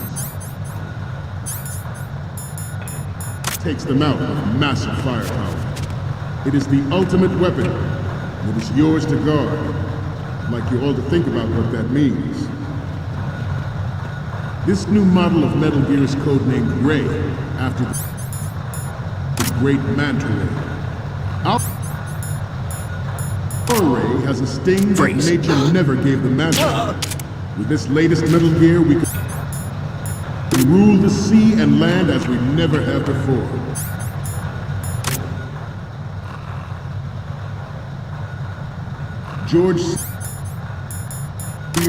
Takes them out with massive firepower. It is the ultimate weapon, and it is yours to guard. I'd like you all to think about what that means. This new model of Metal Gear is codenamed Ray, after the great Manta Ray. Our Ray has a sting that nature never gave the Manta. With this latest Metal Gear, we can rule the sea and land as we never have before. George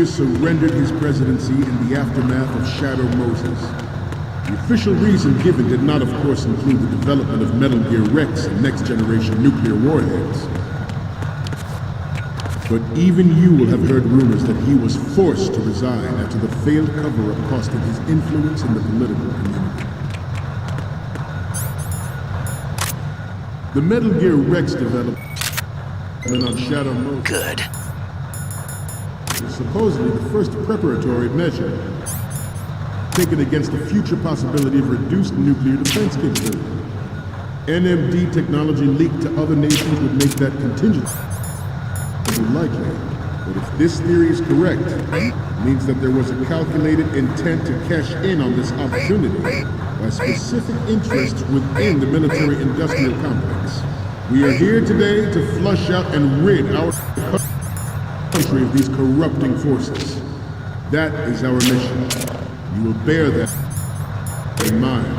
surrendered his presidency in the aftermath of Shadow Moses. The official reason given did not, of course, include the development of Metal Gear Rex and next-generation nuclear warheads. But even you will have heard rumors that he was forced to resign after the failed cover-up costed his influence in the political community. The Metal Gear Rex development on Shadow Moses. Good. Supposedly the first preparatory measure taken against the future possibility of reduced nuclear defense capability. NMD technology leaked to other nations would make that contingency likely. But if this theory is correct, it means that there was a calculated intent to cash in on this opportunity by specific interests within the military-industrial complex. We are here today to flush out and rid our country of these corrupting forces. That is our mission. You will bear that in mind.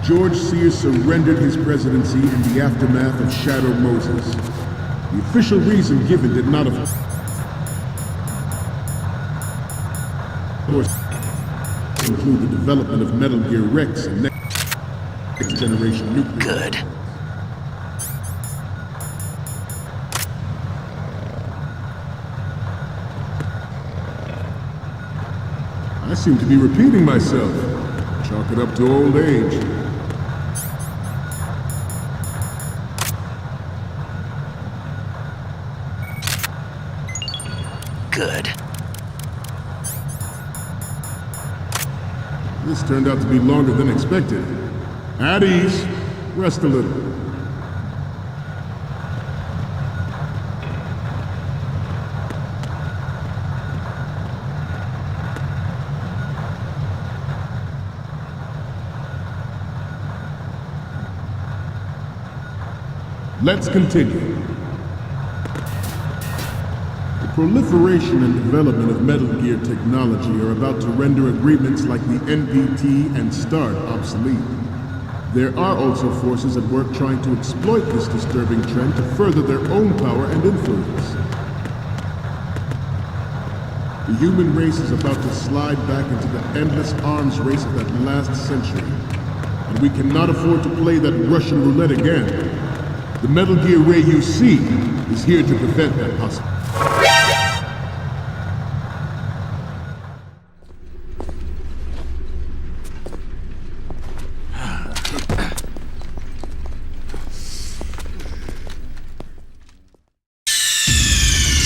George Sears surrendered his presidency in the aftermath of Shadow Moses. The official reason given did not, of course, include the development of Metal Gear Rex and next-generation nuclear. Good. I seem to be repeating myself. Chalk it up to old age. Good. This turned out to be longer than expected. At ease. Rest a little. Let's continue. The proliferation and development of Metal Gear technology are about to render agreements like the NPT and START obsolete. There are also forces at work trying to exploit this disturbing trend to further their own power and influence. The human race is about to slide back into the endless arms race of that last century, and we cannot afford to play that Russian roulette again. The Metal Gear Ray you see is here to prevent that possibility.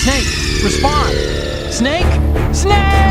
Snake, respond! Snake! Snake!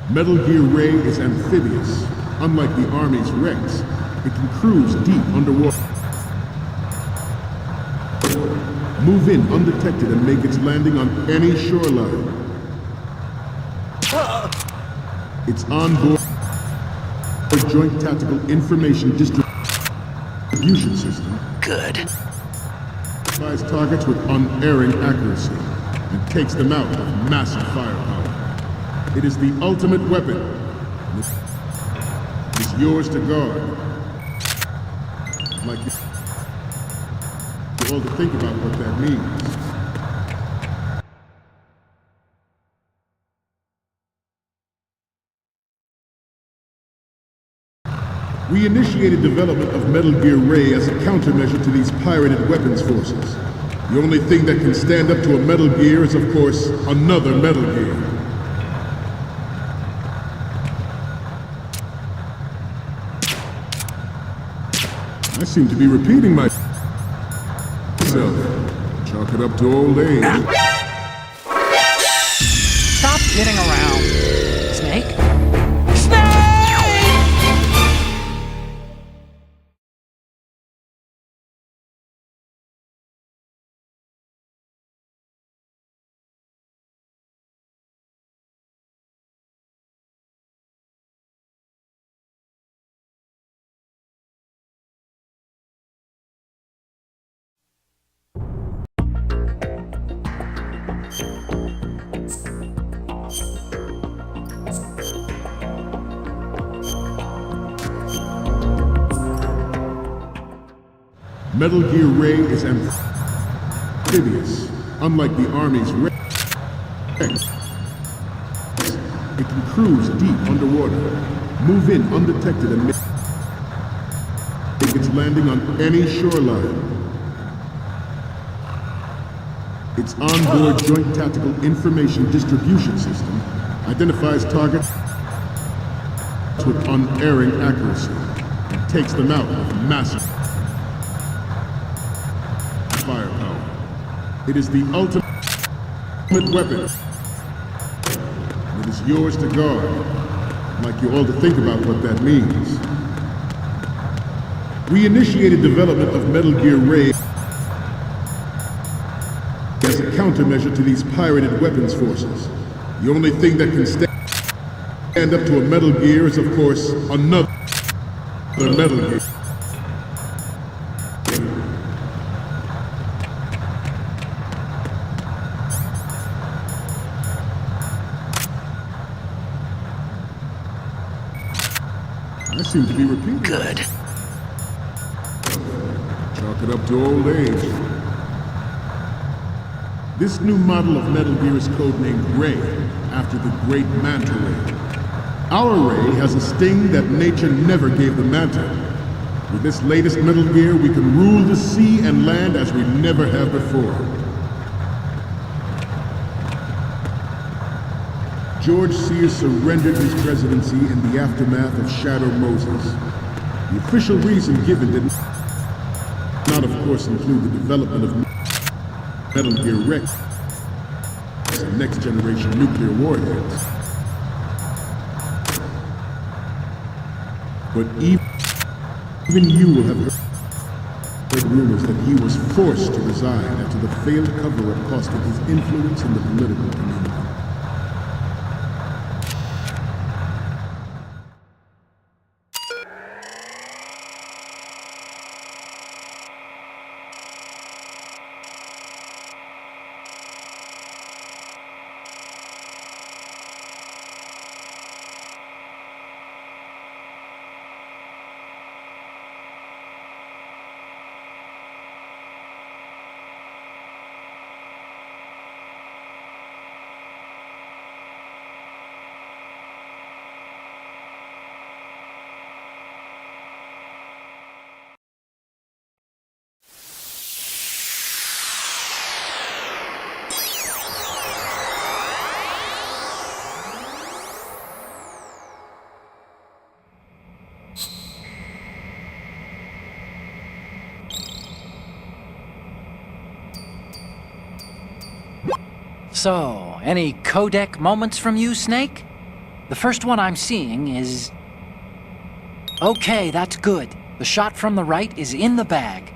Metal Gear Ray is amphibious. Unlike the Army's Rex, it can cruise deep underwater. Move in undetected and make its landing on any shoreline. It's onboard Joint Tactical Information Distribution System. Good. Flies targets with unerring accuracy and takes them out with massive firepower. It is the ultimate weapon. It's yours to guard. I'd like you all to think about what that means. We initiated development of Metal Gear Ray as a countermeasure to these pirated weapons forces. The only thing that can stand up to a Metal Gear is, of course, another Metal Gear. I seem to be repeating myself. Chalk it up to old age. Stop kidding around. Snake? Metal Gear Ray is amphibious, unlike the Army's Ray. It can cruise deep underwater, move in undetected and make its landing on any shoreline. Its onboard Joint Tactical Information Distribution System identifies targets with unerring accuracy and takes them out with massive firepower. It is the ultimate weapon. It is yours to guard. I'd like you all to think about what that means. We initiated development of Metal Gear Ray as a countermeasure to these pirated weapons forces. The only thing that can stand up to a Metal Gear is, of course, another Metal Gear. I seem to be repeating. Good. Chalk it up to old age. This new model of Metal Gear is codenamed Ray, after the great Manta Ray. Our Ray has a sting that nature never gave the Manta. With this latest Metal Gear, we can rule the sea and land as we never have before. George Sears surrendered his presidency in the aftermath of Shadow Moses. The official reason given did not, of course, include the development of Metal Gear Rex and next-generation nuclear warheads. But even you will have heard rumors that he was forced to resign after the failed cover-up cost him his influence in the political community. So, any codec moments from you, Snake? The first one I'm seeing is... Okay, that's good. The shot from the right is in the bag.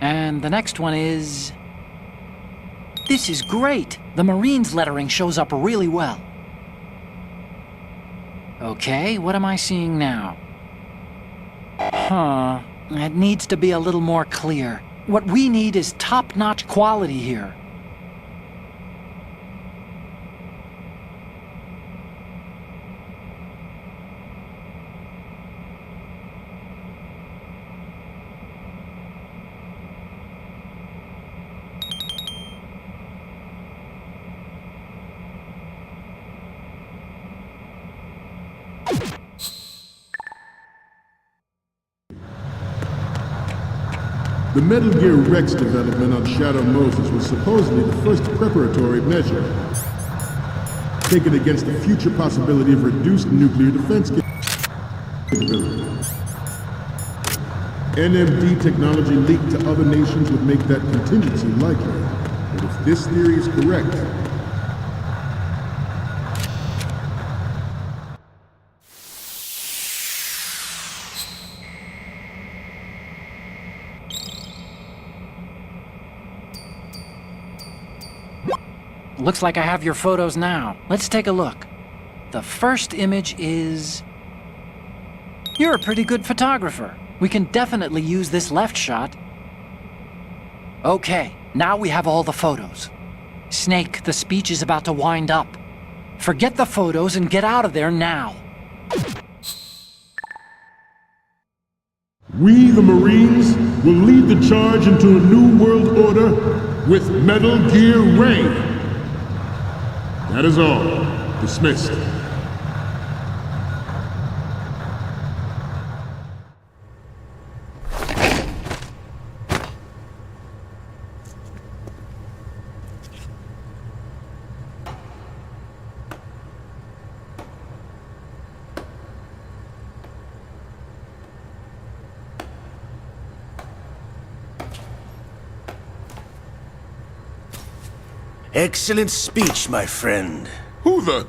And the next one is... This is great! The Marines lettering shows up really well. Okay, what am I seeing now? Huh. It needs to be a little more clear. What we need is top-notch quality here. The Metal Gear Rex development on Shadow Moses was supposedly the first preparatory measure taken against the future possibility of reduced nuclear defense capability. NMD technology leaked to other nations would make that contingency likely. But if this theory is correct, Looks like I have your photos now. Let's take a look. The first image is... You're a pretty good photographer. We can definitely use this left shot. Okay, now we have all the photos. Snake, the speech is about to wind up. Forget the photos and get out of there now. we, the Marines, will lead the charge into a new world order with Metal Gear Ray. That is all. Dismissed. Excellent speech, my friend. Who the?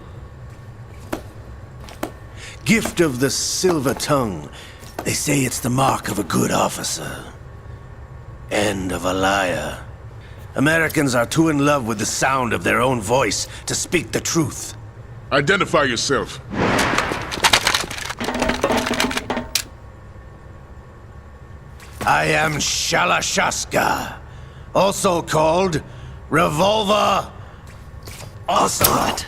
Gift of the silver tongue. They say it's the mark of a good officer. And of a liar. Americans are too in love with the sound of their own voice to speak the truth. Identify yourself. I am Shalashaska, also called Revolver Ocelot.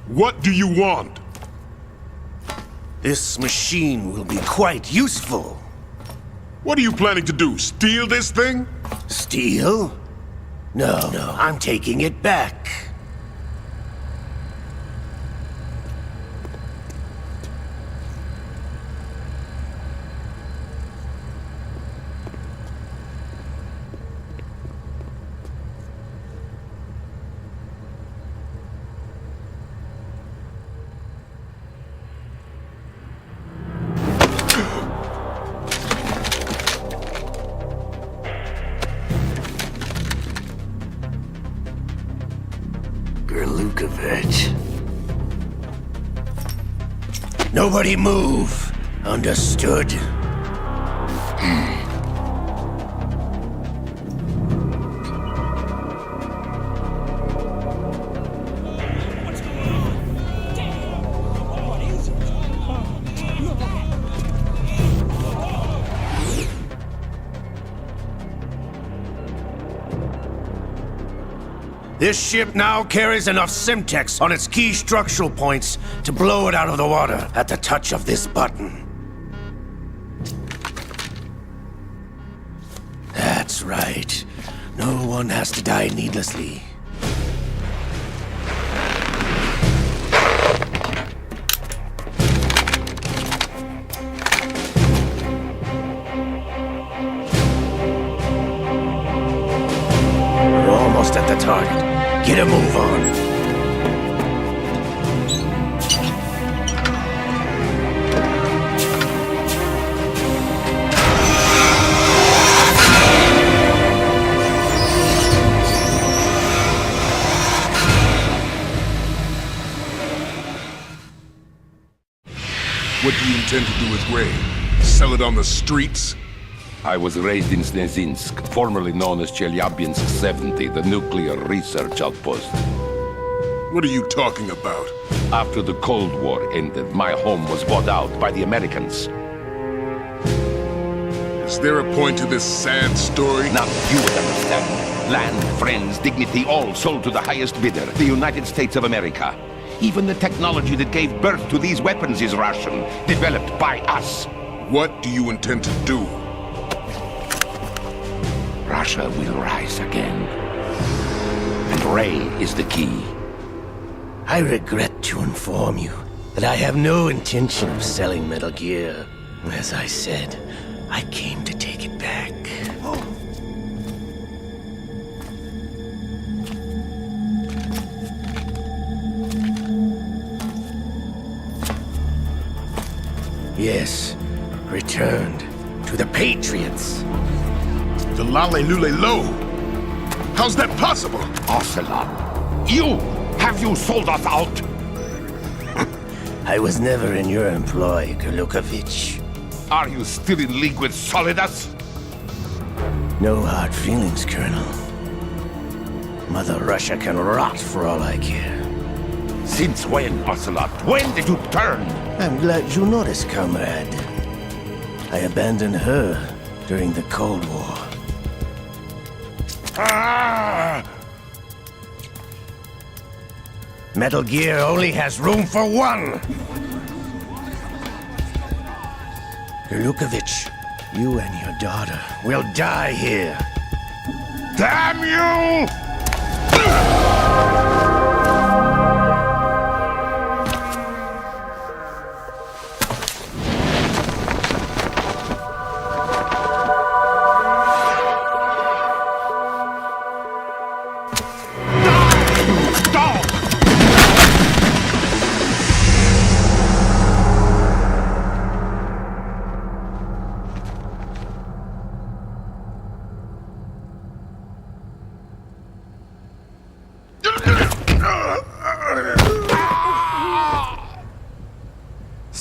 What do you want? This machine will be quite useful. What are you planning to do? Steal this thing? Steal? No, I'm taking it back. Gerlukovich. Nobody move. Understood? This ship now carries enough Simtex on its key structural points to blow it out of the water at the touch of this button. That's right. No one has to die needlessly. We're almost at the target. Get a move on. intend to do with Ray? Sell it on the streets? I was raised in Snezinsk, formerly known as Chelyabinsk 70, the nuclear research outpost. What are you talking about? After the Cold War ended, my home was bought out by the Americans. Is there a point to this sad story? Now you would understand. Land, friends, dignity, all sold to the highest bidder, the United States of America. Even the technology that gave birth to these weapons is Russian, developed by us. What do you intend to do? Russia will rise again. And Ray is the key. I regret to inform you that I have no intention of selling Metal Gear. As I said, I came to take it back. Yes, returned to the Patriots. The Lale Lule Lo? How's that possible? Ocelot, you! Have you sold us out? I was never in your employ, Gurlukovich. Are you still in league with Solidus? No hard feelings, Colonel. Mother Russia can rot for all I care. Since when, Ocelot? When did you turn? I'm glad you noticed, comrade. I abandoned her during the Cold War. Ah! Metal Gear only has room for one! Gurlukovich, you and your daughter will die here. Damn you!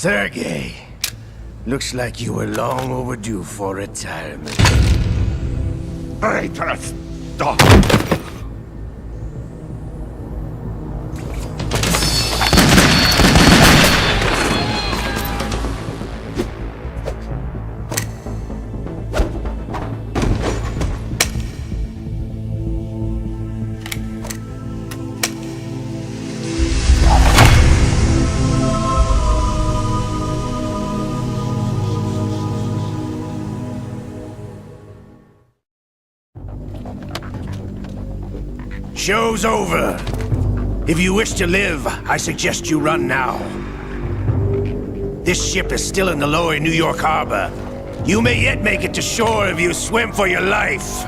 Sergei, looks like you were long overdue for retirement. Traitorous dog! Show's over. If you wish to live, I suggest you run now. This ship is still in the lower New York harbor. You may yet make it to shore if you swim for your life.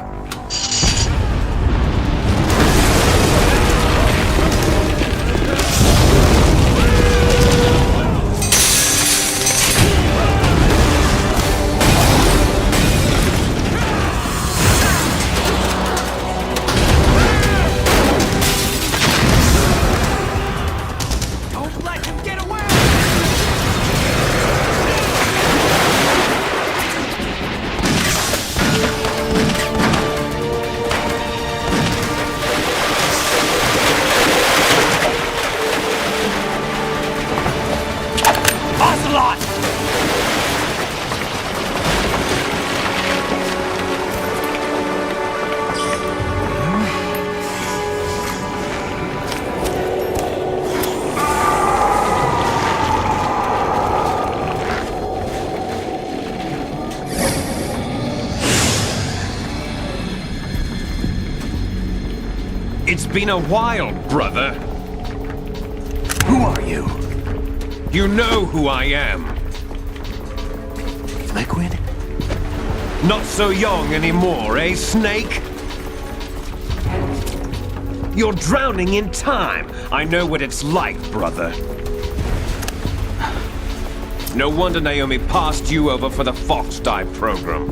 It's been a while, brother. Who are you? You know who I am. Liquid? Not so young anymore, eh, Snake? You're drowning in time. I know what it's like, brother. No wonder Naomi passed you over for the Fox Die program.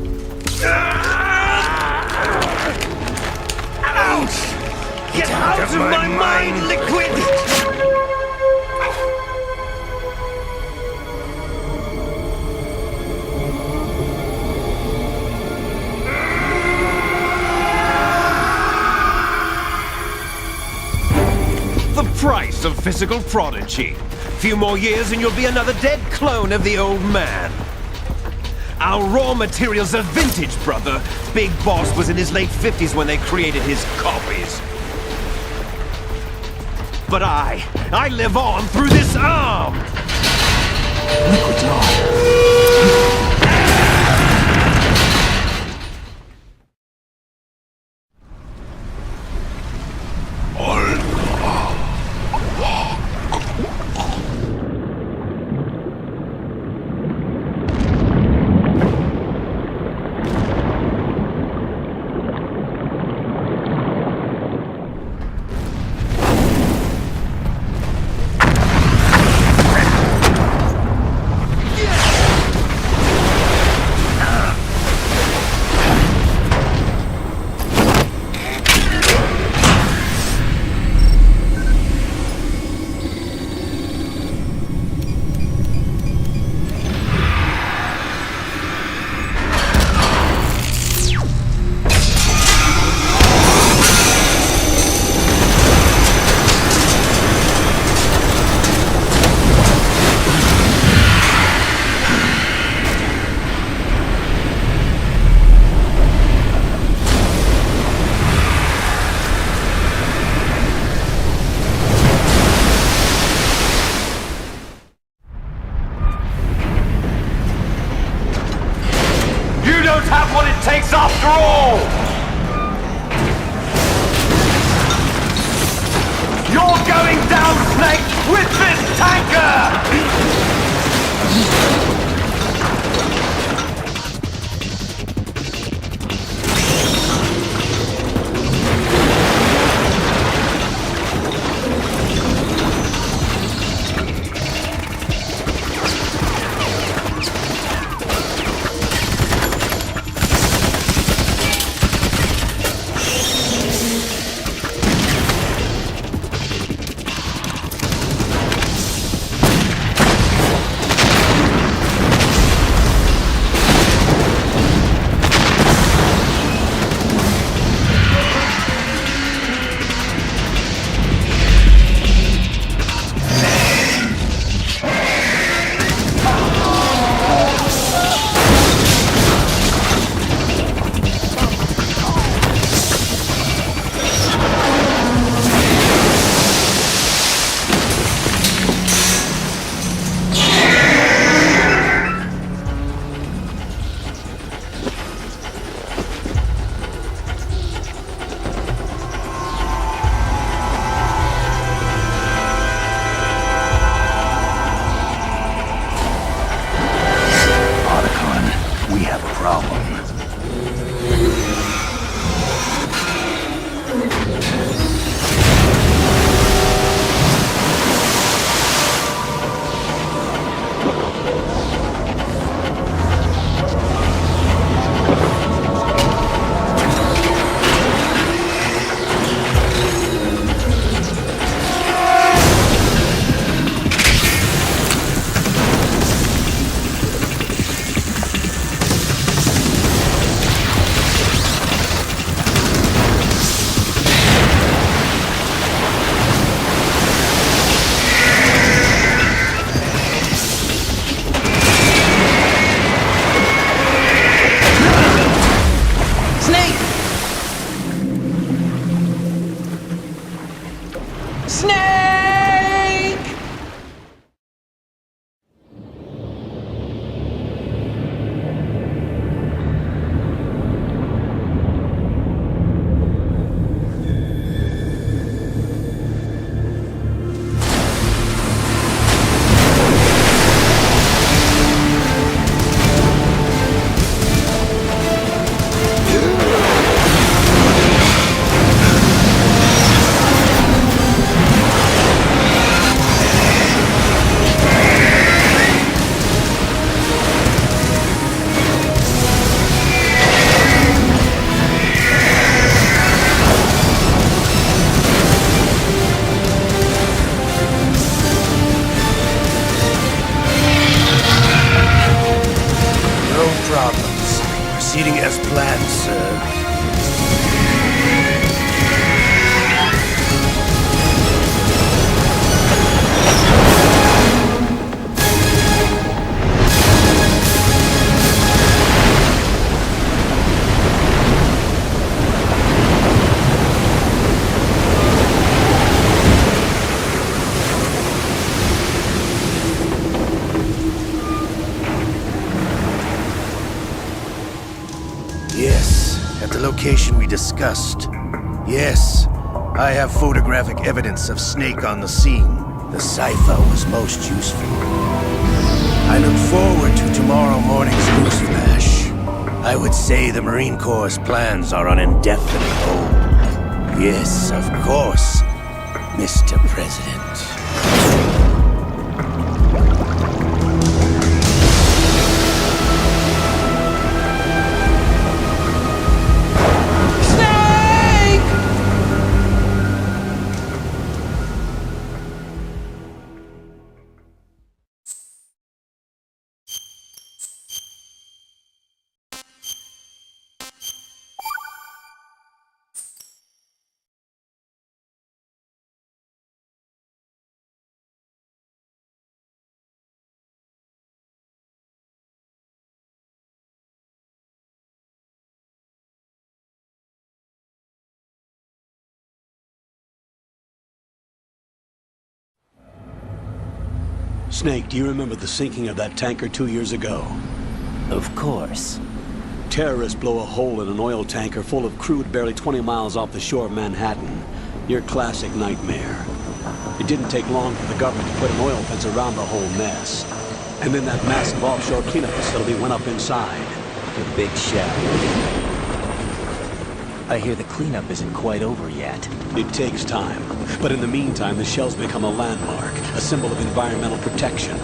Ouch! Get out of my mind, Liquid! boast of physical prodigy. Few more years and you'll be another dead clone of the old man. Our raw materials are vintage, brother. Big Boss was in his late 50s when they created his copies. But I live on through this arm! Liquid's on. Have what it takes after all! You're going down, Snake, with this tanker! Proceeding as planned, sir. at the location we discussed. Yes, I have photographic evidence of Snake on the scene. The cipher was most useful. I look forward to tomorrow morning's newsflash. I would say the Marine Corps' plans are on indefinite hold. Yes, of course, Mr. President. Snake, do you remember the sinking of that tanker 2 years ago? Of course. Terrorists blow a hole in an oil tanker full of crude barely 20 miles off the shore of Manhattan. Your classic nightmare. It didn't take long for the government to put an oil fence around the whole mess. And then that massive offshore cleanup facility went up inside. The Big Shell. I hear the cleanup isn't quite over yet. It takes time. But in the meantime, the shell's become a landmark, a symbol of environmental protection.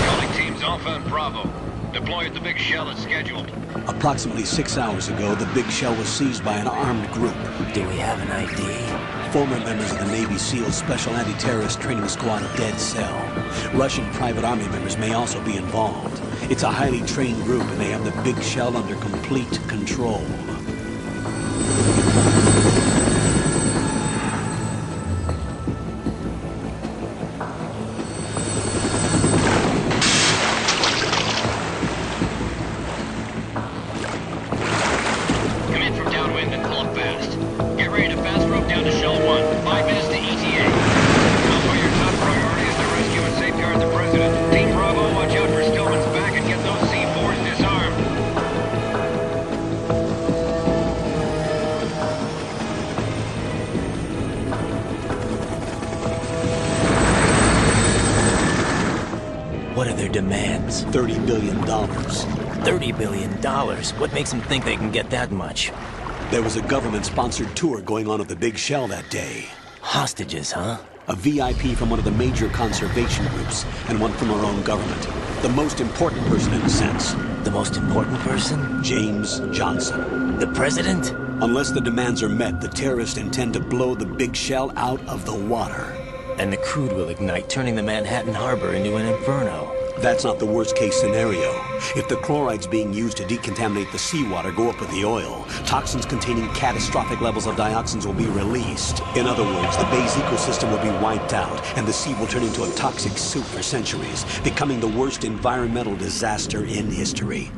Calling teams Alpha and Bravo. Deploy at the Big Shell as scheduled. Approximately 6 hours ago, the Big Shell was seized by an armed group. Do we have an ID? Former members of the Navy SEAL Special Anti-Terrorist Training Squad of Dead Cell. Russian private army members may also be involved. It's a highly trained group, and they have the Big Shell under complete control. Come in from downwind and pull up fast. Get ready to fast rope down to Shell 1. 5 minutes to ETA. Alpha, your top priority is to rescue and safeguard the President. Team Bravo, watch out for Stillman's back and get those C4s disarmed. What are their demands? $30 billion. $30 billion? What makes them think they can get that much? There was a government-sponsored tour going on at the Big Shell that day. Hostages, huh? A VIP from one of the major conservation groups, and one from our own government. The most important person in a sense. The most important person? James Johnson. The president? Unless the demands are met, the terrorists intend to blow the Big Shell out of the water. And the crude will ignite, turning the Manhattan Harbor into an inferno. That's not the worst-case scenario. If the chlorides being used to decontaminate the seawater go up with the oil, toxins containing catastrophic levels of dioxins will be released. In other words, the bay's ecosystem will be wiped out, and the sea will turn into a toxic soup for centuries, becoming the worst environmental disaster in history.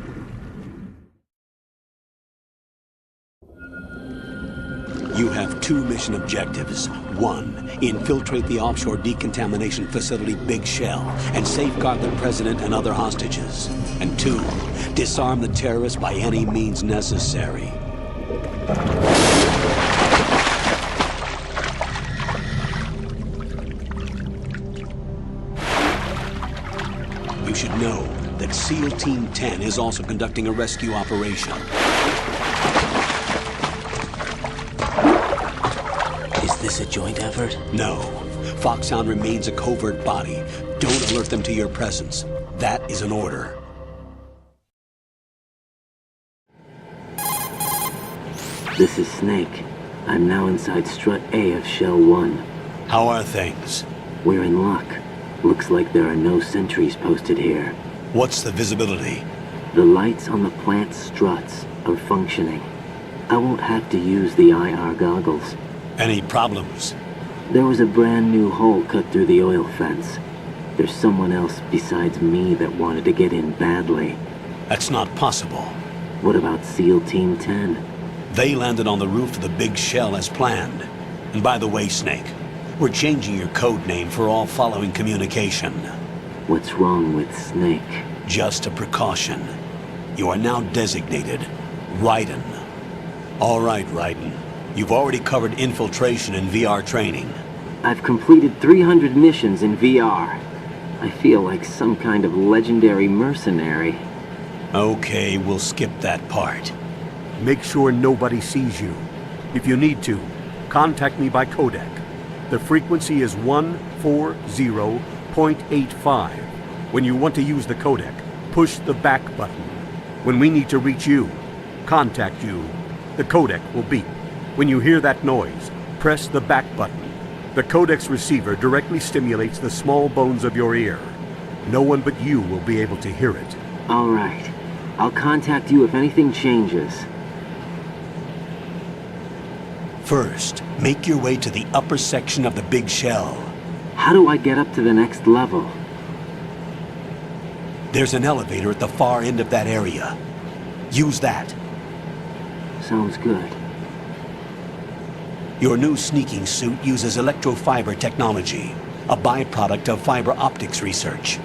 You have 2 mission objectives. 1, infiltrate the offshore decontamination facility Big Shell and safeguard the president and other hostages. And 2, disarm the terrorists by any means necessary. You should know that SEAL Team 10 is also conducting a rescue operation. Is this a joint effort? No. Foxhound remains a covert body. Don't alert them to your presence. That is an order. This is Snake. I'm now inside Strut A of Shell 1. How are things? We're in luck. Looks like there are no sentries posted here. What's the visibility? The lights on the plant struts are functioning. I won't have to use the IR goggles. Any problems? There was a brand new hole cut through the oil fence. There's someone else besides me that wanted to get in badly. That's not possible. What about SEAL Team 10? They landed on the roof of the Big Shell as planned. And by the way, Snake, we're changing your code name for all following communication. What's wrong with Snake? Just a precaution. You are now designated Raiden. All right, Raiden. You've already covered infiltration and VR training. I've completed 300 missions in VR. I feel like some kind of legendary mercenary. Okay, we'll skip that part. Make sure nobody sees you. If you need to, contact me by codec. The frequency is 140.85. When you want to use the codec, push the back button. When we need to reach you, contact you, the codec will beep. When you hear that noise, press the back button. The codec's receiver directly stimulates the small bones of your ear. No one but you will be able to hear it. All right. I'll contact you if anything changes. First, make your way to the upper section of the big shell. How do I get up to the next level? There's an elevator at the far end of that area. Use that. Sounds good. Your new sneaking suit uses electrofiber technology, a byproduct of fiber optics research.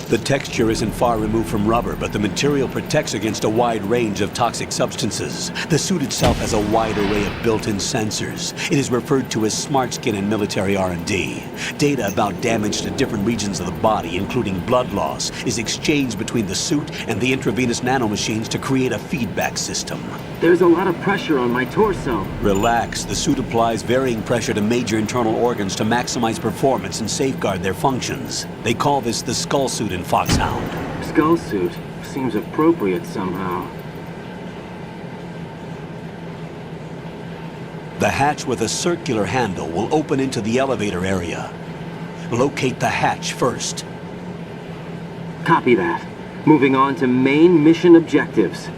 The texture isn't far removed from rubber, but the material protects against a wide range of toxic substances. The suit itself has a wide array of built-in sensors. It is referred to as smart skin in military R&D. Data about damage to different regions of the body, including blood loss, is exchanged between the suit and the intravenous nanomachines to create a feedback system. There's a lot of pressure on my torso. Relax. The suit applies varying pressure to major internal organs to maximize performance and safeguard their functions. They call this the skull suit in Foxhound. Skull suit seems appropriate somehow. The hatch with a circular handle will open into the elevator area. Locate the hatch first. Copy that. Moving on to main mission objectives.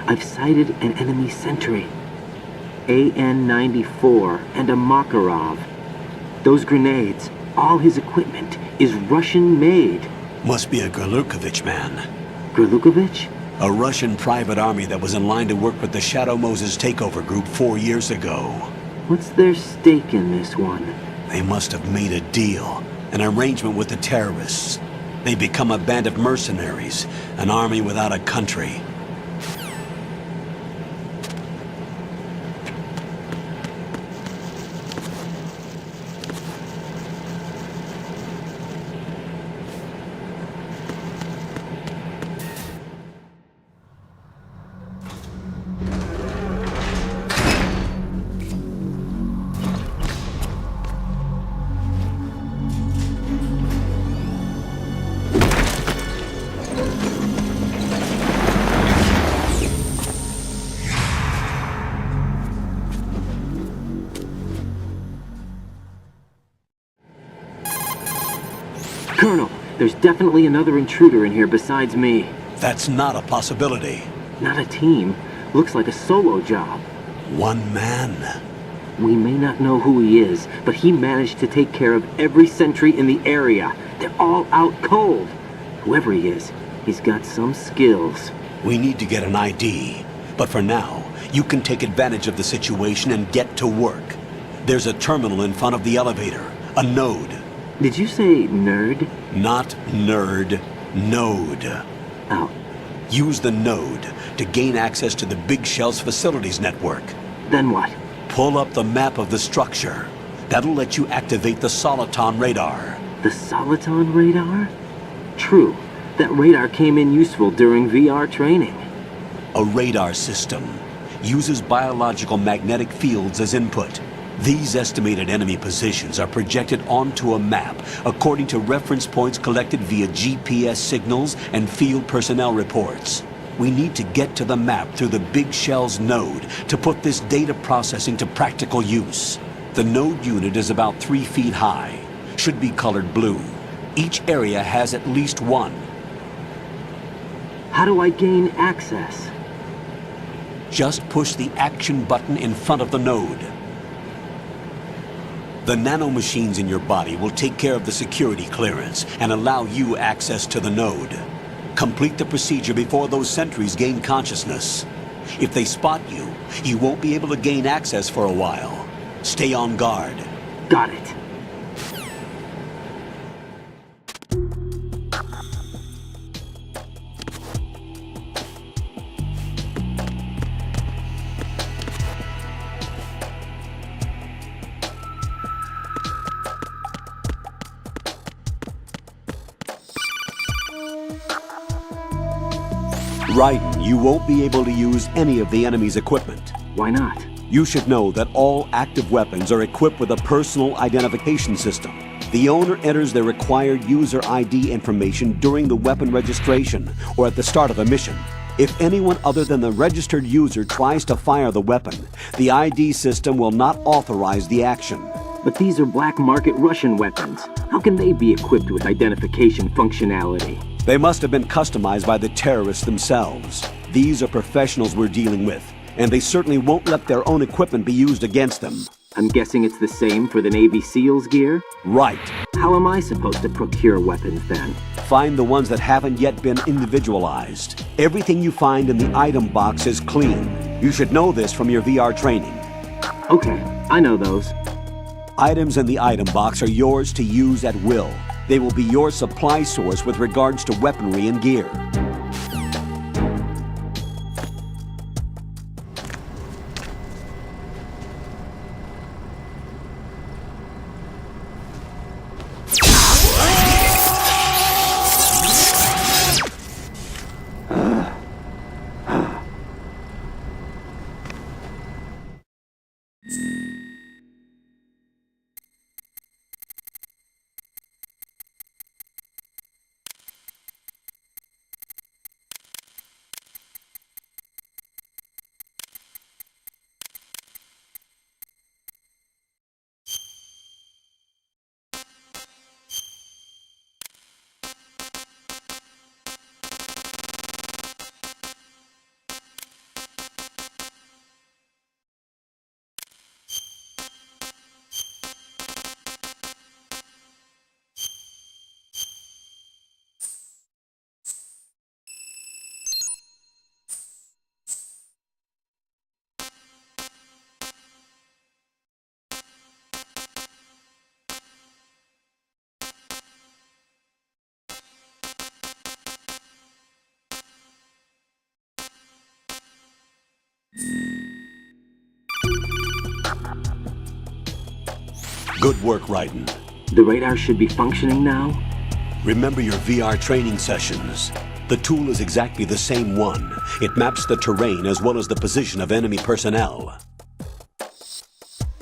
I've sighted an enemy sentry. AN-94 and a Makarov. Those grenades, all his equipment, is Russian-made. Must be a Gerlukovich man. Gerlukovich? A Russian private army that was in line to work with the Shadow Moses takeover group 4 years ago. What's their stake in this one? They must have made a deal, an arrangement with the terrorists. They become a band of mercenaries, an army without a country. Colonel, there's definitely another intruder in here besides me. That's not a possibility. Not a team. Looks like a solo job. One man. We may not know who he is, but he managed to take care of every sentry in the area. They're all out cold. Whoever he is, he's got some skills. We need to get an ID. But for now, you can take advantage of the situation and get to work. There's a terminal in front of the elevator. A node. Did you say nerd? Not nerd. Node. Oh. Use the node to gain access to the Big Shell's facilities network. Then what? Pull up the map of the structure. That'll let you activate the Soliton radar. The Soliton radar? True. That radar came in useful during VR training. A radar system uses biological magnetic fields as input. These estimated enemy positions are projected onto a map according to reference points collected via GPS signals and field personnel reports. We need to get to the map through the Big Shell's node to put this data processing to practical use. The node unit is about 3 feet high, should be colored blue. Each area has at least one. How do I gain access? Just push the action button in front of the node. The nanomachines in your body will take care of the security clearance and allow you access to the node. Complete the procedure before those sentries gain consciousness. If they spot you, you won't be able to gain access for a while. Stay on guard. Got it. Raiden, you won't be able to use any of the enemy's equipment. Why not? You should know that all active weapons are equipped with a personal identification system. The owner enters their required user ID information during the weapon registration or at the start of a mission. If anyone other than the registered user tries to fire the weapon, the ID system will not authorize the action. But these are black market Russian weapons. How can they be equipped with identification functionality? They must have been customized by the terrorists themselves. These are professionals we're dealing with, and they certainly won't let their own equipment be used against them. I'm guessing it's the same for the Navy SEALs gear? Right. How am I supposed to procure weapons then? Find the ones that haven't yet been individualized. Everything you find in the item box is clean. You should know this from your VR training. Okay, I know those. Items in the item box are yours to use at will. They will be your supply source with regards to weaponry and gear. Good work, Raiden. The radar should be functioning now? Remember your VR training sessions. The tool is exactly the same one. It maps the terrain as well as the position of enemy personnel.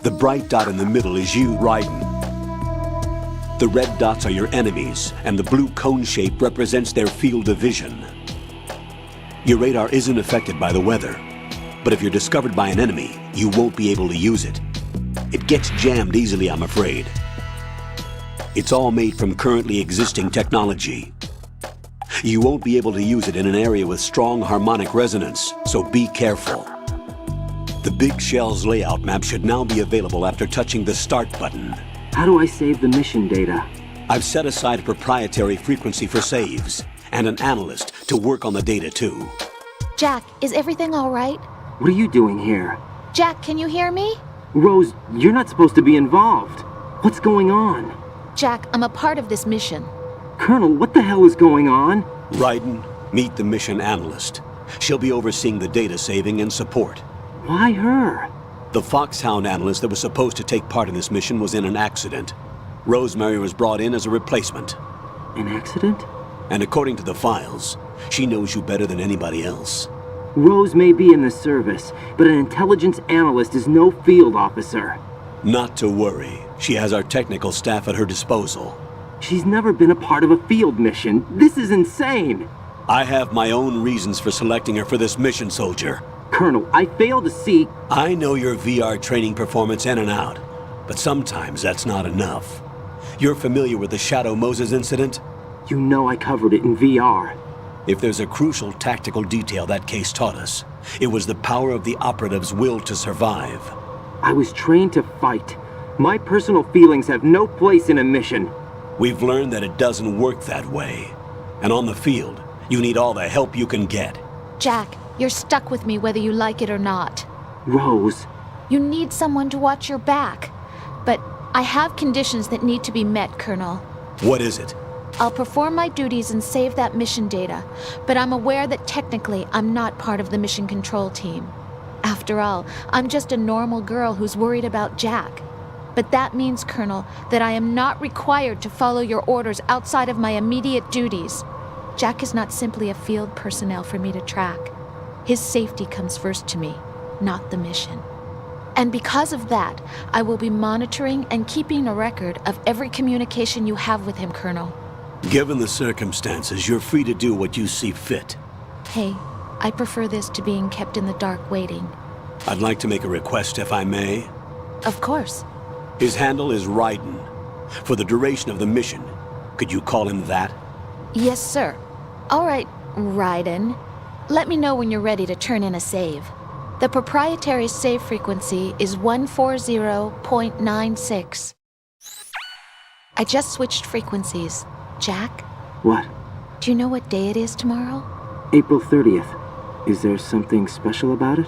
The bright dot in the middle is you, Raiden. The red dots are your enemies, and the blue cone shape represents their field of vision. Your radar isn't affected by the weather, but if you're discovered by an enemy, you won't be able to use it. It gets jammed easily, I'm afraid. It's all made from currently existing technology. You won't be able to use it in an area with strong harmonic resonance, so be careful. The Big Shell's layout map should now be available after touching the Start button. How do I save the mission data? I've set aside a proprietary frequency for saves, and an analyst to work on the data too. Jack, is everything all right? What are you doing here? Jack, can you hear me? Rose, you're not supposed to be involved. What's going on? Jack, I'm a part of this mission. Colonel, what the hell is going on? Raiden, meet the mission analyst. She'll be overseeing the data saving and support. Why her? The Foxhound analyst that was supposed to take part in this mission was in an accident. Rosemary was brought in as a replacement. An accident? And according to the files, she knows you better than anybody else. Rose may be in the service, but an intelligence analyst is no field officer. Not to worry. She has our technical staff at her disposal. She's never been a part of a field mission. This is insane! I have my own reasons for selecting her for this mission, soldier. Colonel, I fail to see... I know your VR training performance in and out, but sometimes that's not enough. You're familiar with the Shadow Moses incident? You know I covered it in VR. If there's a crucial tactical detail that case taught us, it was the power of the operative's will to survive. I was trained to fight. My personal feelings have no place in a mission. We've learned that it doesn't work that way. And on the field, you need all the help you can get. Jack, you're stuck with me whether you like it or not. Rose. You need someone to watch your back. But I have conditions that need to be met, Colonel. What is it? I'll perform my duties and save that mission data, but I'm aware that technically I'm not part of the mission control team. After all, I'm just a normal girl who's worried about Jack. But that means, Colonel, that I am not required to follow your orders outside of my immediate duties. Jack is not simply a field personnel for me to track. His safety comes first to me, not the mission. And because of that, I will be monitoring and keeping a record of every communication you have with him, Colonel. Given the circumstances, you're free to do what you see fit. Hey, I prefer this to being kept in the dark waiting. I'd like to make a request, if I may. Of course. His handle is Raiden. For the duration of the mission, could you call him that? Yes, sir. All right, Raiden. Let me know when you're ready to turn in a save. The proprietary save frequency is 140.96. I just switched frequencies. Jack? What? Do you know what day it is tomorrow? April 30th. Is there something special about it?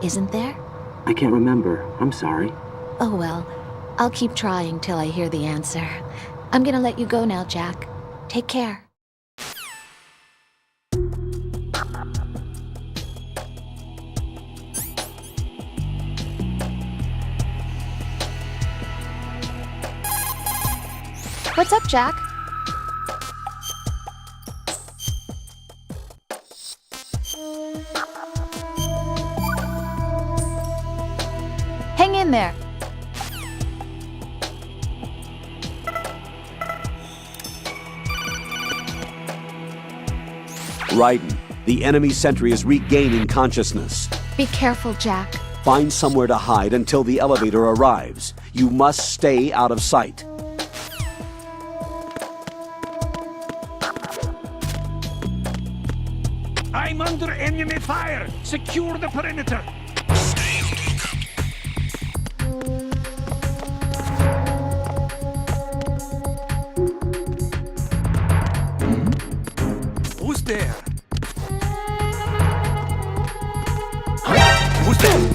Isn't there? I can't remember. I'm sorry. Oh well. I'll keep trying till I hear the answer. I'm gonna let you go now, Jack. Take care. What's up, Jack? Hang in there. Raiden, the enemy sentry is regaining consciousness. Be careful, Jack. Find somewhere to hide until the elevator arrives. You must stay out of sight. I'm under enemy fire! Secure the perimeter! Stay on the lookout. Who's there? Who's there?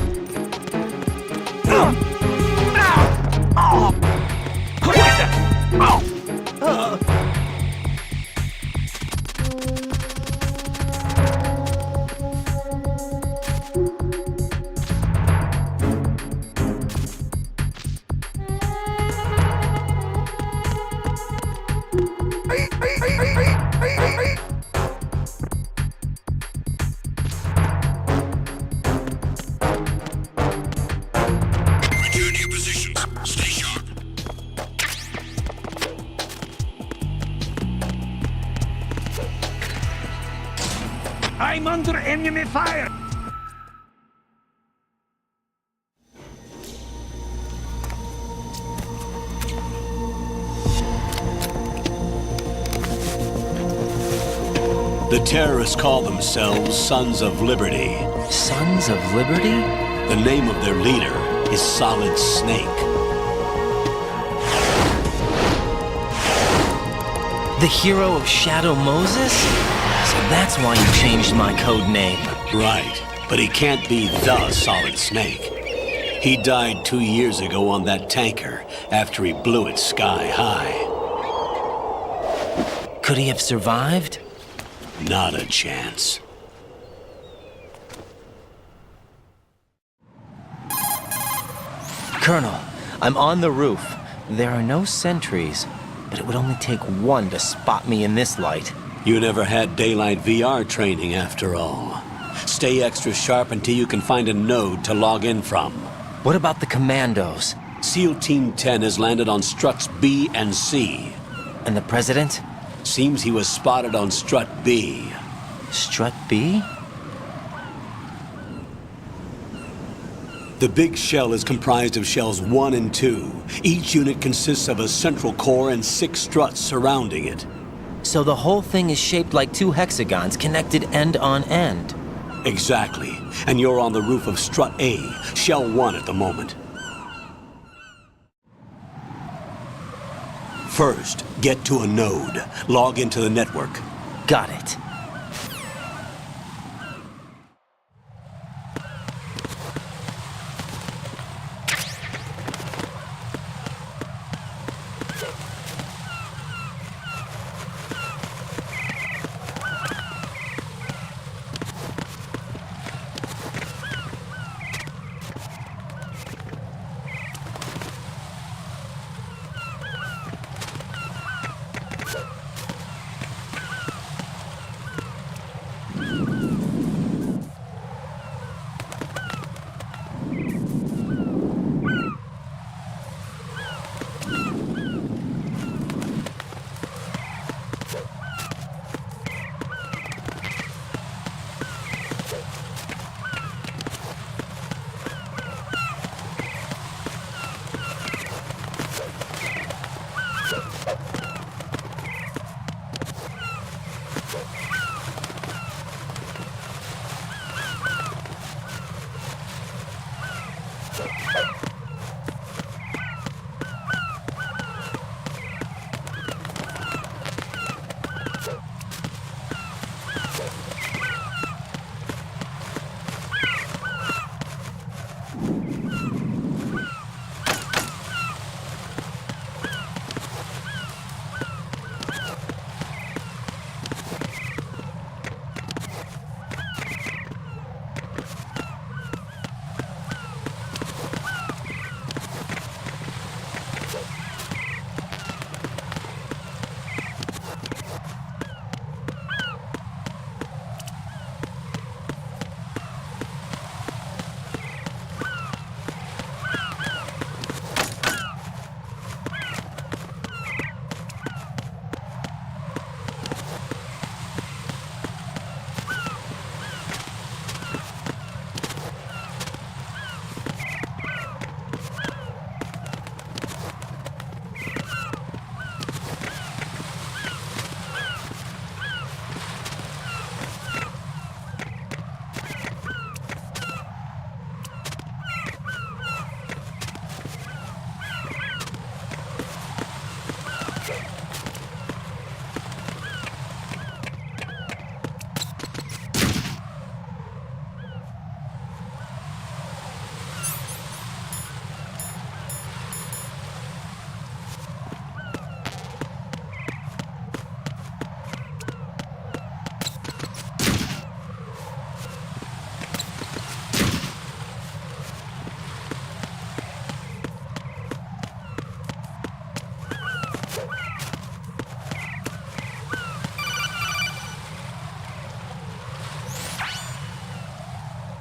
under enemy fire! The terrorists call themselves Sons of Liberty. Sons of Liberty? The name of their leader is Solid Snake. The hero of Shadow Moses? So that's why you changed my code name. Right, but he can't be the Solid Snake. He died 2 years ago on that tanker after he blew it sky high. Could he have survived? Not a chance. Colonel, I'm on the roof. There are no sentries, but it would only take one to spot me in this light. You never had daylight VR training after all. Stay extra sharp until you can find a node to log in from. What about the commandos? SEAL Team 10 has landed on struts B and C. And the President? Seems he was spotted on strut B. Strut B? The big shell is comprised of shells 1 and 2. Each unit consists of a central core and 6 struts surrounding it. So the whole thing is shaped like 2 hexagons connected end on end. Exactly. And you're on the roof of strut A, shell 1 at the moment. First, get to a node. Log into the network. Got it.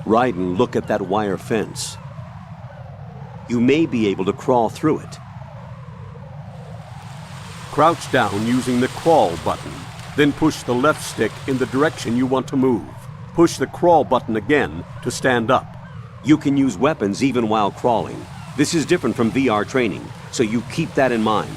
Raiden, look at that wire fence. You may be able to crawl through it. Crouch down using the crawl button, then push the left stick in the direction you want to move. Push the crawl button again to stand up. You can use weapons even while crawling. This is different from VR training, so you keep that in mind.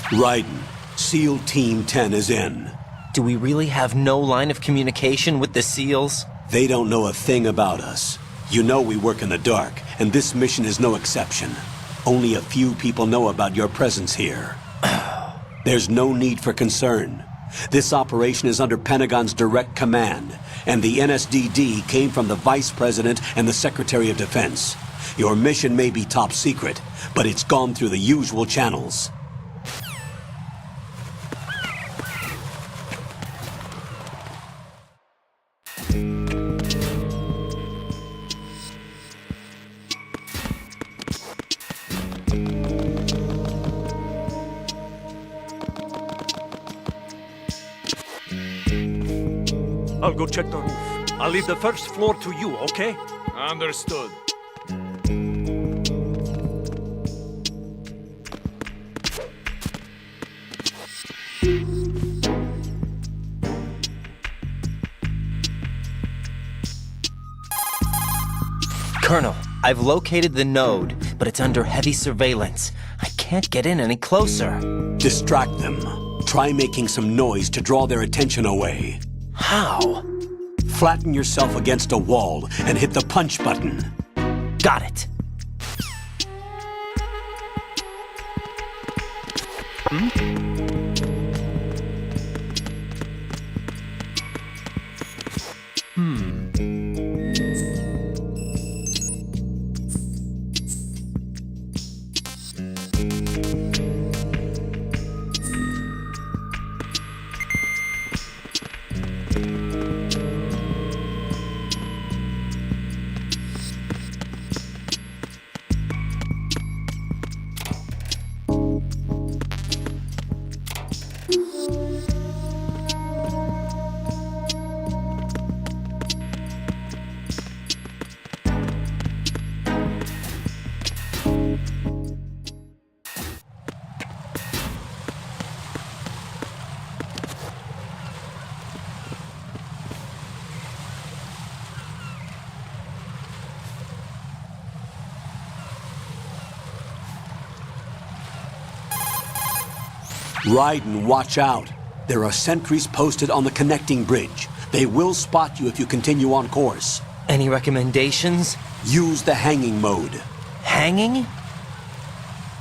Raiden, SEAL Team 10 is in. Do we really have no line of communication with the SEALs? They don't know a thing about us. You know we work in the dark, and this mission is no exception. Only a few people know about your presence here. There's no need for concern. This operation is under Pentagon's direct command, and the NSDD came from the Vice President and the Secretary of Defense. Your mission may be top secret, but it's gone through the usual channels. I'll go check the roof. I'll leave the first floor to you, okay? Understood. Colonel, I've located the node, but it's under heavy surveillance. I can't get in any closer. Distract them. Try making some noise to draw their attention away. How? Flatten yourself against a wall and hit the punch button. Got it. Raiden, watch out. There are sentries posted on the connecting bridge. They will spot you if you continue on course. Any recommendations? Use the hanging mode. Hanging?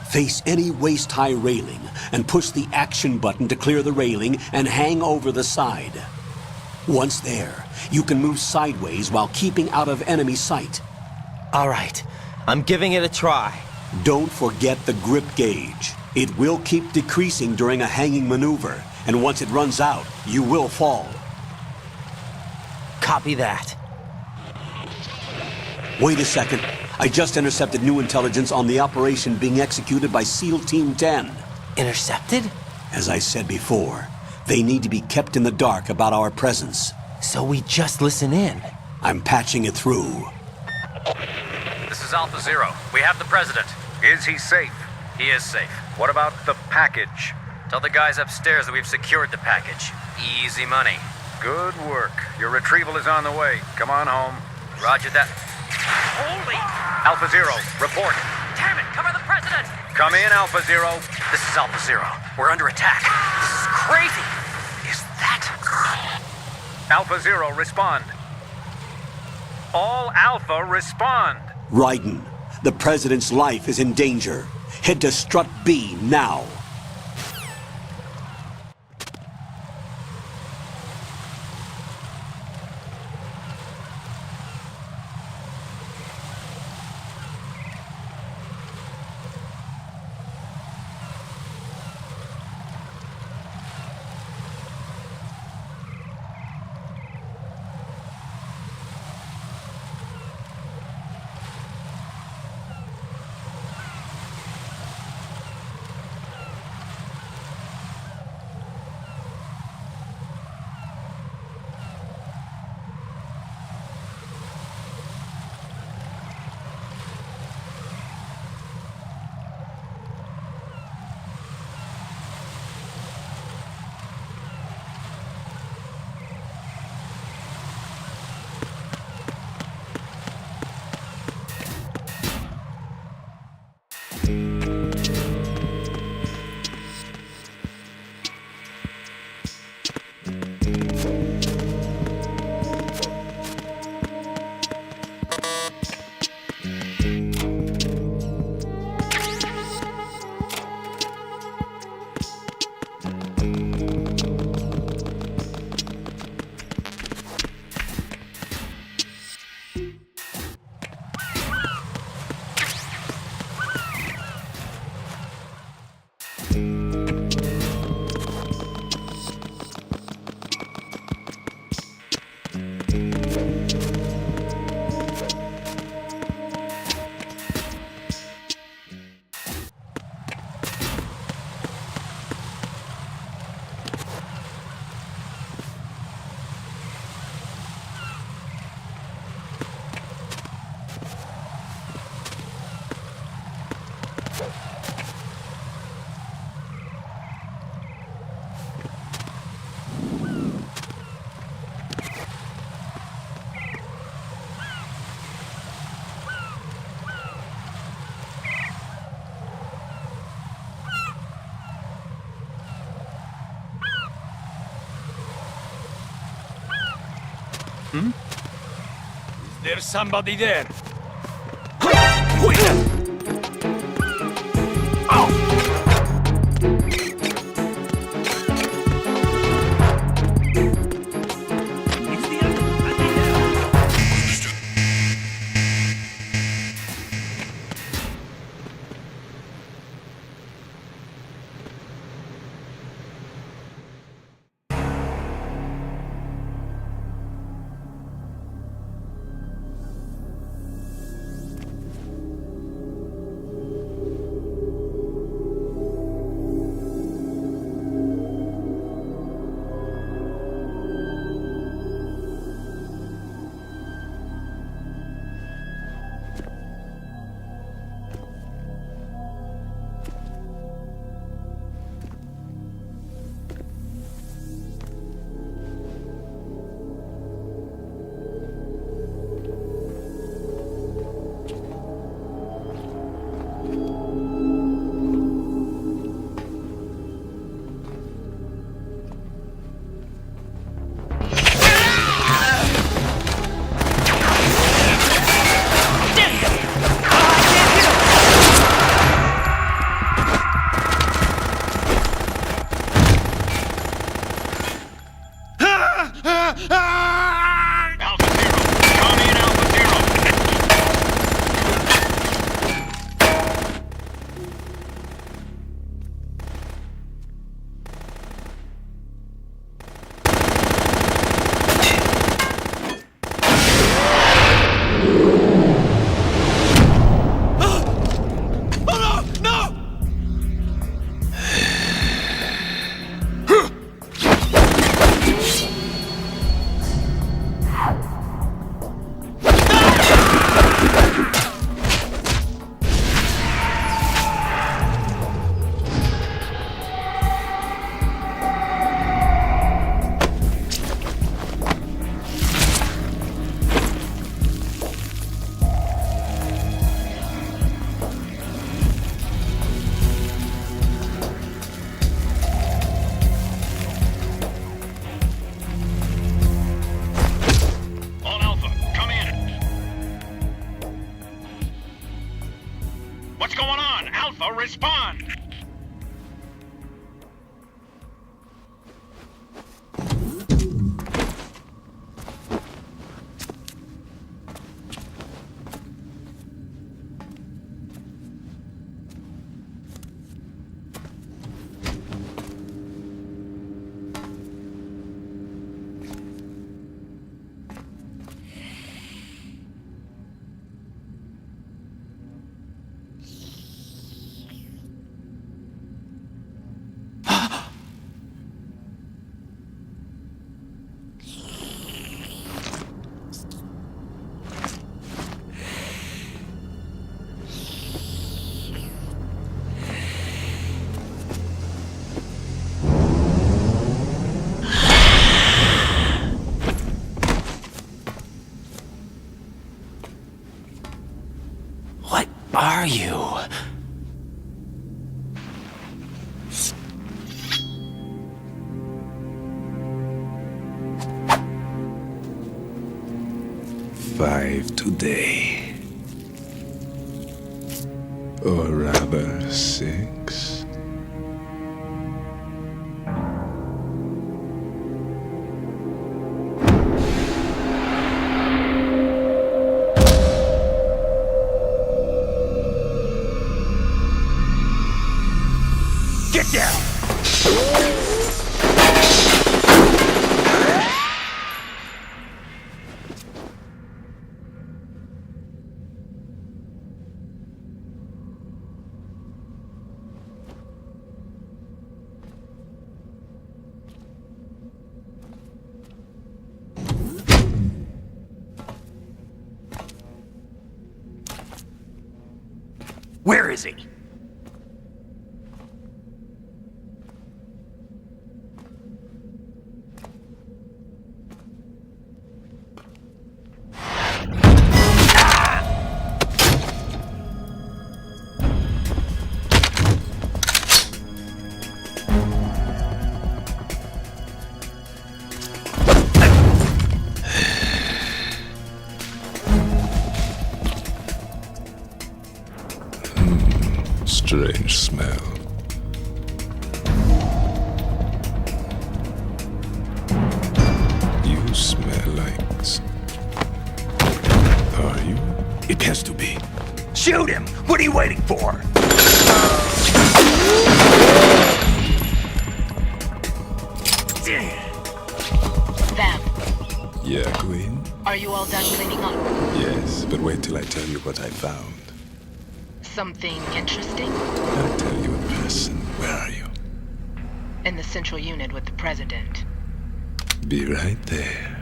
Face any waist-high railing and push the action button to clear the railing and hang over the side. Once there, you can move sideways while keeping out of enemy sight. All right, I'm giving it a try. Don't forget the grip gauge. It will keep decreasing during a hanging maneuver, and once it runs out, you will fall. Copy that. Wait a second. I just intercepted new intelligence on the operation being executed by SEAL Team 10. Intercepted? As I said before, they need to be kept in the dark about our presence. So we just listen in? I'm patching it through. This is Alpha Zero. We have the President. Is he safe? He is safe. What about the package? Tell the guys upstairs that we've secured the package. Easy money. Good work. Your retrieval is on the way. Come on home. Roger that. Holy! Alpha Zero, report. Damn it, cover the President! Come in, Alpha Zero. This is Alpha Zero. We're under attack. This is crazy. Is that... Alpha Zero, respond. All Alpha, respond. Raiden, the President's life is in danger. Head to Strut B now. There's somebody there. Respond! Are you? Five today. Or rather, 6. Get down! Where is he? Strange smell. You smell like... Are you? It has to be. Shoot him! What are you waiting for? Vamp, Yeah, Queen? are you all done cleaning up? Yes, but wait till I tell you what I found. Something interesting? I'll tell you in person. Where are you? In the central unit with the president. Be right there.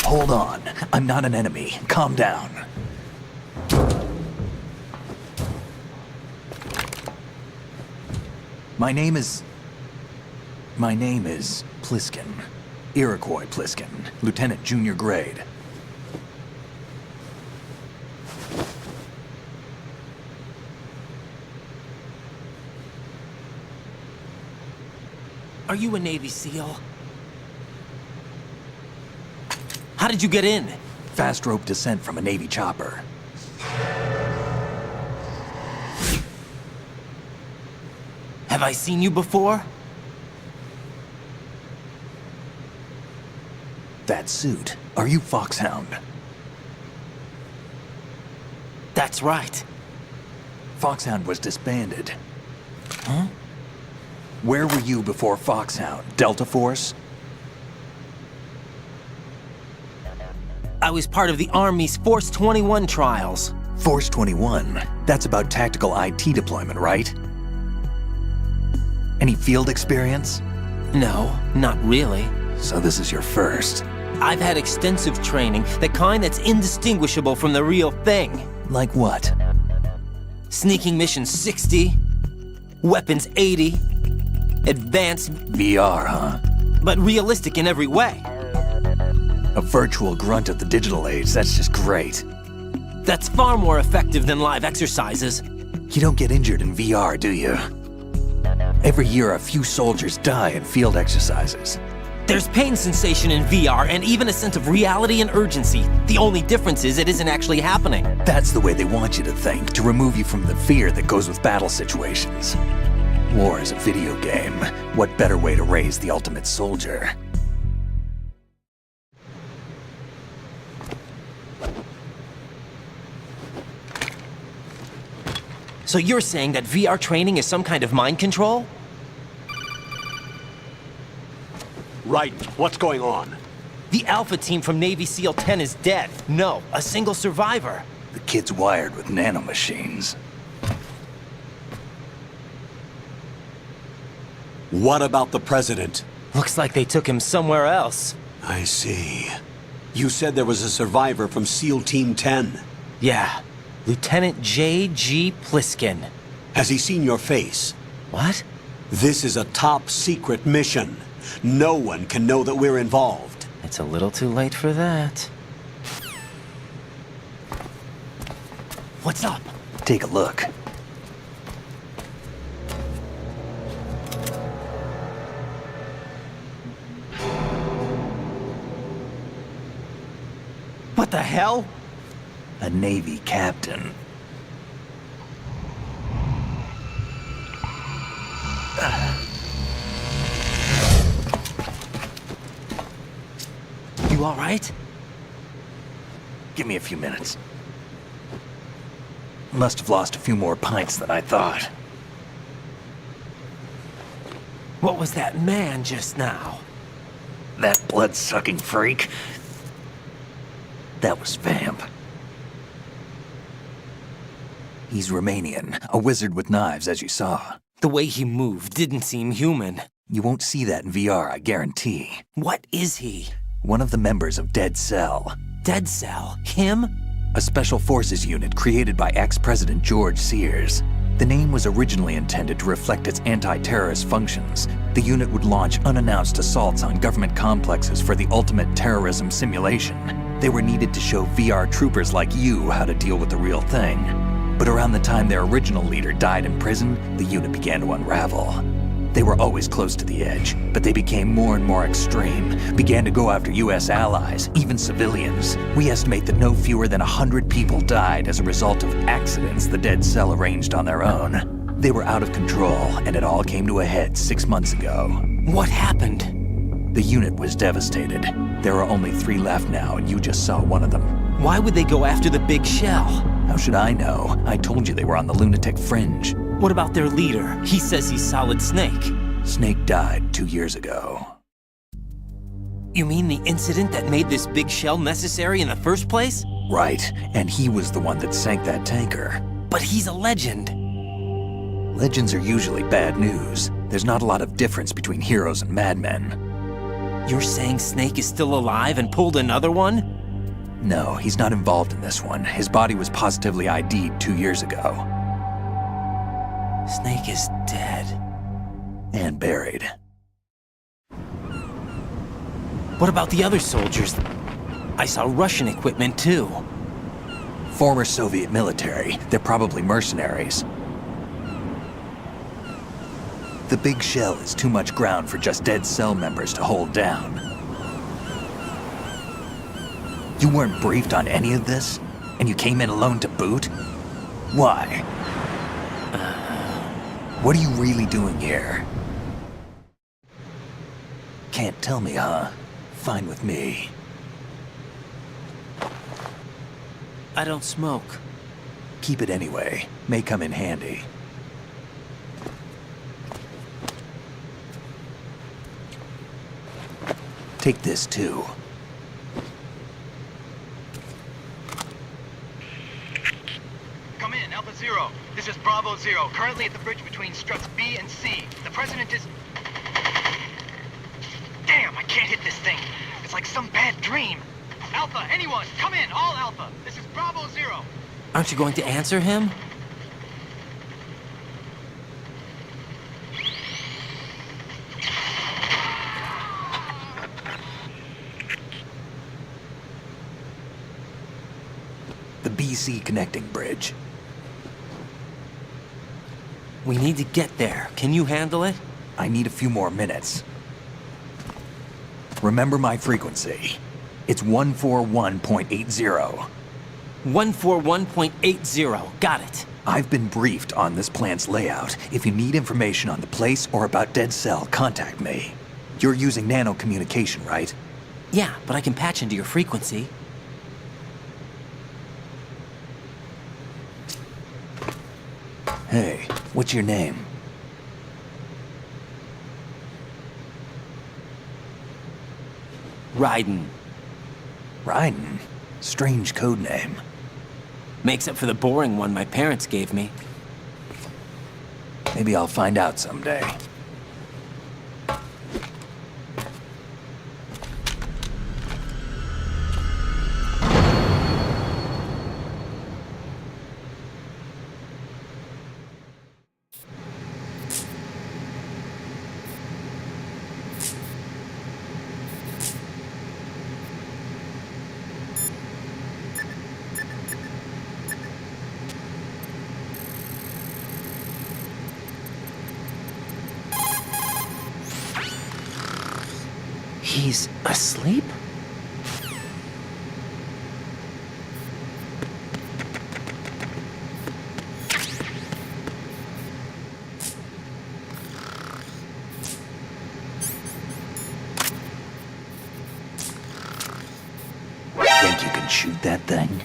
Hold on. I'm not an enemy. Calm down. My name is Pliskin. Iroquois Pliskin. Lieutenant Junior Grade. Are you a Navy SEAL? How did you get in? Fast rope descent from a Navy chopper. Have I seen you before? That suit. Are you Foxhound? That's right. Foxhound was disbanded. Huh? Where were you before Foxhound? Delta Force? I was part of the Army's Force 21 trials. Force 21? That's about tactical IT deployment, right? Any field experience? No, not really. So this is your first. I've had extensive training, the kind that's indistinguishable from the real thing. Like what? Sneaking mission 60, weapons 80, advanced... VR, huh? But realistic in every way. A virtual grunt of the digital age, that's just great. That's far more effective than live exercises. You don't get injured in VR, do you? Every year, a few soldiers die in field exercises. There's pain sensation in VR and even a sense of reality and urgency. The only difference is it isn't actually happening. That's the way they want you to think, to remove you from the fear that goes with battle situations. War is a video game. What better way to raise the ultimate soldier? So you're saying that VR training is some kind of mind control? Right. What's going on? The Alpha team from Navy SEAL 10 is dead. No, a single survivor. The kid's wired with nanomachines. What about the president? Looks like they took him somewhere else. I see. You said there was a survivor from SEAL Team 10. Yeah. Lieutenant J.G. Pliskin. Has he seen your face? What? This is a top-secret mission. No one can know that we're involved. It's a little too late for that. What's up? Take a look. What the hell? A Navy captain. all right? Give me a few minutes. Must have lost a few more pints than I thought. What was that man just now? That blood-sucking freak. That was Vamp. He's Romanian, a wizard with knives, as you saw. The way he moved didn't seem human. You won't see that in VR, I guarantee. What is he? One of the members of Dead Cell. Dead Cell? Him? A special forces unit created by ex-President George Sears. The name was originally intended to reflect its anti-terrorist functions. The unit would launch unannounced assaults on government complexes for the ultimate terrorism simulation. They were needed to show VR troopers like you how to deal with the real thing. But around the time their original leader died in prison, the unit began to unravel. They were always close to the edge, but they became more and more extreme, began to go after US allies, even civilians. We estimate that no fewer than 100 people died as a result of accidents the Dead Cell arranged on their own. They were out of control, and it all came to a head 6 months ago. What happened? The unit was devastated. There are only 3 left now, and you just saw one of them. Why would they go after the big shell? How should I know? I told you they were on the lunatic fringe. What about their leader? He says he's Solid Snake. Snake died 2 years ago. You mean the incident that made this big shell necessary in the first place? Right, and he was the one that sank that tanker. But he's a legend. Legends are usually bad news. There's not a lot of difference between heroes and madmen. You're saying Snake is still alive and pulled another one? No, he's not involved in this one. His body was positively ID'd 2 years ago. Snake is dead. And buried. What about the other soldiers? I saw Russian equipment too. Former Soviet military. They're probably mercenaries. The big shell is too much ground for just Dead Cell members to hold down. You weren't briefed on any of this? And you came in alone to boot? Why? What are you really doing here? Can't tell me, huh? Fine with me. I don't smoke. Keep it anyway. May come in handy. Take this too. Come in, Alpha Zero. This is Bravo Zero, currently at the bridge between struts B and C. The President is... Damn, I can't hit this thing. It's like some bad dream. Alpha, anyone, come in, all Alpha. This is Bravo Zero. Aren't you going to answer him? The BC connecting bridge. We need to get there. Can you handle it? I need a few more minutes. Remember my frequency. It's 141.80. 141.80. Got it. I've been briefed on this plant's layout. If you need information on the place or about Dead Cell, contact me. You're using nano communication, right? Yeah, but I can patch into your frequency. Hey, what's your name? Raiden. Raiden? Strange code name. Makes up for the boring one my parents gave me. Maybe I'll find out someday. He's asleep? shoot that thing?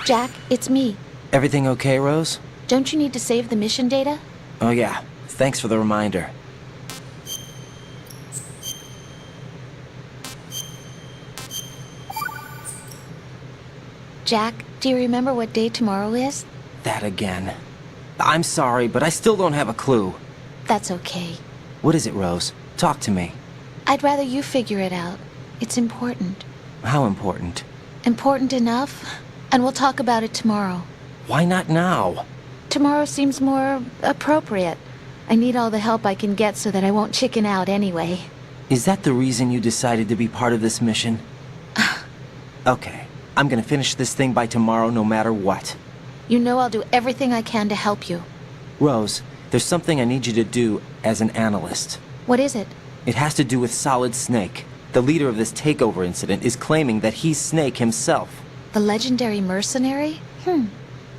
Jack, it's me. Everything okay, Rose? Don't you need to save the mission data? Oh yeah, thanks for the reminder. Jack, do you remember what day tomorrow is? That again. I'm sorry, but I still don't have a clue. That's okay. What is it, Rose? Talk to me. I'd rather you figure it out. It's important. How important? Important enough? And we'll talk about it tomorrow. Why not now? Tomorrow seems more appropriate. I need all the help I can get so that I won't chicken out anyway. Is that the reason you decided to be part of this mission? Okay, I'm gonna finish this thing by tomorrow no matter what. You know I'll do everything I can to help you. Rose, there's something I need you to do as an analyst. What is it? It has to do with Solid Snake. The leader of this takeover incident is claiming that he's Snake himself. The legendary mercenary?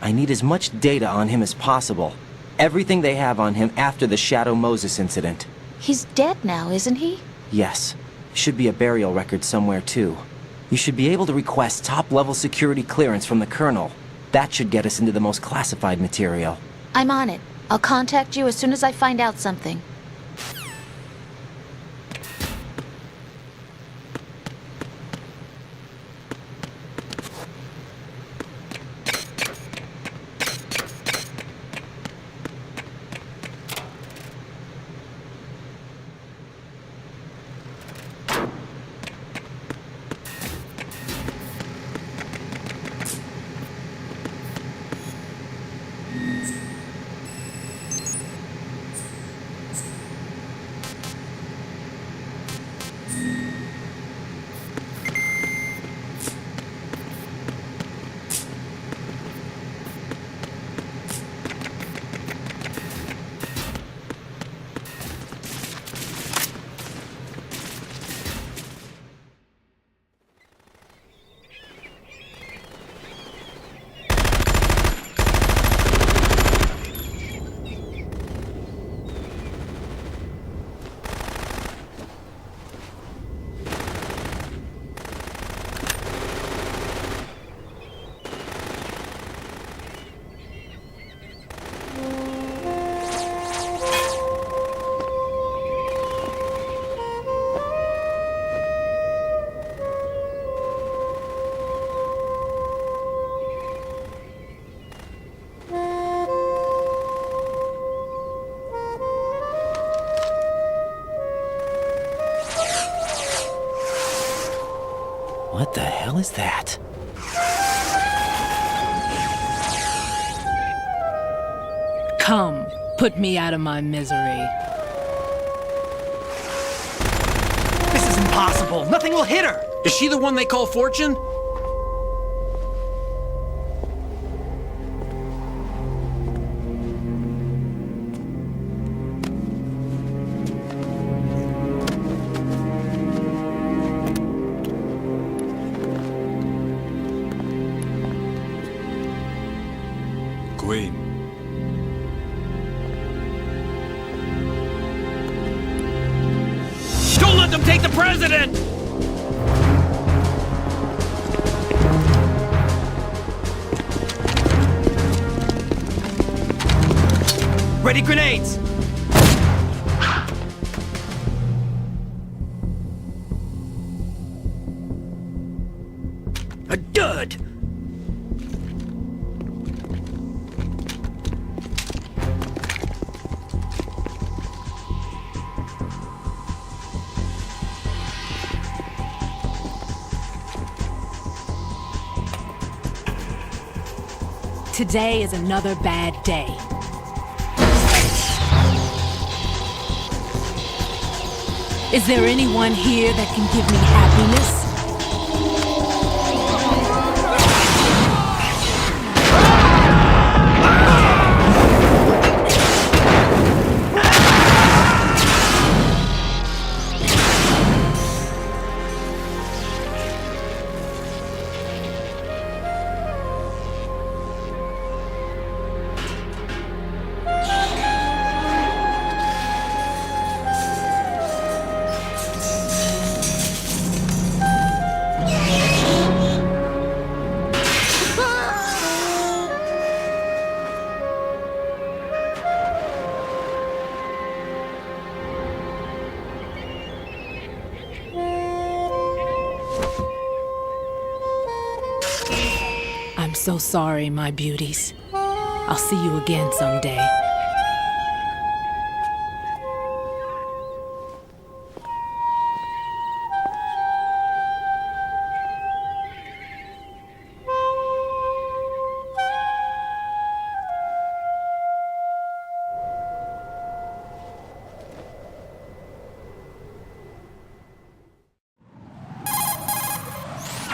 I need as much data on him as possible. Everything they have on him after the Shadow Moses incident. He's dead now, isn't he? Yes. Should be a burial record somewhere, too. You should be able to request top-level security clearance from the Colonel. That should get us into the most classified material. I'm on it. I'll contact you as soon as I find out something. What the hell is that? Come, put me out of my misery. This is impossible. Nothing will hit her. Is she the one they call Fortune? Queen. Don't let them take the president! Ready grenades! A dud! Today is another bad day. Is there anyone here that can give me happiness? I'm so sorry, my beauties. I'll see you again someday.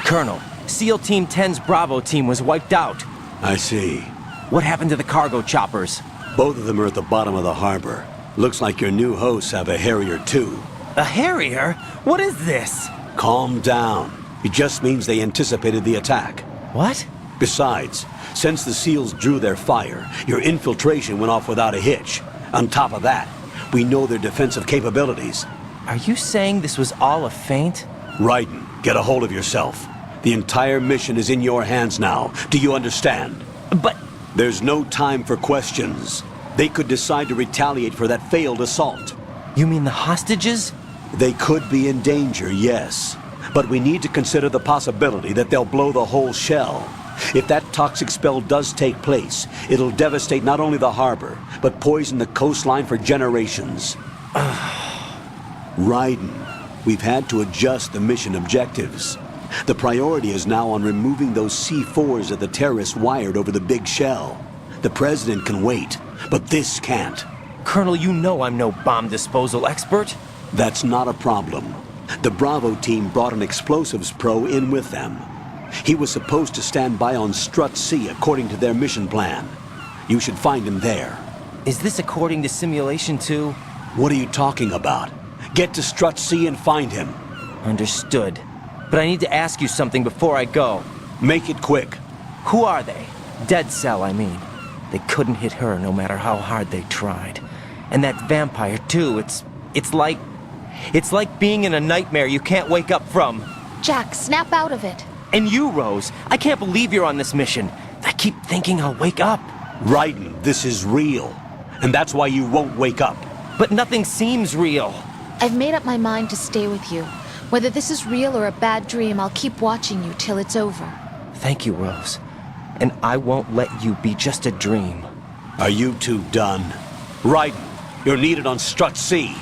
Colonel, SEAL Team 10's Bravo team was wiped out. I see. What happened to the cargo choppers? Both of them are at the bottom of the harbor. Looks like your new hosts have a Harrier too. A Harrier? What is this? Calm down. It just means they anticipated the attack. What? Besides, since the SEALs drew their fire, your infiltration went off without a hitch. On top of that, we know their defensive capabilities. Are you saying this was all a feint? Raiden, get a hold of yourself. The entire mission is in your hands now. Do you understand? But... There's no time for questions. They could decide to retaliate for that failed assault. You mean the hostages? They could be in danger, yes. But we need to consider the possibility that they'll blow the whole shell. If that toxic spell does take place, it'll devastate not only the harbor, but poison the coastline for generations. Raiden, we've had to adjust the mission objectives. The priority is now on removing those C4s that the terrorists wired over the big shell. The President can wait, but this can't. Colonel, you know I'm no bomb disposal expert. That's not a problem. The Bravo team brought an explosives pro in with them. He was supposed to stand by on Strut C according to their mission plan. You should find him there. Is this according to Simulation 2? What are you talking about? Get to Strut C and find him. Understood. But I need to ask you something before I go. Make it quick. Who are they? Dead Cell, I mean. They couldn't hit her no matter how hard they tried. And that vampire, too, it's like being in a nightmare you can't wake up from. Jack, snap out of it. And you, Rose, I can't believe you're on this mission. I keep thinking I'll wake up. Raiden, this is real. And that's why you won't wake up. But nothing seems real. I've made up my mind to stay with you. Whether this is real or a bad dream, I'll keep watching you till it's over. Thank you, Rose. And I won't let you be just a dream. Are you two done? Raiden, you're needed on Strut C.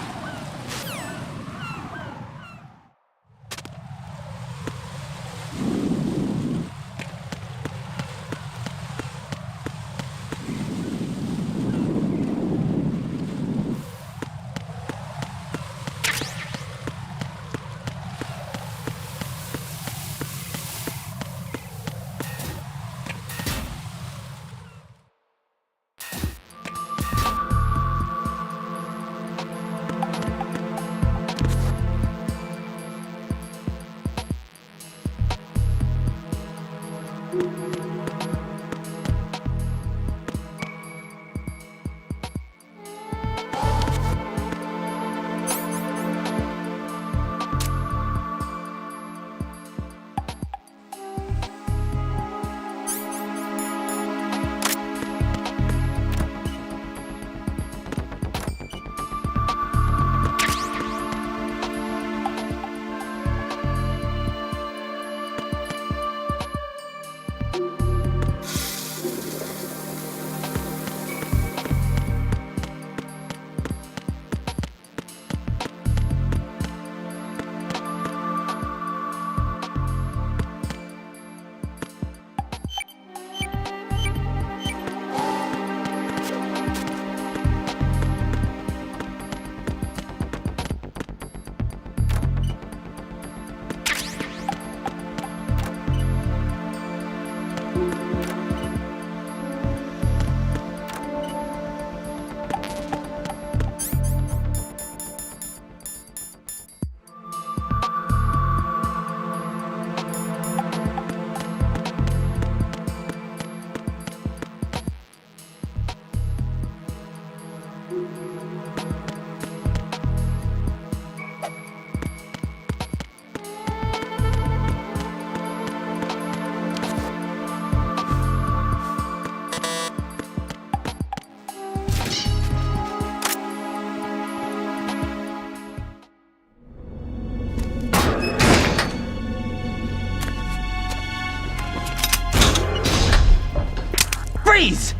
Freeze!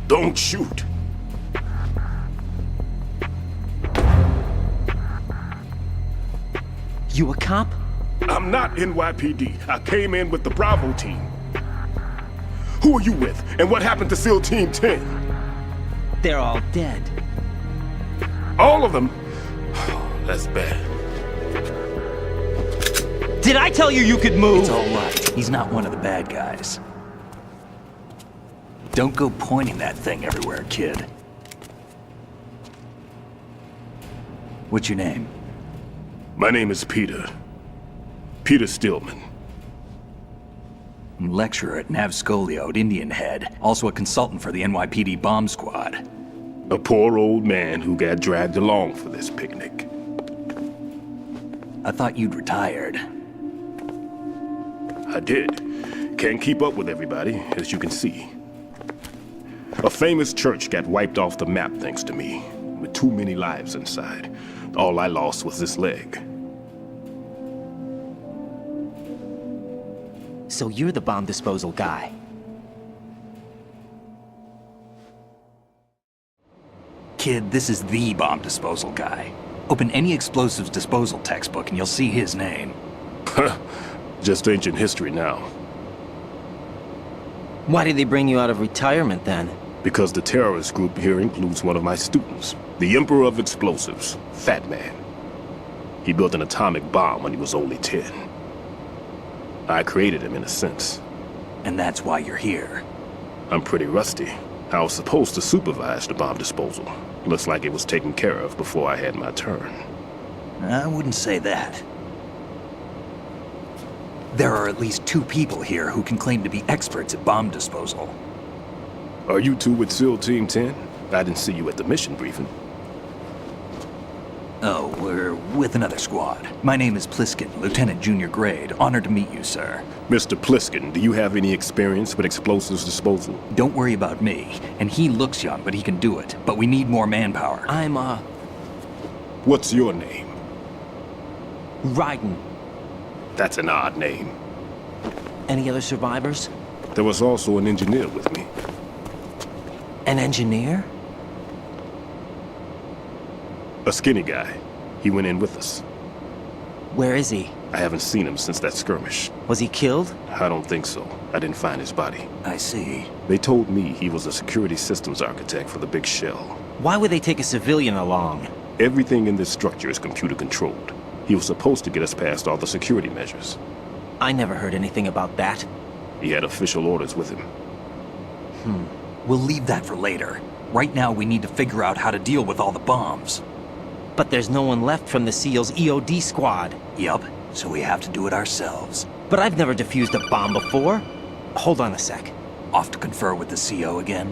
Don't shoot. You a cop? I'm not NYPD. I came in with the Bravo team. Who are you with? And what happened to SEAL Team 10? They're all dead. All of them? That's bad. Did I tell you you could move? It's all right. He's not one of the bad guys. Don't go pointing that thing everywhere, kid. What's your name? My name is Peter. Peter Stillman. Lecturer at Navscolio at Indian Head. Also a consultant for the NYPD bomb squad. A poor old man who got dragged along for this picnic. I thought you'd retired. I did. Can't keep up with everybody, as you can see. A famous church got wiped off the map thanks to me, with too many lives inside. All I lost was this leg. So you're the bomb disposal guy. Kid, this is the bomb disposal guy. Open any explosives disposal textbook and you'll see his name. Just ancient history now. Why did they bring you out of retirement then? Because the terrorist group here includes one of my students, the Emperor of Explosives, Fat Man. He built an atomic bomb when he was only 10. I created him in a sense. And that's why you're here. I'm pretty rusty. I was supposed to supervise the bomb disposal. Looks like it was taken care of before I had my turn. I wouldn't say that. There are at least 2 people here who can claim to be experts at bomb disposal. Are you two with SEAL Team 10? I didn't see you at the mission briefing. Oh, we're with another squad. My name is Pliskin, Lieutenant Junior Grade. Honored to meet you, sir. Mr. Pliskin, do you have any experience with explosives disposal? Don't worry about me. And he looks young, but he can do it. But we need more manpower. What's your name? Raiden. That's an odd name. Any other survivors? There was also an engineer with me. An engineer? A skinny guy. He went in with us. Where is he? I haven't seen him since that skirmish. Was he killed? I don't think so. I didn't find his body. I see. They told me he was a security systems architect for the big shell. Why would they take a civilian along? Everything in this structure is computer controlled. He was supposed to get us past all the security measures. I never heard anything about that. He had official orders with him. We'll leave that for later. Right now we need to figure out how to deal with all the bombs. But there's no one left from the SEAL's EOD squad. Yup, so we have to do it ourselves. But I've never defused a bomb before. Hold on a sec. Off to confer with the CO again?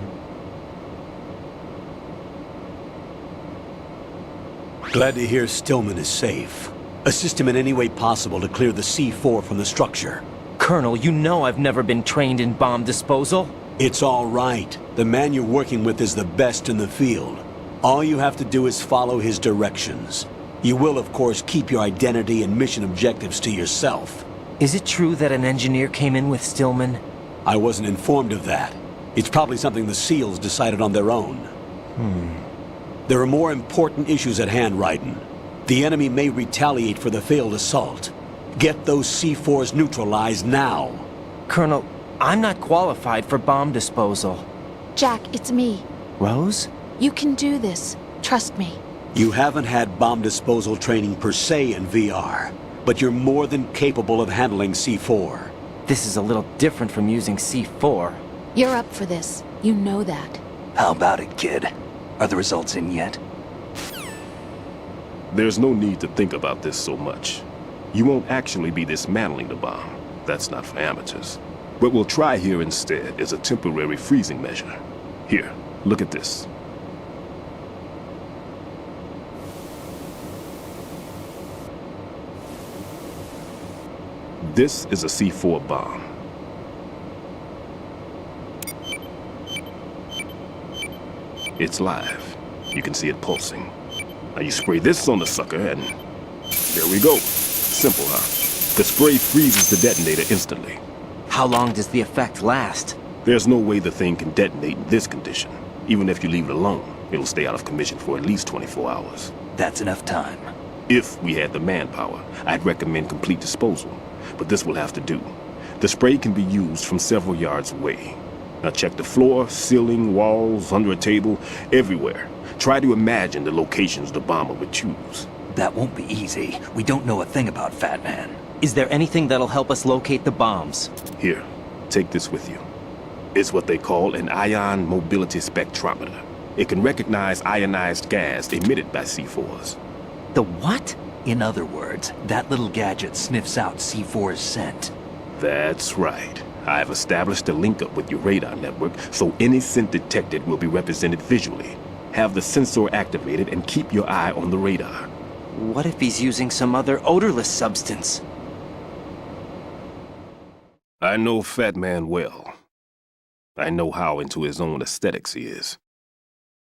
Glad to hear Stillman is safe. Assist him in any way possible to clear the C4 from the structure. Colonel, you know I've never been trained in bomb disposal. It's all right. The man you're working with is the best in the field. All you have to do is follow his directions. You will, of course, keep your identity and mission objectives to yourself. Is it true that an engineer came in with Stillman? I wasn't informed of that. It's probably something the SEALs decided on their own. There are more important issues at hand, Raiden. The enemy may retaliate for the failed assault. Get those C4s neutralized now. Colonel, I'm not qualified for bomb disposal. Jack, it's me. Rose? You can do this. Trust me. You haven't had bomb disposal training per se in VR, but you're more than capable of handling C4. This is a little different from using C4. You're up for this. You know that. How about it, kid? Are the results in yet? There's no need to think about this so much. You won't actually be dismantling the bomb. That's not for amateurs. What we'll try here instead is a temporary freezing measure. Here, look at this. This is a C4 bomb. It's live. You can see it pulsing. Now you spray this on the sucker and there we go. Simple, huh? The spray freezes the detonator instantly. How long does the effect last? There's no way the thing can detonate in this condition. Even if you leave it alone, it'll stay out of commission for at least 24 hours. That's enough time. If we had the manpower, I'd recommend complete disposal. But this will have to do. The spray can be used from several yards away. Now check the floor, ceiling, walls, under a table, everywhere. Try to imagine the locations the bomber would choose. That won't be easy. We don't know a thing about Fat Man. Is there anything that'll help us locate the bombs? Here, take this with you. It's what they call an ion mobility spectrometer. It can recognize ionized gas emitted by C4s. The what? In other words, that little gadget sniffs out C4's scent. That's right. I've established a link up with your radar network, so any scent detected will be represented visually. Have the sensor activated and keep your eye on the radar. What if he's using some other odorless substance? I know Fat Man well. I know how into his own aesthetics he is.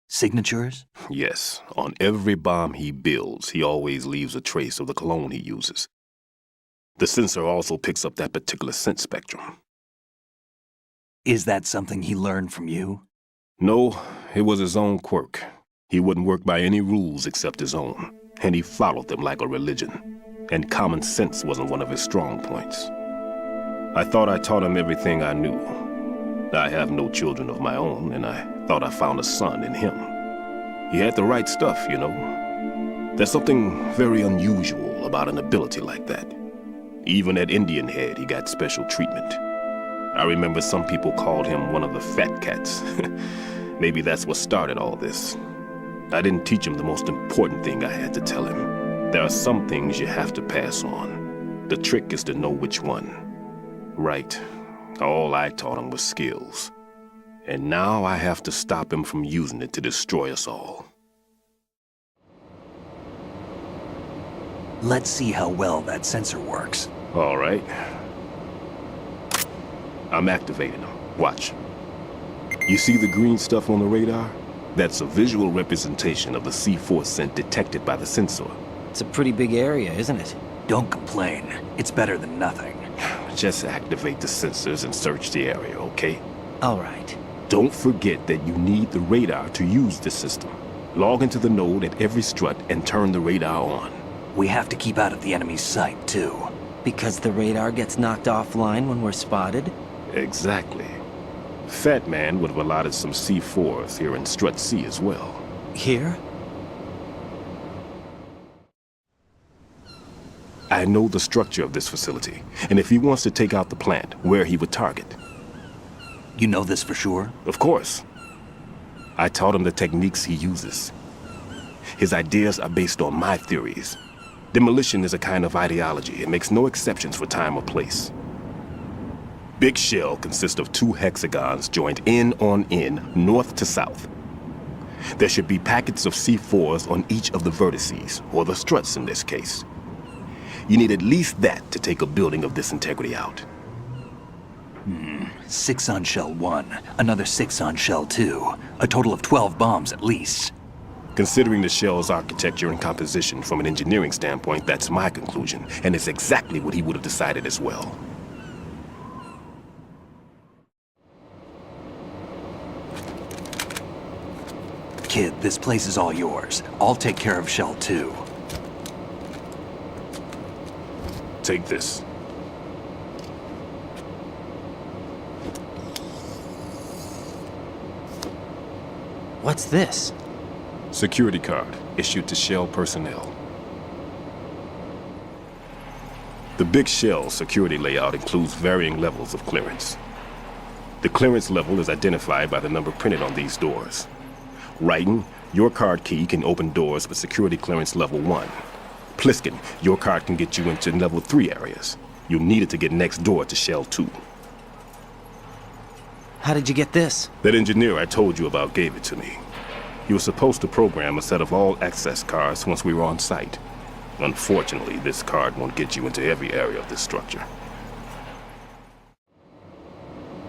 Signatures? Yes. On every bomb he builds, he always leaves a trace of the cologne he uses. The sensor also picks up that particular scent spectrum. Is that something he learned from you? No, it was his own quirk. He wouldn't work by any rules except his own, and he followed them like a religion. And common sense wasn't one of his strong points. I thought I taught him everything I knew. I have no children of my own, and I thought I found a son in him. He had the right stuff, you know. There's something very unusual about an ability like that. Even at Indian Head, he got special treatment. I remember some people called him one of the fat cats. Maybe that's what started all this. I didn't teach him the most important thing I had to tell him. There are some things you have to pass on. The trick is to know which one. Right. All I taught him was skills. And now I have to stop him from using it to destroy us all. Let's see how well that sensor works. All right. I'm activating them. Watch. You see the green stuff on the radar? That's a visual representation of the C4 scent detected by the sensor. It's a pretty big area, isn't it? Don't complain. It's better than nothing. Just activate the sensors and search the area, okay? All right. Don't forget that you need the radar to use this system. Log into the node at every strut and turn the radar on. We have to keep out of the enemy's sight, too. Because the radar gets knocked offline when we're spotted? Exactly. Fat Man would have allotted some C4s here in Strut C as well. Here? I know the structure of this facility, and if he wants to take out the plant, where he would target. You know this for sure? Of course. I taught him the techniques he uses. His ideas are based on my theories. Demolition is a kind of ideology. It makes no exceptions for time or place. Big shell consists of 2 hexagons joined end on end, north to south. There should be packets of C4s on each of the vertices, or the struts in this case. You need at least that to take a building of this integrity out. 6 on shell 1, another 6 on shell 2. A total of 12 bombs at least. Considering the shell's architecture and composition from an engineering standpoint, that's my conclusion, and it's exactly what he would have decided as well. Kid, this place is all yours. I'll take care of shell 2. Take this. What's this? Security card issued to Shell personnel. The Big Shell security layout includes varying levels of clearance. The clearance level is identified by the number printed on these doors. Raiden, your card key can open doors with security clearance level 1. Pliskin, your card can get you into level 3 areas. You'll need it to get next door to Shell 2. How did you get this? That engineer I told you about gave it to me. He was supposed to program a set of all-access cards once we were on site. Unfortunately, this card won't get you into every area of this structure.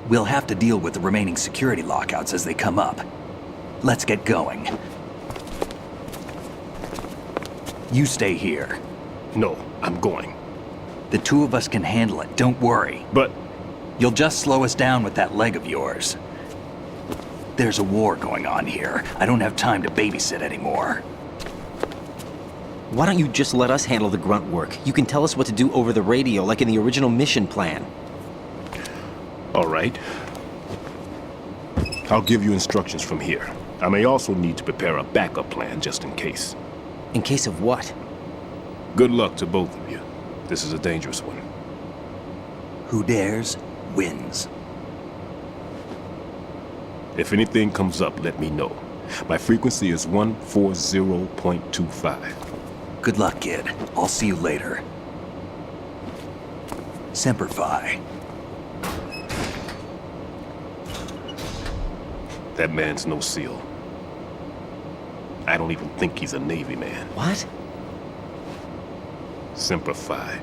We'll have to deal with the remaining security lockouts as they come up. Let's get going. You stay here. No, I'm going. The 2 of us can handle it, don't worry. But You'll just slow us down with that leg of yours. There's a war going on here. I don't have time to babysit anymore. Why don't you just let us handle the grunt work? You can tell us what to do over the radio, like in the original mission plan. All right. I'll give you instructions from here. I may also need to prepare a backup plan just in case. In case of what? Good luck to both of you. This is a dangerous one. Who dares, wins. If anything comes up, let me know. My frequency is 140.25. Good luck, kid. I'll see you later. Semper Fi. That man's no SEAL. I don't even think he's a Navy man. What? Semper Fi.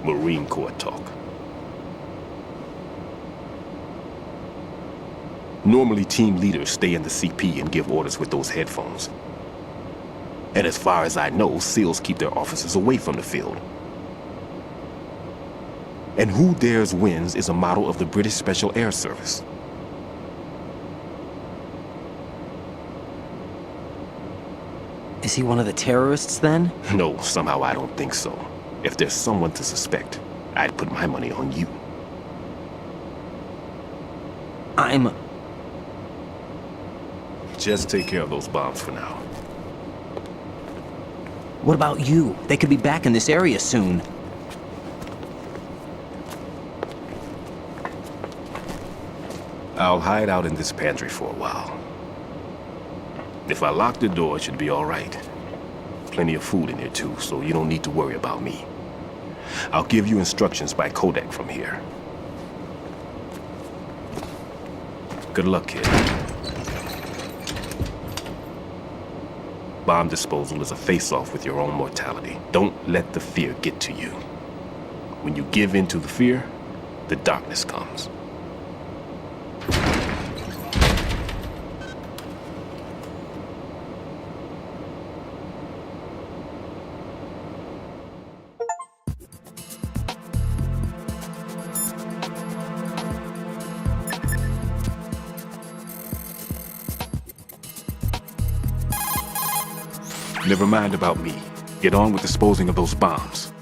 Marine Corps talk. Normally, team leaders stay in the CP and give orders with those headphones. And as far as I know, SEALs keep their officers away from the field. And Who Dares Wins is a model of the British Special Air Service. Is he one of the terrorists, then? No, somehow I don't think so. If there's someone to suspect, I'd put my money on you. Just take care of those bombs for now. What about you? They could be back in this area soon. I'll hide out in this pantry for a while. If I lock the door, it should be all right. Plenty of food in here too, so you don't need to worry about me. I'll give you instructions by codec from here. Good luck, kid. Bomb disposal is a face-off with your own mortality. Don't let the fear get to you. When you give in to the fear, the darkness comes. Never mind about me. Get on with disposing of those bombs.